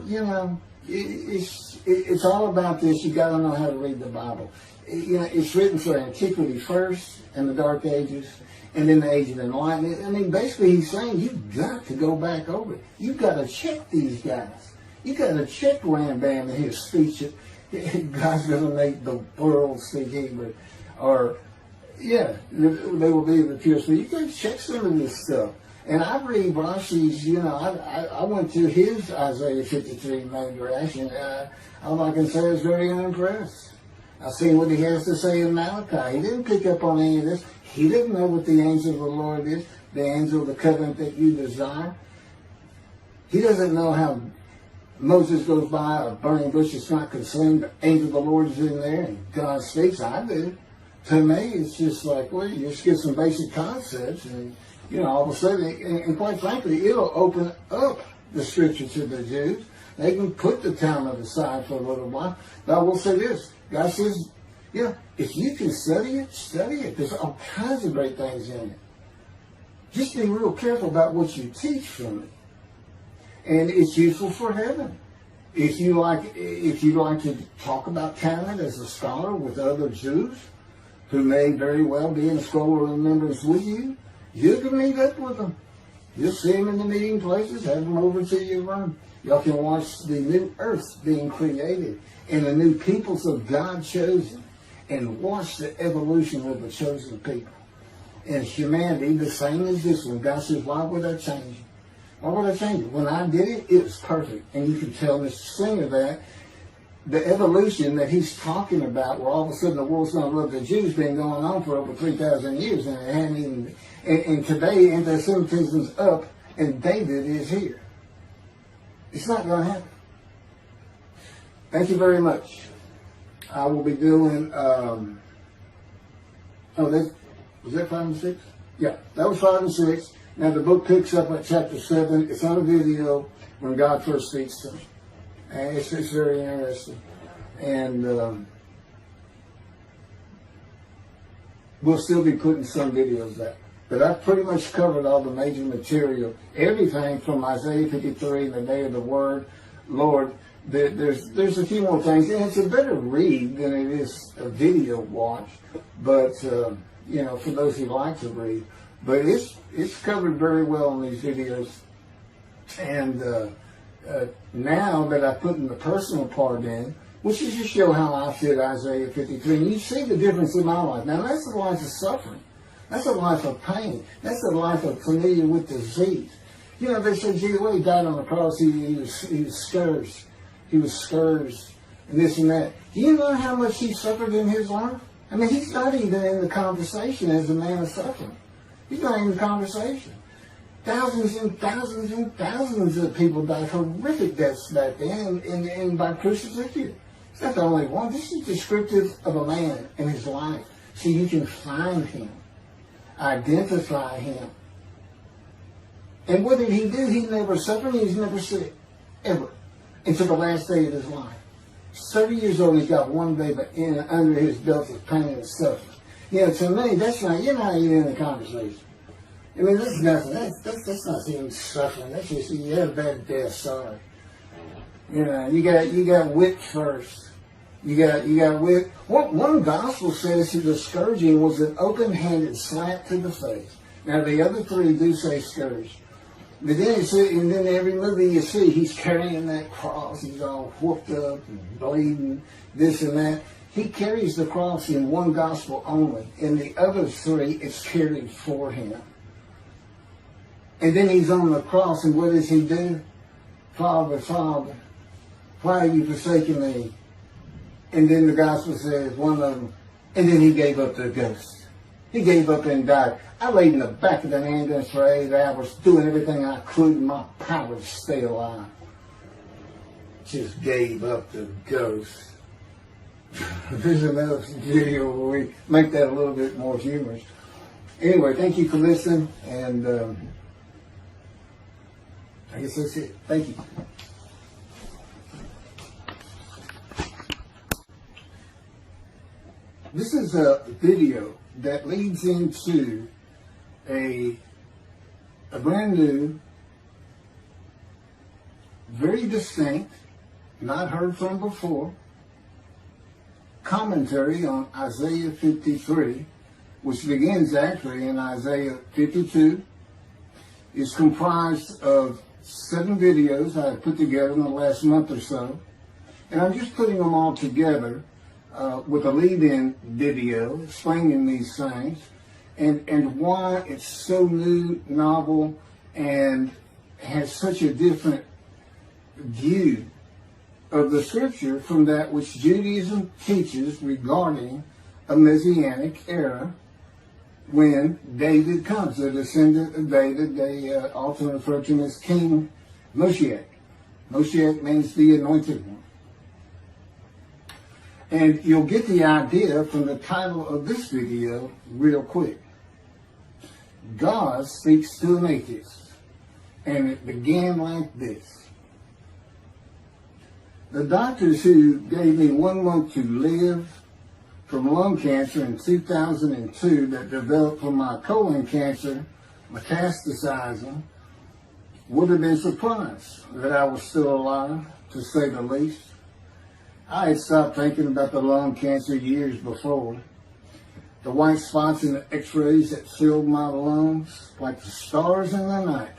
A: it's all about this. You got to know how to read the Bible. It's written for antiquity first and the Dark Ages, and then the Age of Enlightenment. I mean, basically he's saying you've got to go back over it. You've got to check these guys. You've got to check Rambam and his speech. God's going to make the world speak Hebrew. Or, they will be the pure speech. You got to check some of this stuff. And I read Rashi's, I went to his Isaiah 53 main reaction. All I can say is very unimpressed. I've seen what he has to say in Malachi. He didn't pick up on any of this. He didn't know what the angel of the Lord is, the angel of the covenant that you desire. He doesn't know how Moses goes by a burning bush that's not consumed. The angel of the Lord is in there and God speaks. I do. To me, it's just like, well, you just get some basic concepts and, all of a sudden, and quite frankly, it'll open up the scripture to the Jews. They can put the Talmud aside for a little while. But I will say this. God says, if you can study it, study it. There's all kinds of great things in it. Just be real careful about what you teach from it. And it's useful for heaven. If you like to talk about Talmud as a scholar with other Jews who may very well be in scroll remembrance with you, you can meet up with them. You'll see them in the meeting places, have them over to your room. Y'all can watch the new earth being created and the new peoples of God chosen, and watch the evolution of the chosen people. And humanity, the same as this one. God says, why would I change it? Why would I change it? When I did it, it was perfect. And you can tell Mr. Singer that the evolution that he's talking about, where all of a sudden the world's going to love the Jews, been going on for over 3,000 years, and it hadn't even, and today anti-Semitism's up, and David is here. It's not going to happen. Thank you very much. I will be doing, was that 5 and 6? Yeah, that was 5 and 6. Now the book picks up at chapter 7. It's on a video when God first speaks to me. And it's very interesting. And we'll still be putting some videos out. But I've pretty much covered all the major material. Everything from Isaiah 53, the day of the word, Lord. There's a few more things. And it's a better read than it is a video watch. But, for those who like to read. But it's covered very well in these videos. And now that I put in the personal part in, which is to show how I fit Isaiah 53, and you see the difference in my life. Now, that's a life of suffering. That's a life of pain. That's a life of familiar with disease. They said, gee, when he died on the cross, he was scourged. He was scourged, and this and that. Do you know how much he suffered in his life? I mean, he's not even in the conversation as a man of suffering. He's not in the conversation. Thousands and thousands and thousands of people died horrific deaths back then and by crucifixion. It's not the only one. This is descriptive of a man and his life. So you can find him, identify him. And what did he do? He never suffered. He was never sick, ever, until the last day of his life. 30 years old, he's got one baby under his belt of pain and suffering. To me, that's not, you're not even in the conversation. I mean, that's nothing. That's not even suffering. That's just, you had a bad death, sorry. You got whipped first. You got whipped. One gospel says that the scourging was an open-handed slap to the face. Now, the other three do say scourge. But then and then every movie you see, he's carrying that cross. He's all whooped up and bleeding, this and that. He carries the cross in one gospel only. In the other three, it's carried for him. And then he's on the cross, and what does he do? Father, Father, why are you forsaking me? And then the gospel says, one of them, and then he gave up the ghost. He gave up and died. I laid in the back of the ambulance for 8 hours, doing everything I could in my power to stay alive. Just gave up the ghost. There's another video where we make that a little bit more humorous. Anyway, thank you for listening, and I guess that's it. Thank you. This is a video that leads into a brand new very distinct, not heard from before, commentary on Isaiah 53, which begins actually in Isaiah 52. It's comprised of 7 videos I put together in the last month or so. And I'm just putting them all together with a lead-in video explaining these things and why it's so new, novel, and has such a different view of the scripture from that which Judaism teaches regarding a Messianic era when David comes, the descendant of David. They often refer to him as King Moshiach. Moshiach means the anointed one. And you'll get the idea from the title of this video real quick. God speaks to an atheist. And it began like this. The doctors who gave me 1 month to live from lung cancer in 2002 that developed from my colon cancer metastasizing would have been surprised that I was still alive, to say the least. I had stopped thinking about the lung cancer years before. The white spots in the x-rays that filled my lungs, like the stars in the night,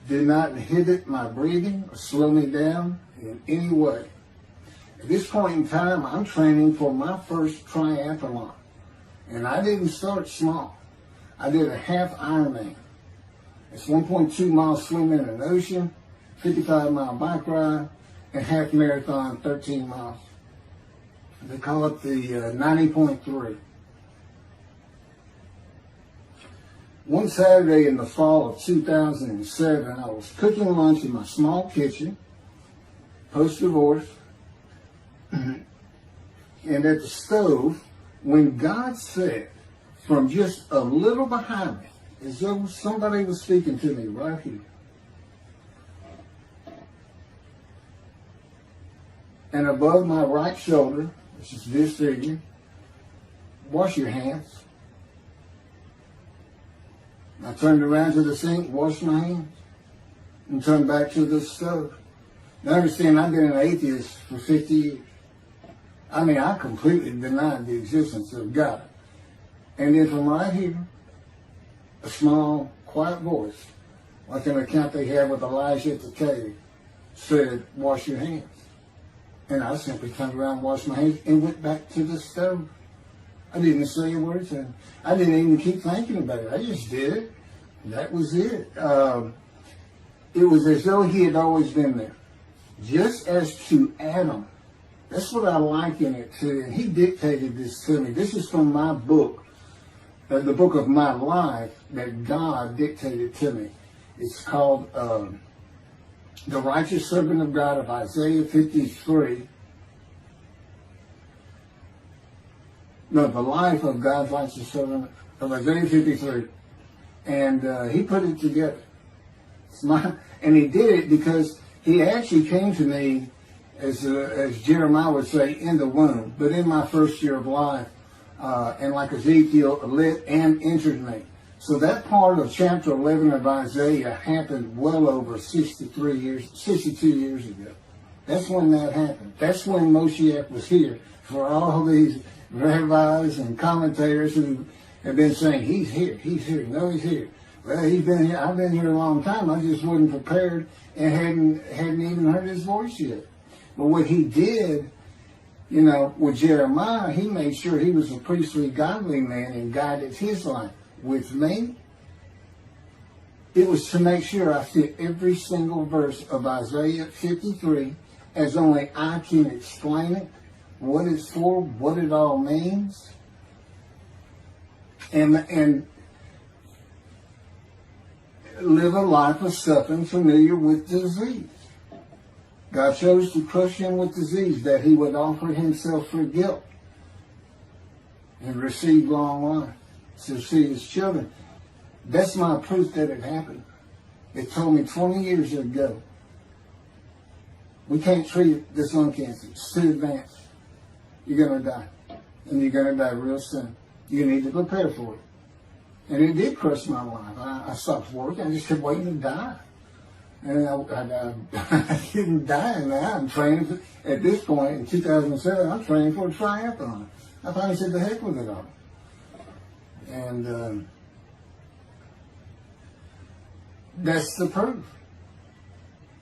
A: did not inhibit my breathing or slow me down in any way. At this point in time, I'm training for my first triathlon. And I didn't start small. I did a half Ironman. It's 1.2 miles swimming in an ocean, 55-mile bike ride, and half marathon, 13 miles. They call it the 90.3. One Saturday in the fall of 2007, I was cooking lunch in my small kitchen, post-divorce, and at the stove, when God said, from just a little behind me, as though somebody was speaking to me right here, and above my right shoulder, which is this figure, wash your hands. I turned around to the sink, washed my hands, and turned back to the stove. Now understand, I've been an atheist for 50 years. I mean, I completely denied the existence of God. And then from right here, a small, quiet voice, like an account they had with Elijah at the cave, said, wash your hands. And I simply turned around, washed my hands, and went back to the stove. I didn't say a word to him. I didn't even keep thinking about it. I just did it. That was it. It was as though he had always been there. Just as to Adam. That's what I liken it to. And he dictated this to me. This is from my book, the book of my life that God dictated to me. It's called The Righteous Servant of God of Isaiah 53. No, the life of God's righteous servant of Isaiah 53. And he put it together. And he did it because he actually came to me, as Jeremiah would say, in the womb, but in my first year of life. And like Ezekiel, lit and entered me. So that part of chapter 11 of Isaiah happened well over 62 years ago. That's when that happened. That's when Moshiach was here. For all these rabbis and commentators who have been saying, he's here, no, he's here. Well, he's been here, I've been here a long time, I just wasn't prepared and hadn't even heard his voice yet. But what he did, with Jeremiah, he made sure he was a priestly, godly man and guided his life. With me, it was to make sure I fit every single verse of Isaiah 53 as only I can explain it, what it's for, what it all means, and live a life of suffering familiar with disease. God chose to crush him with disease that he would offer himself for guilt and receive long life to see his children. That's my proof that it happened. It told me 20 years ago, we can't treat this lung cancer. It's too advanced. You're going to die. And you're going to die real soon. You need to prepare for it. And it did crush my life. I stopped working. I just kept waiting to die. And I didn't die now. I'm training at this point in 2007. I'm training for a triathlon. I finally said, "The heck with it all." And that's the proof.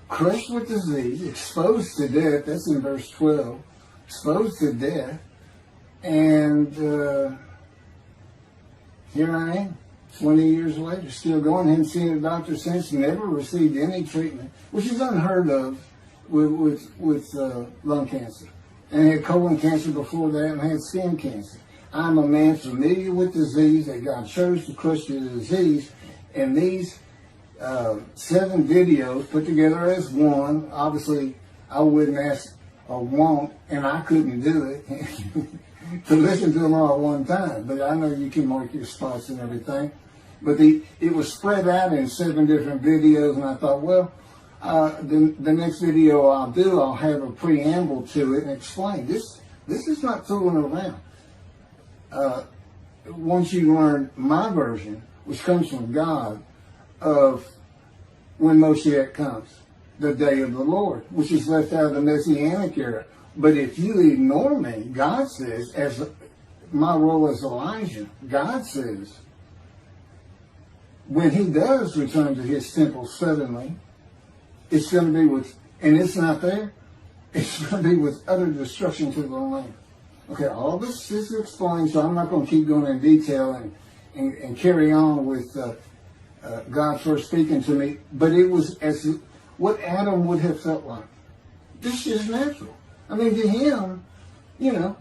A: Crushed with disease, exposed to death. That's in verse 12. Exposed to death, and here I am. 20 years later, still going. Haven't seen a doctor since. Never received any treatment, which is unheard of with lung cancer. And had colon cancer before that, and had skin cancer. I'm a man familiar with disease, that God chose to crush the disease. And these 7 videos put together as one. Obviously, I wouldn't ask or won't, and I couldn't do it to listen to them all at one time. But I know you can mark your spots and everything. But it was spread out in 7 different videos, and I thought, well, the next video I'll do, I'll have a preamble to it and explain. This is not fooling around. Once you learn my version, which comes from God, of when Moshiach comes, the day of the Lord, which is left out of the Messianic era. But if you ignore me, God says, as my role as Elijah, God says, when he does return to his temple suddenly, it's going to be with, and it's not there, it's going to be with utter destruction to the land. Okay, all this is explained, so I'm not going to keep going in detail and carry on with God first speaking to me, but it was as what Adam would have felt like. This is natural. I mean, to him,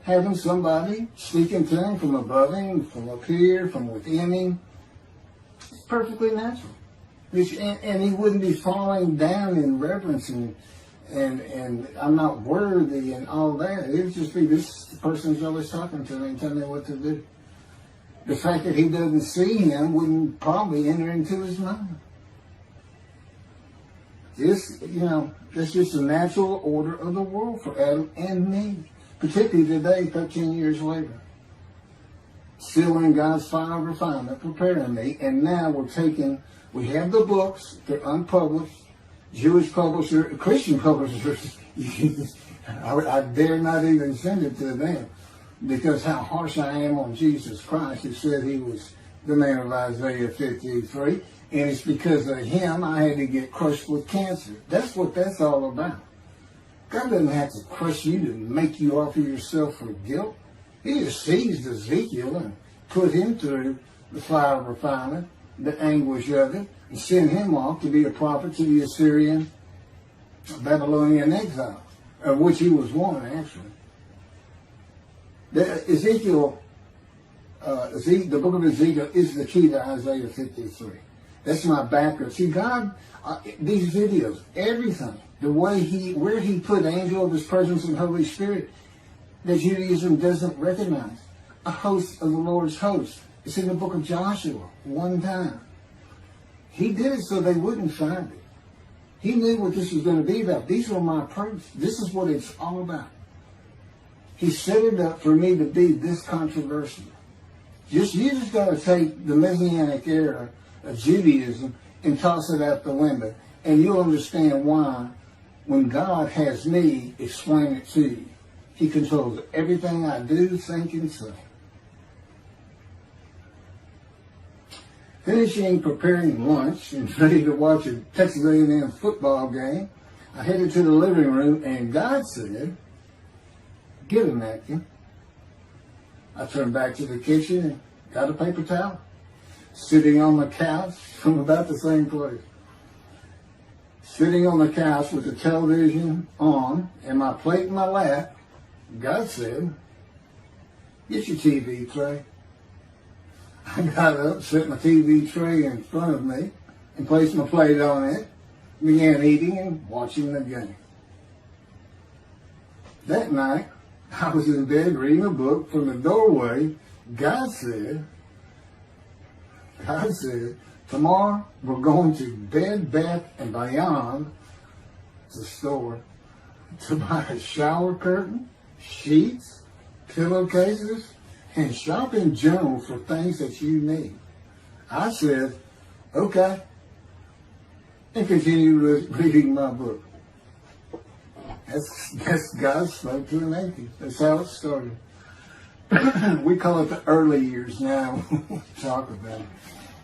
A: having somebody speaking to him from above him, from up here, from within him, it's perfectly natural. And he wouldn't be falling down in reverence and I'm not worthy and all that. It would just be, this person's always talking to me and telling me what to do. The fact that he doesn't see him wouldn't probably enter into his mind. This, that's just the natural order of the world for Adam and me, particularly today, 13 years later. Still in God's fire of refinement, preparing me, and now we have the books, they're unpublished, Jewish publisher, Christian publishers, I dare not even send it to them, because how harsh I am on Jesus Christ, who said he was the man of Isaiah 53, and it's because of him I had to get crushed with cancer. That's what that's all about. God doesn't have to crush you to make you offer yourself for guilt. He just seized Ezekiel and put him through the fire of refinement, the anguish of it, and sent him off to be a prophet to the Assyrian, Babylonian exile, of which he was one, actually. Ezekiel, the book of Ezekiel is the key to Isaiah 53. That's my background. See, God, these videos, everything, the way where he put angel of his presence and Holy Spirit, that Judaism doesn't recognize. A host of the Lord's host. It's in the book of Joshua, one time. He did it so they wouldn't find it. He knew what this was going to be about. These were my proofs. This is what it's all about. He set it up for me to be this controversial. You just got to take the Messianic era of Judaism and toss it out the window. And you'll understand why, when God has me explain it to you, he controls everything I do, think, and say. Finishing preparing lunch and ready to watch a Texas A&M football game, I headed to the living room, and God said, "Get a napkin." I turned back to the kitchen and got a paper towel, sitting on the couch from about the same place. Sitting on the couch with the television on and my plate in my lap, God said, "Get your TV tray." I got up, set my TV tray in front of me, and placed my plate on it, began eating and watching the game. That night, I was in bed reading a book. From the doorway, God said, "Tomorrow we're going to Bed Bath & Beyond, the store, to buy a shower curtain, sheets, pillowcases, and shop in general for things that you need." I said, "Okay." and continue reading my book. That's God spoke to an atheist. That's how it started. We call it the early years now. We talk about it.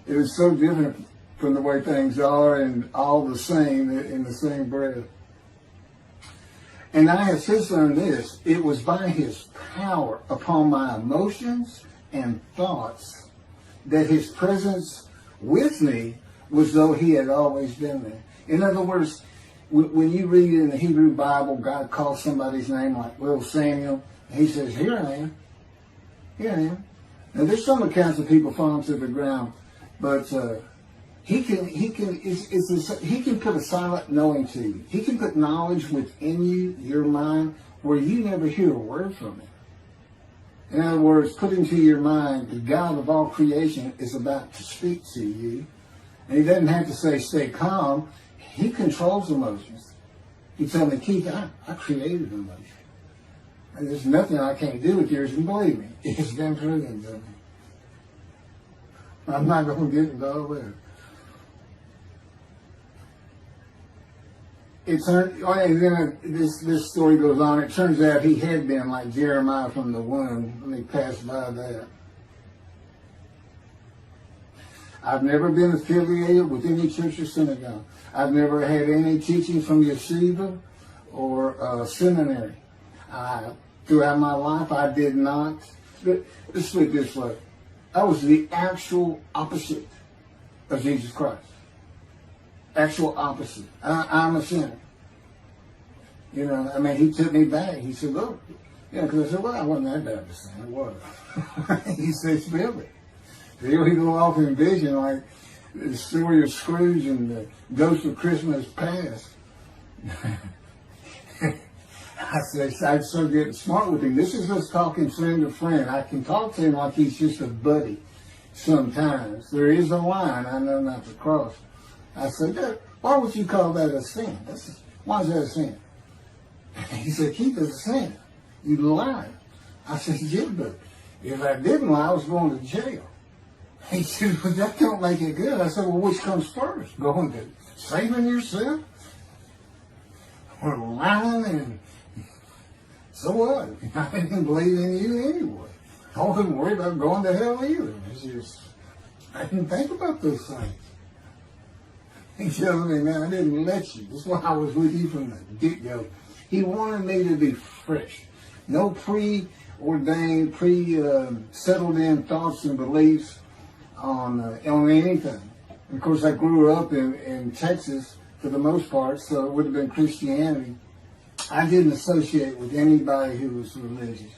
A: It was so different from the way things are, and all the same in the same breath. And I have since learned this. It was by his power upon my emotions and thoughts that his presence with me was though he had always been there. In other words, when you read in the Hebrew Bible, God calls somebody's name like little Samuel, and he says, here I am. Here I am. Now there's some accounts of people falling to the ground, but he can put a silent knowing to you. He can put knowledge within you, your mind, where you never hear a word from him. In other words, put into your mind the God of all creation is about to speak to you. And he doesn't have to say, stay calm. He controls emotions. He told me, Keith, I created emotions. And there's nothing I can't do with yours, and believe me, it's been proven to me. I'm not going to get into all that. This story goes on. It turns out he had been like Jeremiah from the womb. Let me pass by that. I've never been affiliated with any church or synagogue. I've never had any teaching from yeshiva or seminary. Throughout my life, I did not. Let's put it this way. I was the actual opposite of Jesus Christ. Actual opposite. I'm a sinner. You know, I mean, he took me back. He said, look. Yeah, because I said, well, I wasn't that bad of a sinner. It was. He said, spell it. Here we go off in vision like the story of Scrooge and the Ghost of Christmas Past. I said, I'm so getting smart with him. This is us talking friend to friend. I can talk to him like he's just a buddy sometimes. There is a line I know not to cross. I said, why would you call that a sin? Why is that a sin? He said, Keith, it's a sin. You lied. I said, yeah, but if I didn't lie, I was going to jail. He said, well, that don't make it good. I said, well, which comes first? Going to saving yourself? Or lying? And so what? I didn't believe in you anyway. I wasn't worried about going to hell either. It's just, I didn't think about those things. He tells me, man, I didn't let you. That's why I was with you from the get-go. He wanted me to be fresh. No preordained, settled in thoughts and beliefs on anything. And of course, I grew up in Texas for the most part, so it would have been Christianity. I didn't associate with anybody who was religious.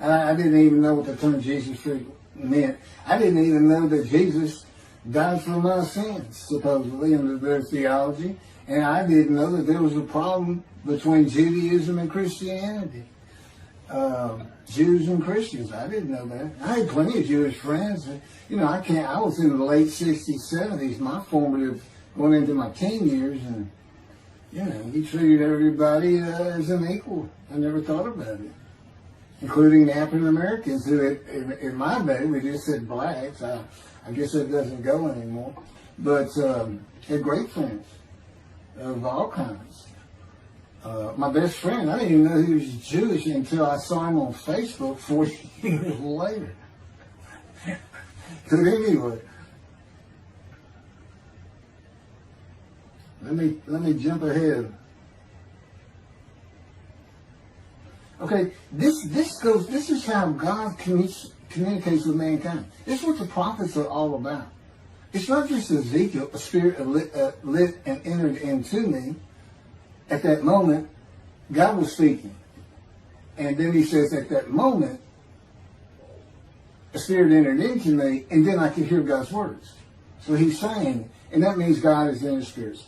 A: I didn't even know what the term Jesus meant. I didn't even know that Jesus died for my sins, supposedly, under their theology. And I didn't know that there was a problem between Judaism and Christianity. Jews and Christians. I didn't know that. I had plenty of Jewish friends. You know, I was in the late 60s, 70s, my formative, going into my teen years, and, you know, he treated everybody as an equal. I never thought about it. Including African Americans, who in my day, we just said blacks. I guess that doesn't go anymore. But had great friends of all kinds. My best friend, I didn't even know he was Jewish until I saw him on Facebook 40 years later. But anyway, let me jump ahead. Okay, this is how God communicates with mankind. This is what the prophets are all about. It's not just Ezekiel, a spirit lit and entered into me. At that moment, God was speaking. And then he says, at that moment, a spirit entered into me, and then I could hear God's words. So he's saying, and that means God is in his spirit.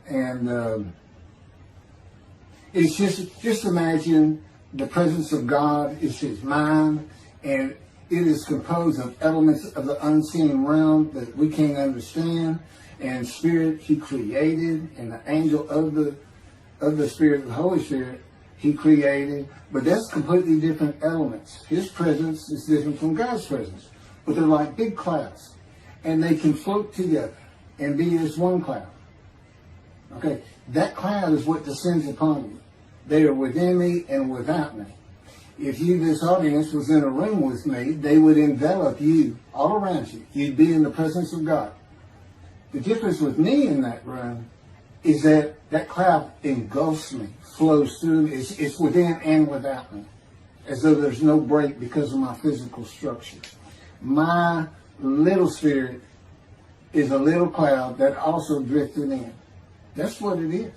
A: And it's just imagine the presence of God is his mind, and it is composed of elements of the unseen realm that we can't understand, and spirit he created, and the angel of the Spirit, the Holy Spirit, he created. But that's completely different elements. His presence is different from God's presence. But they're like big clouds. And they can float together and be as one cloud. Okay, that cloud is what descends upon you. They are within me and without me. If you, this audience, was in a room with me, they would envelop you all around you. You'd be in the presence of God. The difference with me in that room is that that cloud engulfs me, flows through me. It's within and without me, as though there's no break because of my physical structure. My little spirit is a little cloud that also drifted in. That's what it is.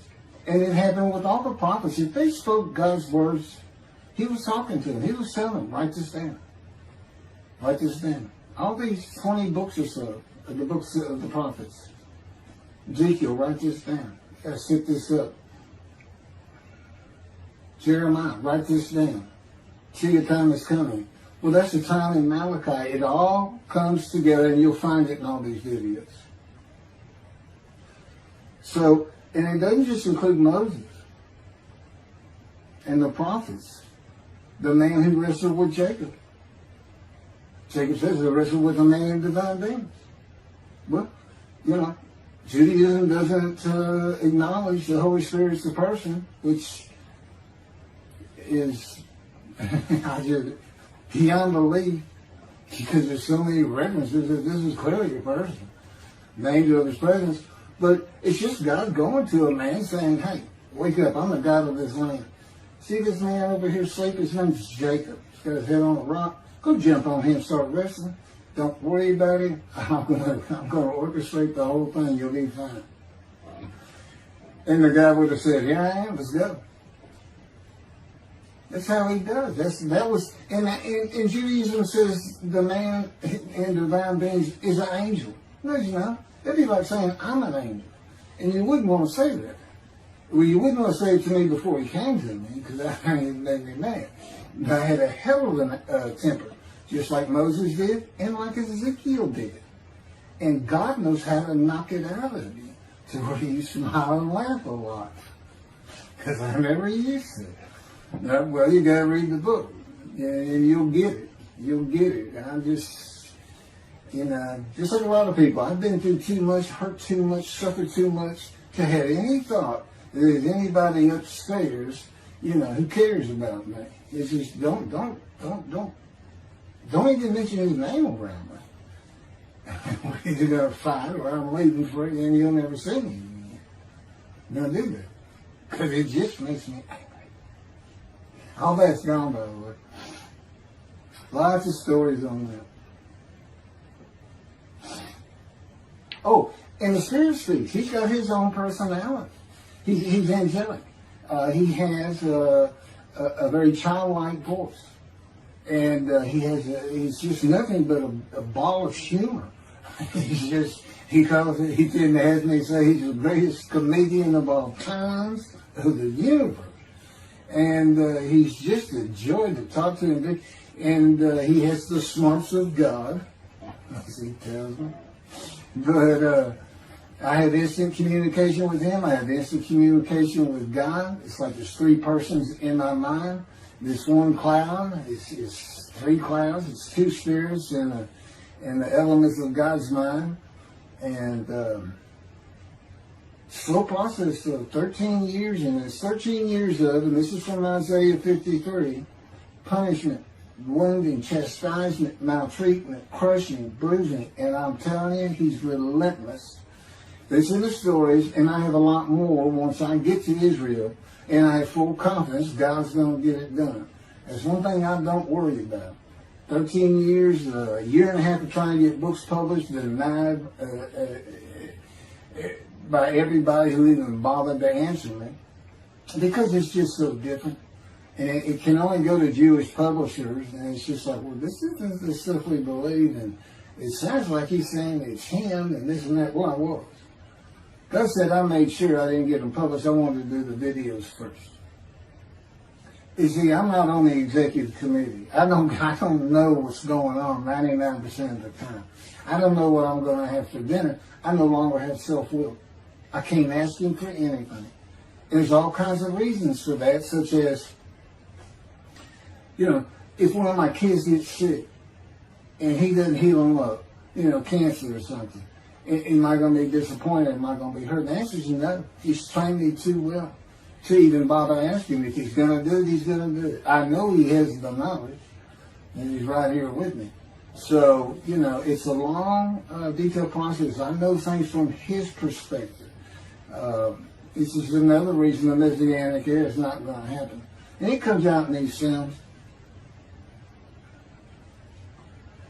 A: And it happened with all the prophets. If they spoke God's words, he was talking to them. He was telling them, write this down. Write this down. All these 20 books or so, of the books of the prophets. Ezekiel, write this down. Set this up. Jeremiah, write this down. See, your time is coming. Well, that's the time in Malachi. It all comes together, and you'll find it in all these videos. So, and it doesn't just include Moses and the prophets. The man who wrestled with Jacob. Jacob says he wrestled with a man in divine beings. Well, you know, Judaism doesn't acknowledge the Holy Spirit as the person, which is beyond belief, because there's so many references that this is clearly a person, the angel of his presence. But it's just God going to a man saying, hey, wake up, I'm the God of this land. See this man over here asleep? His name's Jacob. He's got his head on a rock. Go jump on him, start wrestling. Don't worry about it. I'm gonna orchestrate the whole thing. You'll be fine. And the guy would have said, here I am, let's go. That's how he does. And Judaism says the man in divine beings is an angel. No, you know. That'd be like saying, I'm an angel. And you wouldn't want to say that. Well, you wouldn't want to say it to me before he came to me, because that made me mad. But I had a hell of a temper, just like Moses did, and like Ezekiel did. And God knows how to knock it out of you, to where you smile and laugh a lot. Because I never used to. Well, you got to read the book, and you'll get it. You'll get it. And I'm just, you know, just like a lot of people, I've been through too much, hurt too much, suffered too much to have any thought that there's anybody upstairs, you know, who cares about me. It's just don't even mention his name around me. We're either gonna fight or I'm waiting for it, and you'll never see me again. Don't do that, because it just makes me angry. All that's gone, by the way. Lots of stories on that. Oh, and the Spirit speaks. He's got his own personality. He's angelic. He has a very childlike voice. And he's just nothing but a ball of humor. He didn't ask me to say he's the greatest comedian of all times of the universe. And he's just a joy to talk to him. And he has the smarts of God, as he tells me. But I have instant communication with him. I have instant communication with God. It's like there's three persons in my mind. This one cloud is three clouds. It's two spirits in the elements of God's mind. And slow process of 13 years, and it's 13 years of, and this is from Isaiah 53, punishment, wounding, chastisement, maltreatment, crushing, bruising, and I'm telling you, he's relentless. These are the stories, and I have a lot more once I get to Israel, and I have full confidence God's going to get it done. That's one thing I don't worry about. 13 years, a year and a half of trying to get books published, denied by everybody who even bothered to answer me, because it's just so different. And it can only go to Jewish publishers, and it's just like, well, this isn't the stuff we believe, and it sounds like he's saying it's him, and this and that. Well, I was. God said I made sure I didn't get them published. I wanted to do the videos first. You see, I'm not on the executive committee. I don't know what's going on 99% of the time. I don't know what I'm going to have for dinner. I no longer have self-will. I can't ask him for anything. There's all kinds of reasons for that, such as, you know, if one of my kids gets sick and he doesn't heal them up, you know, cancer or something, Am I going to be disappointed? Am I going to be hurt? The answer is no. He's trained me too well to even bother asking. If he's going to do it, he's going to do it. I know he has the knowledge, and he's right here with me. So, it's a long, detailed process. I know things from his perspective. This is another reason the Messianic era is not going to happen. And it comes out in these films.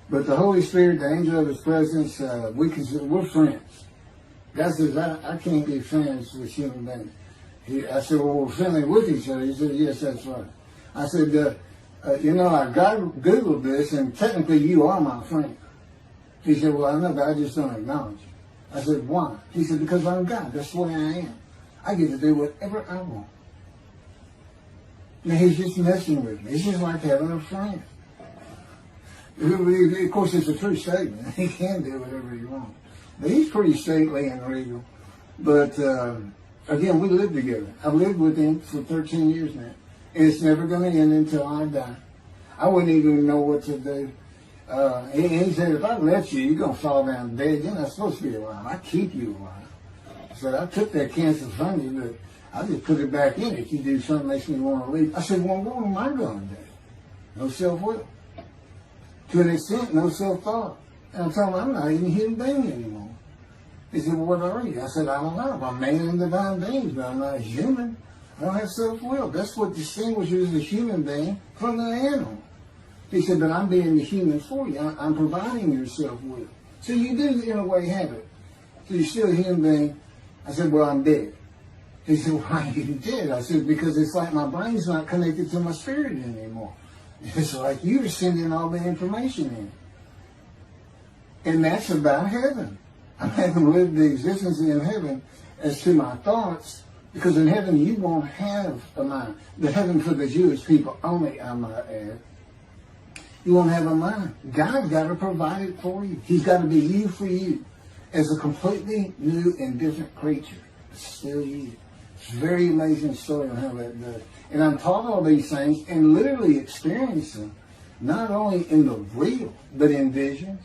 A: But the Holy Spirit, the angel of his presence, we're friends. God says, I can't be friends with human beings. I said, well, we're friendly with each other. He said, yes, that's right. I said, I Googled this, and technically you are my friend. He said, well, I know, but I just don't acknowledge you. I said, why? He said, because I'm God. That's the way I am. I get to do whatever I want. Now, he's just messing with me. It's just like having a friend. Of course, it's a true statement. He can do whatever he wants. But he's pretty stately and regal. But, again, we live together. I've lived with him for 13 years now. And it's never going to end until I die. I wouldn't even know what to do. He said, if I let you, you're going to fall down dead. You're not supposed to be alive. I keep you alive. So I took that cancer from you, but I just put it back in if you do something that makes me want to leave. I said, well, what am I going to do? No self-will. To an extent, no self-thought. And I told him, I'm not even a human being anymore. He said, well, what are you? I said, I don't know. I'm a man and divine beings, but I'm not a human. I don't have self-will. That's what distinguishes the human being from the animal. He said, but I'm being the human for you. I'm providing your self-will. So you do, in a way, have it. So you're still a human being. I said, well, I'm dead. He said, why are you dead? I said, because it's like my brain's not connected to my spirit anymore. It's like you're sending all the information in. And that's about heaven. I haven't lived the existence in heaven as to my thoughts, because in heaven you won't have a mind. The heaven for the Jewish people only, I might add. You won't have a mind. God's got to provide it for you. He's got to be you for you as a completely new and different creature. It's still you. It's a very amazing story on how that does. And I'm taught all these things and literally experience them, not only in the real, but in visions.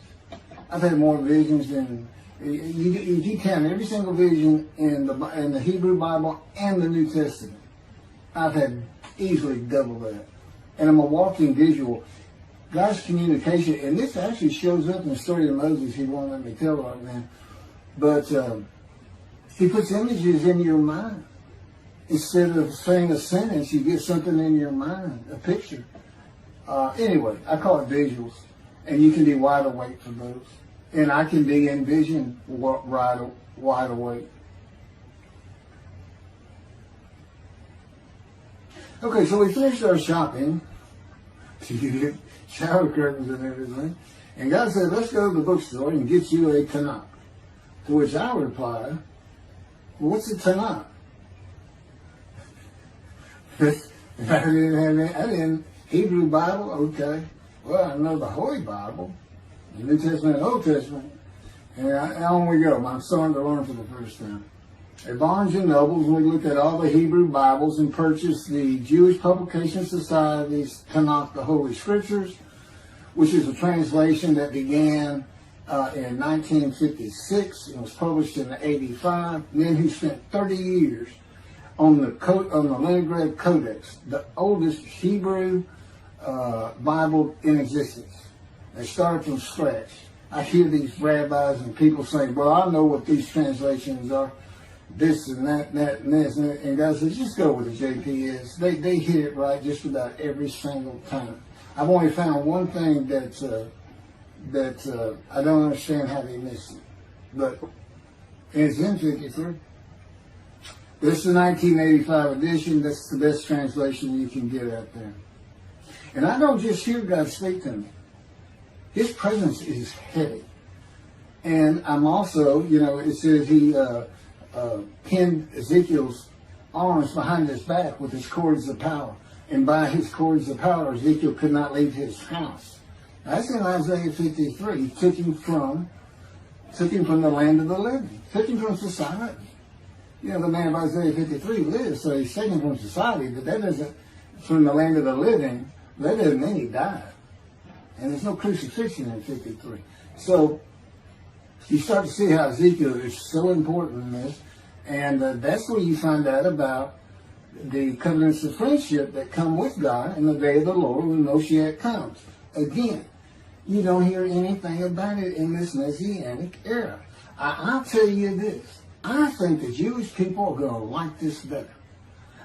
A: I've had more visions than, you count every single vision in the Hebrew Bible and the New Testament. I've had easily double that. And I'm a walking visual. God's communication, and this actually shows up in the story of Moses. He won't let me tell right now. But he puts images in your mind. Instead of saying a sentence, you get something in your mind, a picture. Anyway, I call it visuals. And you can be wide awake for those. And I can be in vision wide awake. Okay, so we finished our shopping. You get shower curtains and everything. And God said, let's go to the bookstore and get you a Tanakh. To which I replied, well, what's a Tanakh? I didn't Hebrew Bible, okay. Well, I know the Holy Bible, the New Testament and Old Testament. And on we go. I'm starting to learn for the first time. At Barnes & Noble's, we looked at all the Hebrew Bibles and purchased the Jewish Publication Society's Tanakh, the Holy Scriptures, which is a translation that began in 1956. It was published in 85. Men who spent 30 years on the Leningrad Codex, the oldest Hebrew Bible in existence. They started from scratch. I hear these rabbis and people saying, well, I know what these translations are, this and that, and this, and God says, just go with the JPS. They hit it right just about every single time. I've only found one thing that I don't understand how they missed it. But it's in 53. This is the 1985 edition. That's the best translation you can get out there. And I don't just hear God speak to me. His presence is heavy. And I'm also, it says he pinned Ezekiel's arms behind his back with his cords of power. And by his cords of power, Ezekiel could not leave his house. That's in Isaiah 53. He took him from the land of the living. Took him from society. The man of Isaiah 53 lives, so he's taken from society, but that doesn't, from the land of the living, that doesn't mean he died. And there's no crucifixion in 53. So you start to see how Ezekiel is so important in this. And that's where you find out about the covenants of friendship that come with God in the day of the Lord when Moshiach comes. Again, you don't hear anything about it in this Messianic era. I'll tell you this. I think the Jewish people are going to like this better.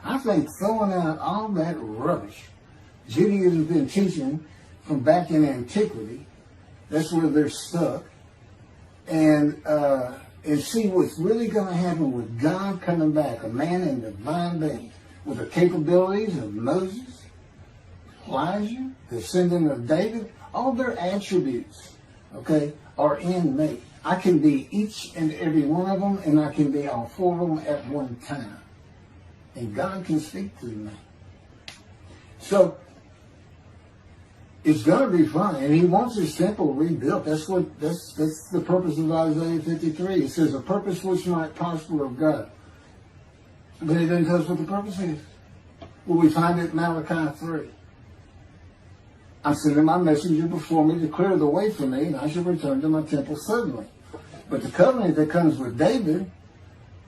A: I think throwing out all that rubbish Judaism has been teaching from back in antiquity, that's where they're stuck, and see what's really going to happen with God coming back, a man in divine being, with the capabilities of Moses, Elijah, the descendant of David. All their attributes, okay, are in me. I can be each and every one of them, and I can be all four of them at one time. And God can speak through me. So, it's going to be fun, and he wants his temple rebuilt. That's the purpose of Isaiah 53. It says a purpose which might prosper of God. But it doesn't tell us what the purpose is. Well, we find it in Malachi 3. I'm sending my messenger before me to clear the way for me, and I shall return to my temple suddenly. But the covenant that comes with David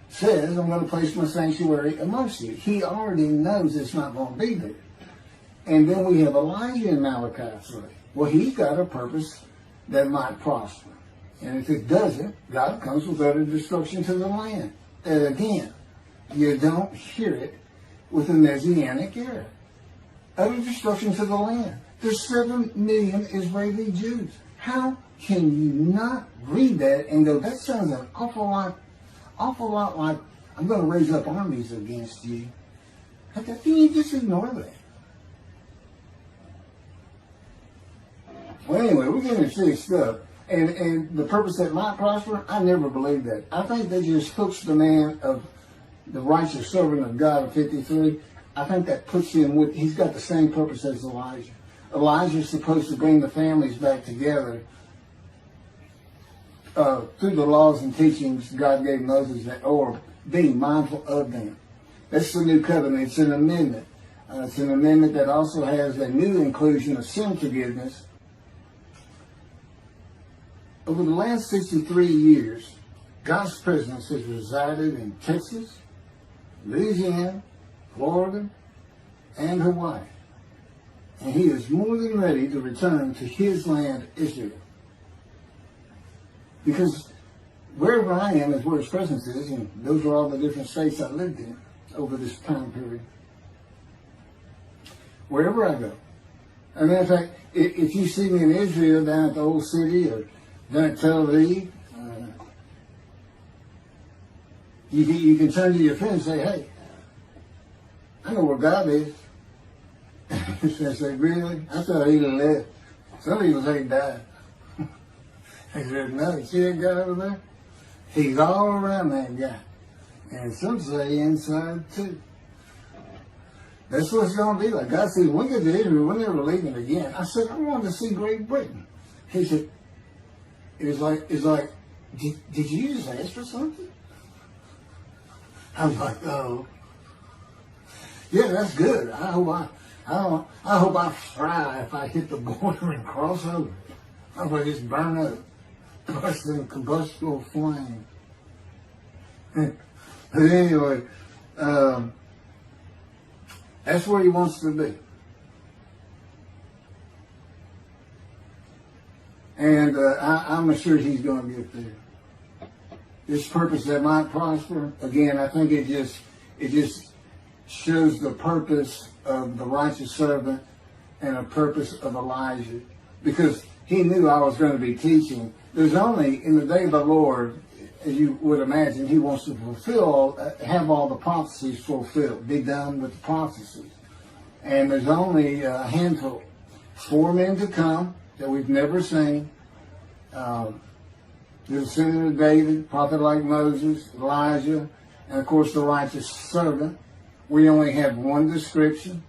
A: says, I'm going to place my sanctuary amongst you. He already knows it's not going to be there. And then we have Elijah in Malachi 3. Well, he's got a purpose that might prosper. And if it doesn't, God comes with utter destruction to the land. And again, you don't hear it with the Messianic era. Utter destruction to the land. There's 7 million Israeli Jews. How can you not read that and go, that sounds an awful lot like I'm going to raise up armies against you? You just ignore that. Well, anyway, we're getting into this stuff. And the purpose that might prosper, I never believed that. I think they just hooks the man of the righteous servant of God of 53. I think that puts him with, he's got the same purpose as Elijah. Elijah's supposed to bring the families back together through the laws and teachings God gave Moses, or being mindful of them. That's the new covenant. It's an amendment. It's an amendment that also has a new inclusion of sin forgiveness. Over the last 63 years, God's presence has resided in Texas, Louisiana, Florida, and Hawaii. And he is more than ready to return to his land, Israel. Because wherever I am is where his presence is, and those are all the different states I lived in over this time period. Wherever I go. As a matter of fact, if you see me in Israel down at the old city or down at Tel Aviv, you can turn to your friend and say, hey, I know where God is. I said, really? I thought he left. Some people say he died. I said, no, you see that guy over there? He's all around that guy. And some say inside too. That's what it's going to be like. God said, when we get to Israel, we're never leaving again. I said, I wanted to see Great Britain. He said, it's like, did you just ask for something? I was like, oh. Yeah, that's good. I hope I fry if I hit the border and cross over. I hope I just burn up, burst in combustible flame. But anyway, that's where he wants to be. And I'm assured he's going to get there. This purpose that might prosper, again, I think it just shows the purpose of the righteous servant and a purpose of Elijah. Because he knew I was going to be teaching. There's only, in the day of the Lord, as you would imagine, he wants to have all the prophecies fulfilled, be done with the prophecies. And there's only a handful, 4 men to come that we've never seen. The descendant of David, prophet like Moses, Elijah, and of course the righteous servant. We only have one description.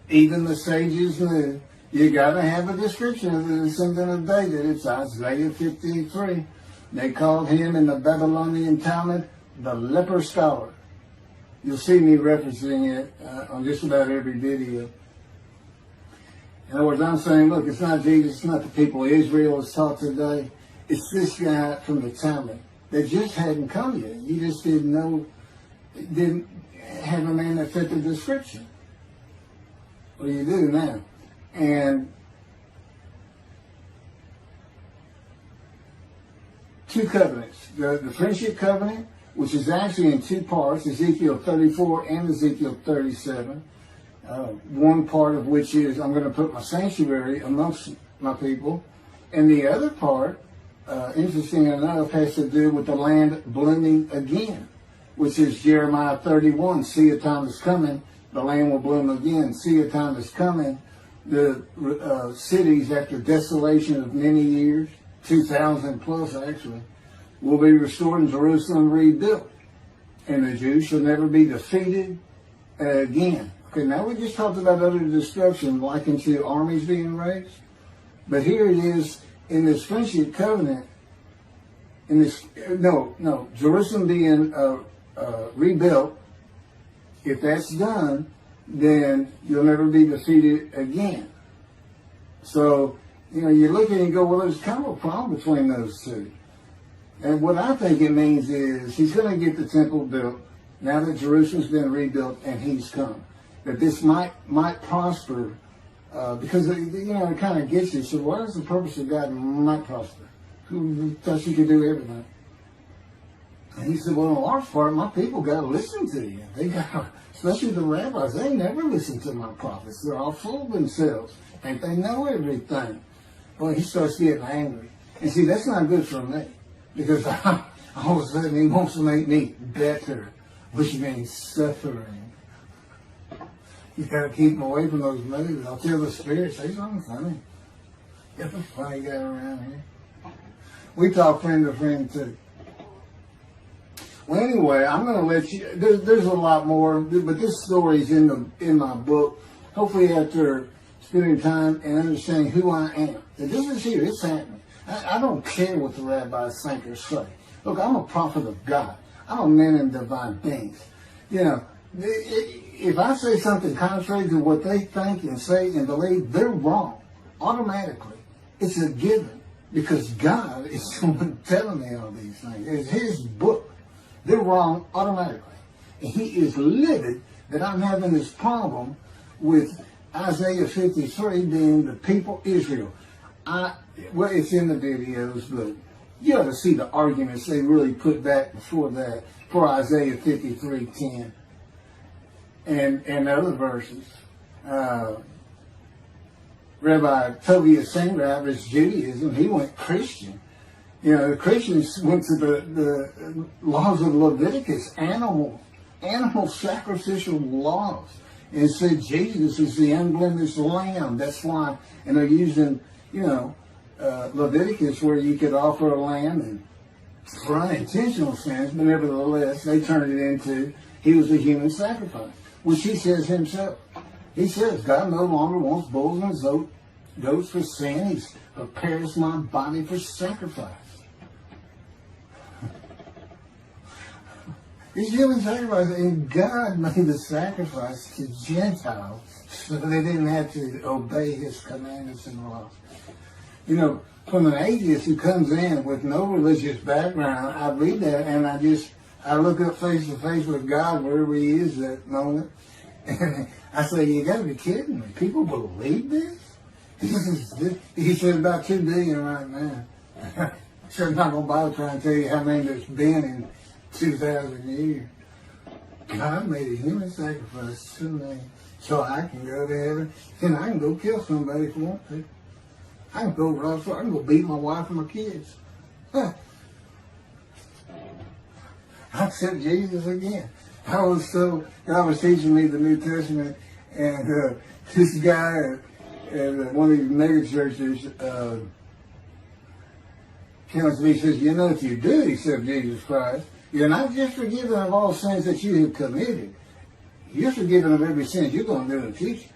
A: Even the sages knew you got to have a description of the descendant of David. It's Isaiah 53. They called him in the Babylonian Talmud the leper scholar. You'll see me referencing it on just about every video. In other words, I'm saying, look, it's not Jesus, it's not the people Israel is taught today. It's this guy from the Talmud that just hadn't come yet. You just didn't know, didn't have a man that fit the description. Well, you do now. And two covenants. The friendship covenant, which is actually in two parts, Ezekiel 34 and Ezekiel 37. One part of which is, I'm going to put my sanctuary amongst my people. And the other part, interesting enough, has to do with the land blooming again, which is Jeremiah 31. See, a time is coming, the land will bloom again. See, a time is coming, the cities after desolation of many years, 2,000 plus actually, will be restored and Jerusalem rebuilt. And the Jews shall never be defeated again. Okay, now we just talked about utter destruction likened to armies being raised. But here it is in this friendship covenant, in this, Jerusalem being rebuilt. If that's done, then you'll never be defeated again. So, you look at it and go, well, there's kind of a problem between those two. And what I think it means is he's going to get the temple built now that Jerusalem's been rebuilt and he's come. That this might prosper because, it kind of gets you. So what is the purpose of God might prosper? Who thought you could do everything? And he said, well, in a large part, my people got to listen to you. They got, especially the rabbis, they never listen to my prophets. They're all full of themselves. Think they know everything. Well, he starts getting angry. And see, that's not good for me. Because all of a sudden he wants to make me better, which means suffering. You got to keep them away from those movies. I'll tell the Spirit, say something funny. Get the funny guy around here. We talk friend to friend too. Well, anyway, I'm going to let you. There's a lot more, but this story's in my book. Hopefully, after spending time and understanding who I am, and this is here. It's happening. I don't care what the rabbis think or say. Look, I'm a prophet of God. I'm a man in divine things. If I say something contrary to what they think and say and believe, they're wrong. Automatically. It's a given. Because God is the one telling me all these things. It's His book. They're wrong automatically. And He is livid that I'm having this problem with Isaiah 53 being the people Israel. Well, it's in the videos, but you ought to see the arguments they really put back before that for Isaiah 53:10 and other verses. Rabbi Tovia Singer out of his Judaism, he went Christian. The Christians went to the laws of Leviticus, animal sacrificial laws, and said Jesus is the unblemished lamb. That's why, and they're using, Leviticus, where you could offer a lamb and for unintentional sins, but nevertheless, they turned it into, he was a human sacrifice, which he says himself. He says, God no longer wants bulls and goats for sin. He's prepares my body for sacrifice. He's human sacrifice, and God made the sacrifice to Gentiles so they didn't have to obey His commandments and laws. From an atheist who comes in with no religious background, I read that and I look up face to face with God wherever He is at that moment. And I say, you got to be kidding me. People believe this? He said about 2 billion right now. So I'm not going to bother trying to tell you how many there's been in 2,000 years. God made a human sacrifice to me so I can go to heaven and I can go kill somebody if I want to. I can go rob, I can go beat my wife and my kids. I accept Jesus again. God was teaching me the New Testament, and this guy at one of these mega churches comes to me and says, if you do accept Jesus Christ, you're not just forgiven of all sins that you have committed. You're forgiven of every sin you're going to do in the future.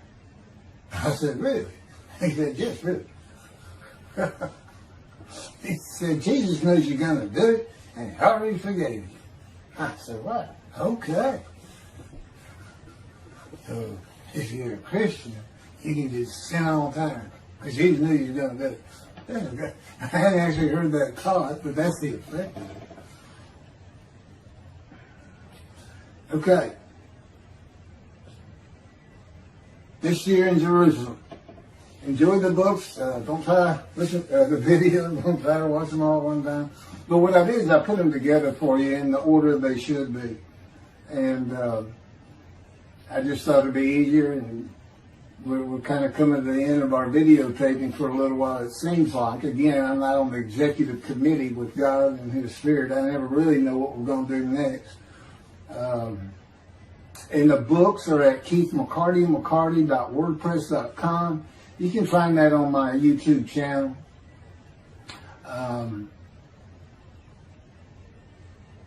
A: I said, really? He said, yes, really. He said, Jesus knows you're going to do it, and He already forgave you. I said, what? Okay. So, if you're a Christian, you can just sin all the time, because Jesus knew you were going to do it. I hadn't actually heard that taught, but that's the effect. Okay. This year in Jerusalem. Enjoy the books. Don't try to listen the video. Don't try to watch them all at one time. But what I did is I put them together for you in the order they should be. And I just thought it'd be easier. And we're kind of coming to the end of our videotaping for a little while, it seems like. Again, I'm not on the executive committee with God and His Spirit. I never really know what we're going to do next. And the books are at keithmccarty.wordpress.com. You can find that on my YouTube channel.